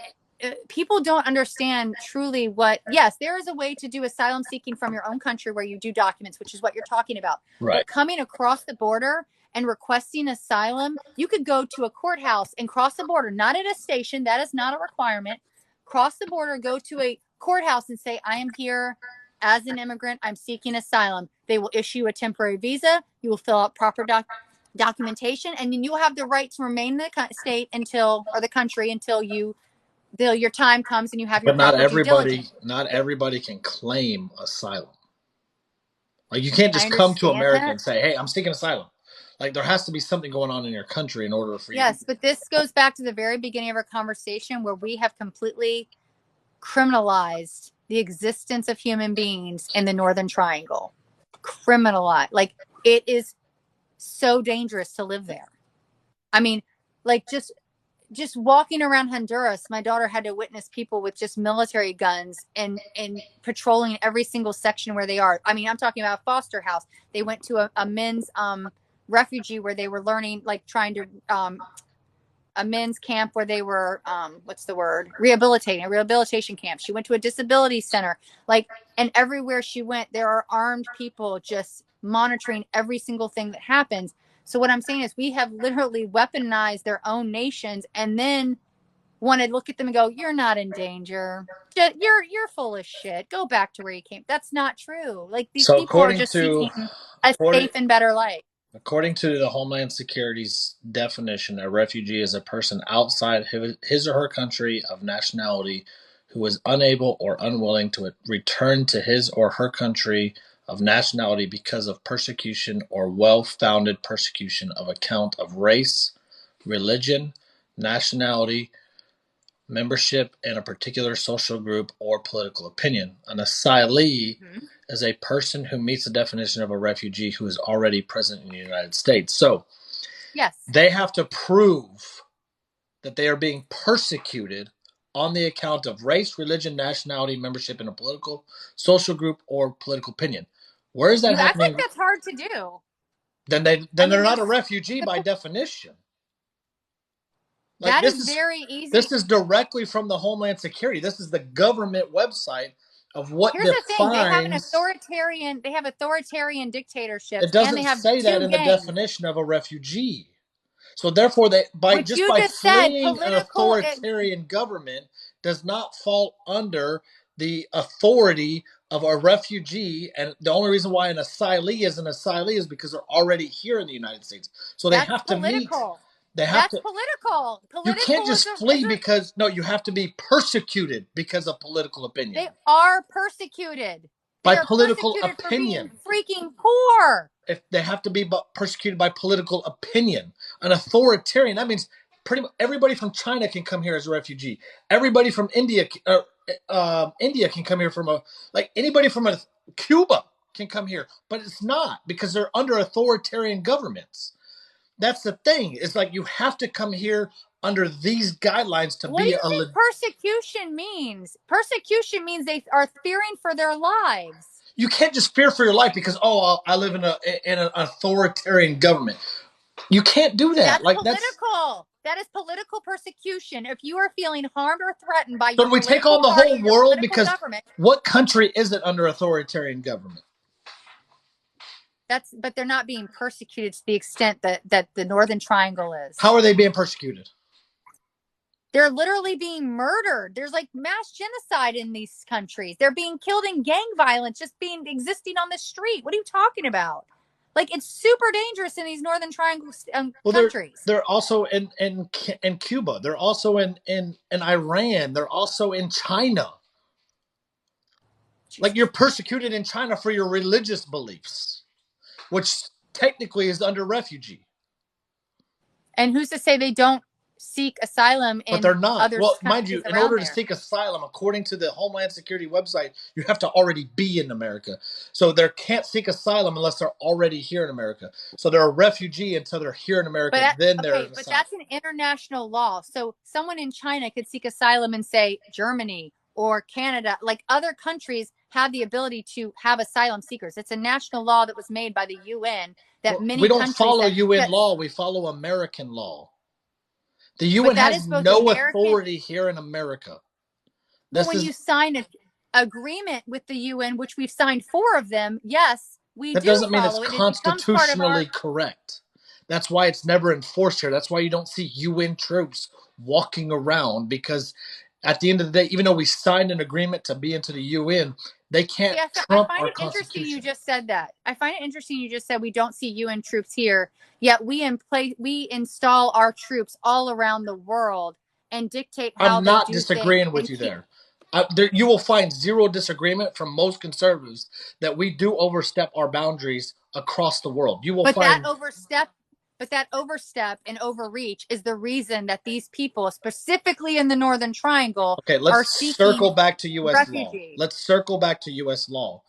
people don't understand truly yes, there is a way to do asylum seeking from your own country where you do documents, which is what you're talking about. Right. But coming across the border and requesting asylum, you could go to a courthouse and cross the border, not at a station. That is not a requirement. Cross the border, go to a courthouse and say, I am here as an immigrant. I'm seeking asylum. They will issue a temporary visa. You will fill out proper documentation, and then you'll have the right to remain in the state or the country until your time comes and you have your proper due diligence. Not everybody can claim asylum. Like, you can't just come to America and say, hey, I'm seeking asylum. Like, there has to be something going on in your country in order for you. Yes, but this goes back to the very beginning of our conversation where we have completely criminalized the existence of human beings in the Northern Triangle. Criminalized. Like, it is so dangerous to live there. I mean, like, just just walking around Honduras, my daughter had to witness people with just military guns and patrolling every single section where they are. I mean, I'm talking about a foster house. They went to a men's refugee where they were learning, like trying to a men's camp where they were what's the word, rehabilitating, a rehabilitation camp. She went to a disability center, like, and everywhere she went there are armed people just monitoring every single thing that happens. So what I'm saying is we have literally weaponized their own nations and then want to look at them and go, you're not in danger, you're full of shit, go back to where you came. That's not true. Like, these So people are just seeking a safe and better life. according to the Homeland Security's definition, a refugee is a person outside his or her country of nationality who is unable or unwilling to return to his or her country of nationality because of persecution or well-founded persecution of account of race, religion, nationality, membership in a particular social group, or political opinion. An asylee is a person who meets the definition of a refugee who is already present in the United States. So yes, they have to prove that they are being persecuted on the account of race, religion, nationality, membership in a political, social group, or political opinion. Where is that you act happening? like that's hard to do. Then they're not a refugee by definition. Like, that is very easy. This is directly from the Homeland Security. This is the government website of what Here's defines. The thing: they have an authoritarian. They have authoritarian dictatorships. It doesn't and they have say that in the definition of a refugee. So therefore, by fleeing an authoritarian government does not fall under the authority of a refugee. And the only reason why an asylee is because they're already here in the United States. So they have to meet. That's political. You can't just flee because you have to be persecuted because of political opinion. They are persecuted by political opinion. For being freaking poor. If they have to be persecuted by political opinion, an authoritarian, that means pretty much everybody from China can come here as a refugee. Everybody from India can come here anybody from Cuba can come here, but it's not, because they're under authoritarian governments. That's the thing. It's like you have to come here under these guidelines to be. What do you think persecution means? Persecution means they are fearing for their lives. You can't just fear for your life because I live in an authoritarian government. You can't do that. That's political. That is political persecution. If you are feeling harmed or threatened by your political, we take on the whole world, because government, what country isn't under authoritarian government? But they're not being persecuted to the extent that the Northern Triangle is. How are they being persecuted? They're literally being murdered. There's like mass genocide in these countries. They're being killed in gang violence, just existing on the street. What are you talking about? Like, it's super dangerous in these Northern Triangle countries. They're also in Cuba. They're also in Iran. They're also in China. Jesus. Like, you're persecuted in China for your religious beliefs, which technically is under refugee. And who's to say they don't seek asylum in other countries? But they're not. Well, mind you, in order to seek asylum, according to the Homeland Security website, you have to already be in America. So they can't seek asylum unless they're already here in America. So they're a refugee until they're here in America. But that's an international law. So someone in China could seek asylum in, say, Germany or Canada. Like, other countries have the ability to have asylum seekers. It's a national law that was made by the UN that we don't follow UN law. We follow American law. The UN has no authority here in America. But when you sign an agreement with the UN, which we've signed 4 of them, yes, we do follow it. That doesn't mean it's constitutionally correct. That's why it's never enforced here. That's why you don't see UN troops walking around, because at the end of the day, even though we signed an agreement to be into the UN, they can't trump our Constitution. I find it interesting you just said that. I find it interesting you just said we don't see UN troops here, yet we install our troops all around the world and dictate how I'm not disagreeing with you there. You will find zero disagreement from most conservatives that we do overstep our boundaries across the world. You will find that overstep and overreach is the reason that these people, specifically in the Northern Triangle, let's circle back to U.S. law. Let's circle back to U.S. law.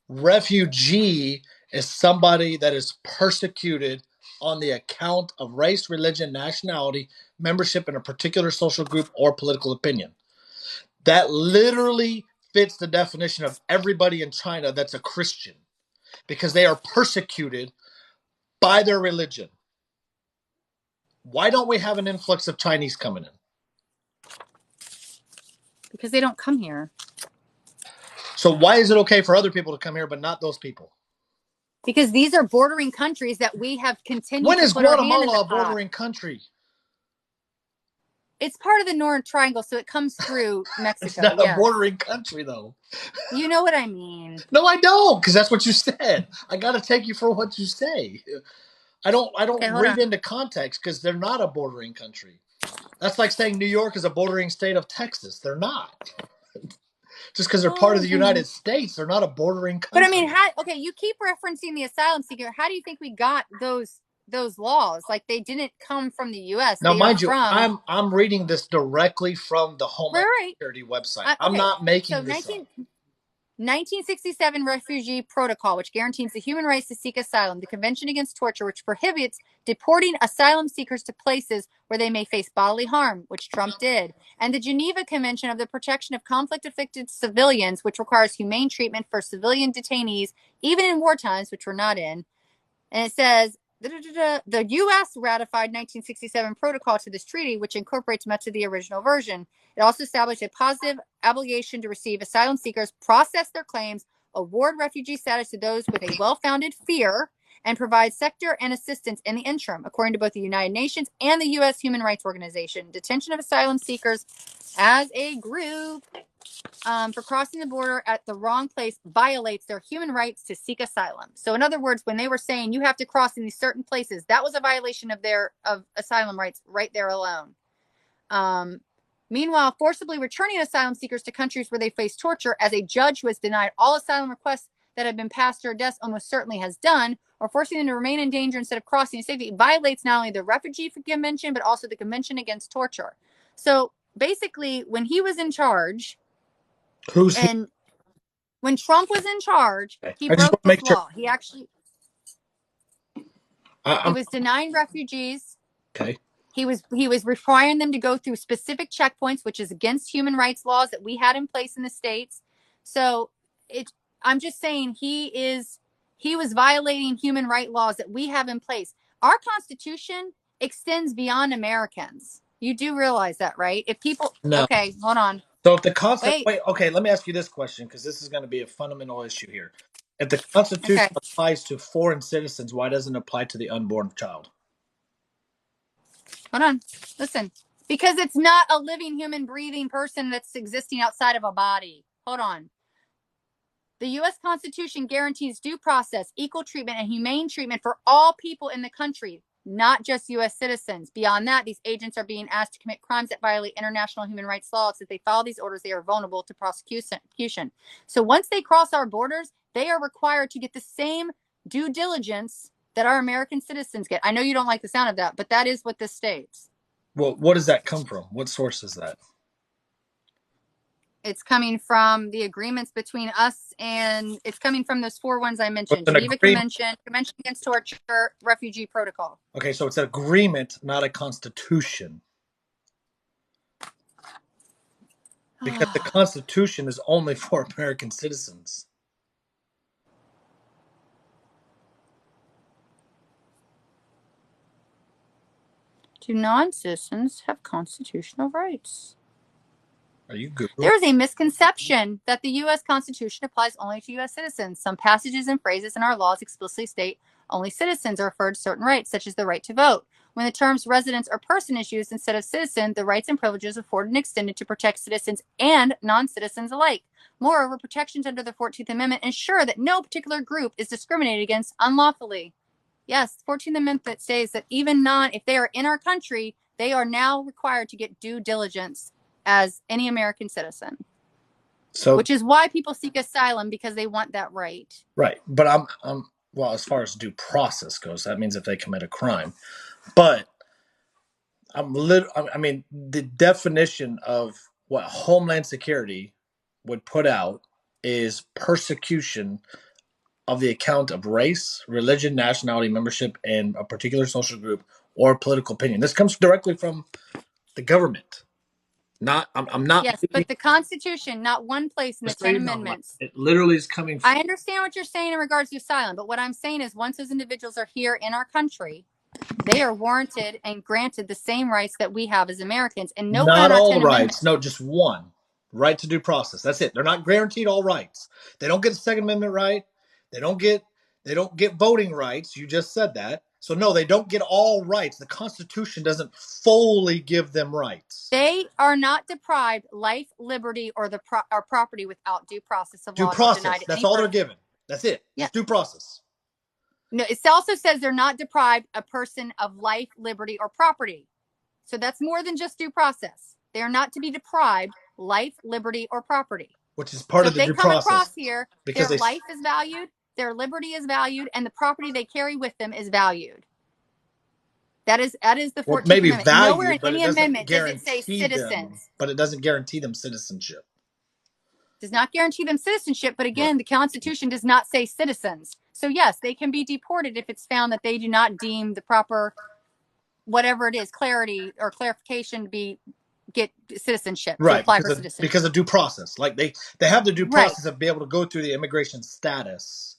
Refugee is somebody that is persecuted on the account of race, religion, nationality, membership in a particular social group, or political opinion. That literally fits the definition of everybody in China that's a Christian, because they are persecuted by their religion. Why don't we have an influx of Chinese coming in? Because they don't come here. So why is it okay for other people to come here but not those people? Because these are bordering countries that we have continued When to is put our hand in Guatemala the a pot. bordering country? It's part of the Northern Triangle, so it comes through Mexico. It's not yes. a bordering country, though. You know what I mean. No, I don't, because that's what you said. I got to take you for what you say. I don't read into context, because they're not a bordering country. That's like saying New York is a bordering state of Texas. They're not. Just because they're part of the United States, they're not a bordering country. But I mean, you keep referencing the asylum seeker. How do you think we got those laws? Like, they didn't come from the U.S. Now, they mind you, from... I'm reading this directly from the Homeland Security website. I'm not making this up. 1967 Refugee Protocol, which guarantees the human rights to seek asylum. The Convention Against Torture, which prohibits deporting asylum seekers to places where they may face bodily harm, which Trump did. And the Geneva Convention of the Protection of Conflict-Affected Civilians, which requires humane treatment for civilian detainees, even in war times, which we're not in. And it says, the U.S. ratified 1967 protocol to this treaty, which incorporates much of the original version. It also established a positive obligation to receive asylum seekers, process their claims, award refugee status to those with a well-founded fear, and provide sector and assistance in the interim, according to both the United Nations and the U.S. Human Rights Organization. Detention of asylum seekers as a group for crossing the border at the wrong place violates their human rights to seek asylum. So in other words, when they were saying you have to cross in these certain places, that was a violation of their asylum rights right there alone. Meanwhile, forcibly returning asylum seekers to countries where they face torture, as a judge who has denied all asylum requests that have been passed or deaths almost certainly has done, or forcing them to remain in danger instead of crossing safely, violates not only the Refugee Convention, but also the Convention Against Torture. So basically, when he was in charge, when Trump was in charge, he broke this law. He actually he was denying refugees. Okay. He was requiring them to go through specific checkpoints, which is against human rights laws that we had in place in the States. So I'm just saying he was violating human rights laws that we have in place. Our Constitution extends beyond Americans. You do realize that, right? If people... No. Okay, hold on. So if the Constitution... Okay, let me ask you this question, because this is going to be a fundamental issue here. If the Constitution applies to foreign citizens, why doesn't it apply to the unborn child? Hold on. Listen. Because it's not a living, human, breathing person that's existing outside of a body. Hold on. The U.S. Constitution guarantees due process, equal treatment, and humane treatment for all people in the country, not just U.S. citizens. Beyond that, these agents are being asked to commit crimes that violate international human rights laws. If they follow these orders, they are vulnerable to prosecution. So once they cross our borders, they are required to get the same due diligence that our American citizens get. I know you don't like the sound of that, but that is what this states. Well, what does that come from? What source is that? It's coming from the agreements between us, and it's coming from those four ones I mentioned. Geneva Convention, Convention Against Torture, Refugee Protocol. Okay, so it's an agreement, not a constitution. Because the Constitution is only for American citizens. Do non-citizens have constitutional rights? Are you good? There is a misconception that the U.S. Constitution applies only to U.S. citizens. Some passages and phrases in our laws explicitly state only citizens are afforded certain rights, such as the right to vote. When the terms residence or person is used instead of citizen, the rights and privileges afforded and extended to protect citizens and non-citizens alike. Moreover, protections under the 14th Amendment ensure that no particular group is discriminated against unlawfully. Yes, the 14th Amendment says that even if they are in our country, they are now required to get due diligence as any American citizen. So, which is why people seek asylum, because they want that right. Right. But I'm well, as far as due process goes, that means if they commit a crime. But I mean, the definition of what Homeland Security would put out is persecution of the account of race, religion, nationality, membership in a particular social group, or political opinion. This comes directly from the government. I'm not. Yes, but the Constitution, not one place in the 10 Amendments. It literally is coming from. I understand what you're saying in regards to asylum, but what I'm saying is once those individuals are here in our country, they are warranted and granted the same rights that we have as Americans. And nowhere Not in our all 10 the rights. Amendments. No, just one. Right to due process. That's it. They're not guaranteed all rights. They don't get a Second Amendment right. They don't get voting rights. You just said that. So no, they don't get all rights. The Constitution doesn't fully give them rights. They are not deprived life, liberty, or or property without due process of Due law. process. That's all they're given. That's it. Yeah. Just due process. No, it also says they're not deprived a person of life, liberty, or property. So that's more than just due process. They are not to be deprived life, liberty, or property. Which is part of the due process. If they come across here, because their life is valued, their liberty is valued, and the property they carry with them is valued. That is the 14th maybe Amendment. Valued, nowhere in any amendment does it say citizens. Them, but it doesn't guarantee them citizenship. Does not guarantee them citizenship, but again, the Constitution does not say citizens. So yes, they can be deported if it's found that they do not deem the proper, whatever it is, clarity or clarification to get citizenship, to apply for citizenship. Because of due process. Like they have the due process of be able to go through the immigration status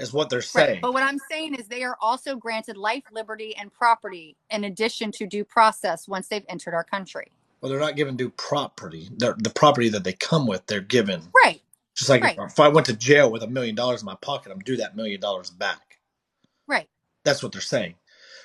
is what they're saying. Right. But what I'm saying is they are also granted life, liberty, and property in addition to due process once they've entered our country. Well, they're not given due property. The property that they come with, they're given. Right. Just like if I went to jail with $1 million in my pocket, I'm due that $1 million back. Right. That's what they're saying.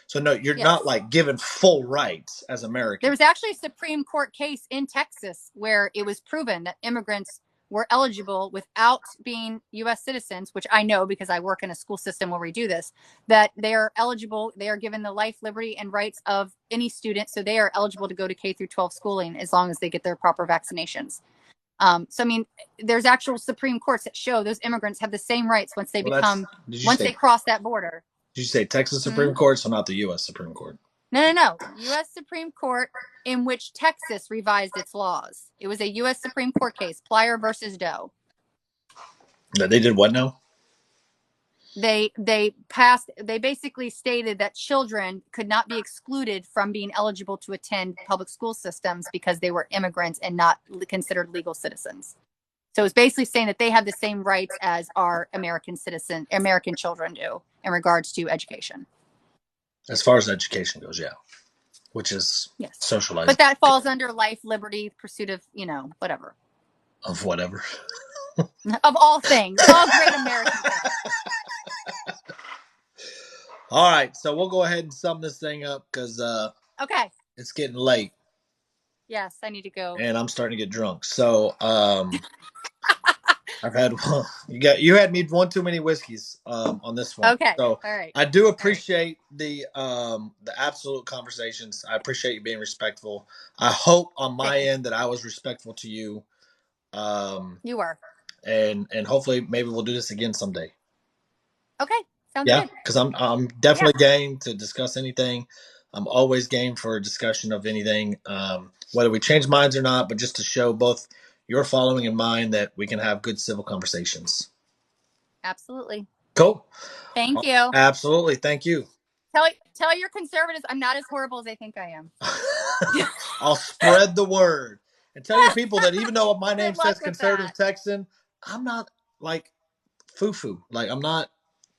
So no, you're not like given full rights as Americans. There was actually a Supreme Court case in Texas where it was proven that immigrants were eligible without being U.S. citizens, which I know because I work in a school system where we do this, that they are eligible. They are given the life, liberty, and rights of any student. So they are eligible to go to K through 12 schooling as long as they get their proper vaccinations. So, I mean, there's actual Supreme Courts that show those immigrants have the same rights once they they cross that border. Did you say Texas Supreme Court, so not the U.S. Supreme Court? No. U.S. Supreme Court in which Texas revised its laws. It was a U.S. Supreme Court case, Plyer versus Doe. They did what now? They basically stated that children could not be excluded from being eligible to attend public school systems because they were immigrants and not considered legal citizens. So it's basically saying that they have the same rights as our American children do in regards to education. As far as education goes, yeah. Which is socialized. But that falls under life, liberty, pursuit of, whatever. Of whatever. Of all things. All great American things. All right. So we'll go ahead and sum this thing up because okay, it's getting late. Yes, I need to go. And I'm starting to get drunk. So I've had you had me one too many whiskeys on this one. Okay. So all right. I do appreciate the absolute conversations. I appreciate you being respectful. I hope on my end that I was respectful to you. You were. And hopefully maybe we'll do this again someday. Okay. Sounds good. Yeah, because I'm definitely game to discuss anything. I'm always game for a discussion of anything, whether we change minds or not, but just to show both your following and mine that we can have good civil conversations. Absolutely. Cool. Thank you. Absolutely. Thank you. Tell your conservatives I'm not as horrible as they think I am. I'll spread the word and tell your people that even though my name says Conservative Texan, I'm not like foo-foo. Like I'm not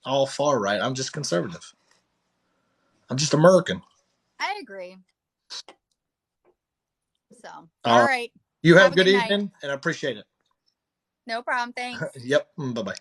all far right. I'm just conservative. I'm just American. I agree. So, all right. You have a good evening, and I appreciate it. No problem. Thanks. Yep. Bye-bye.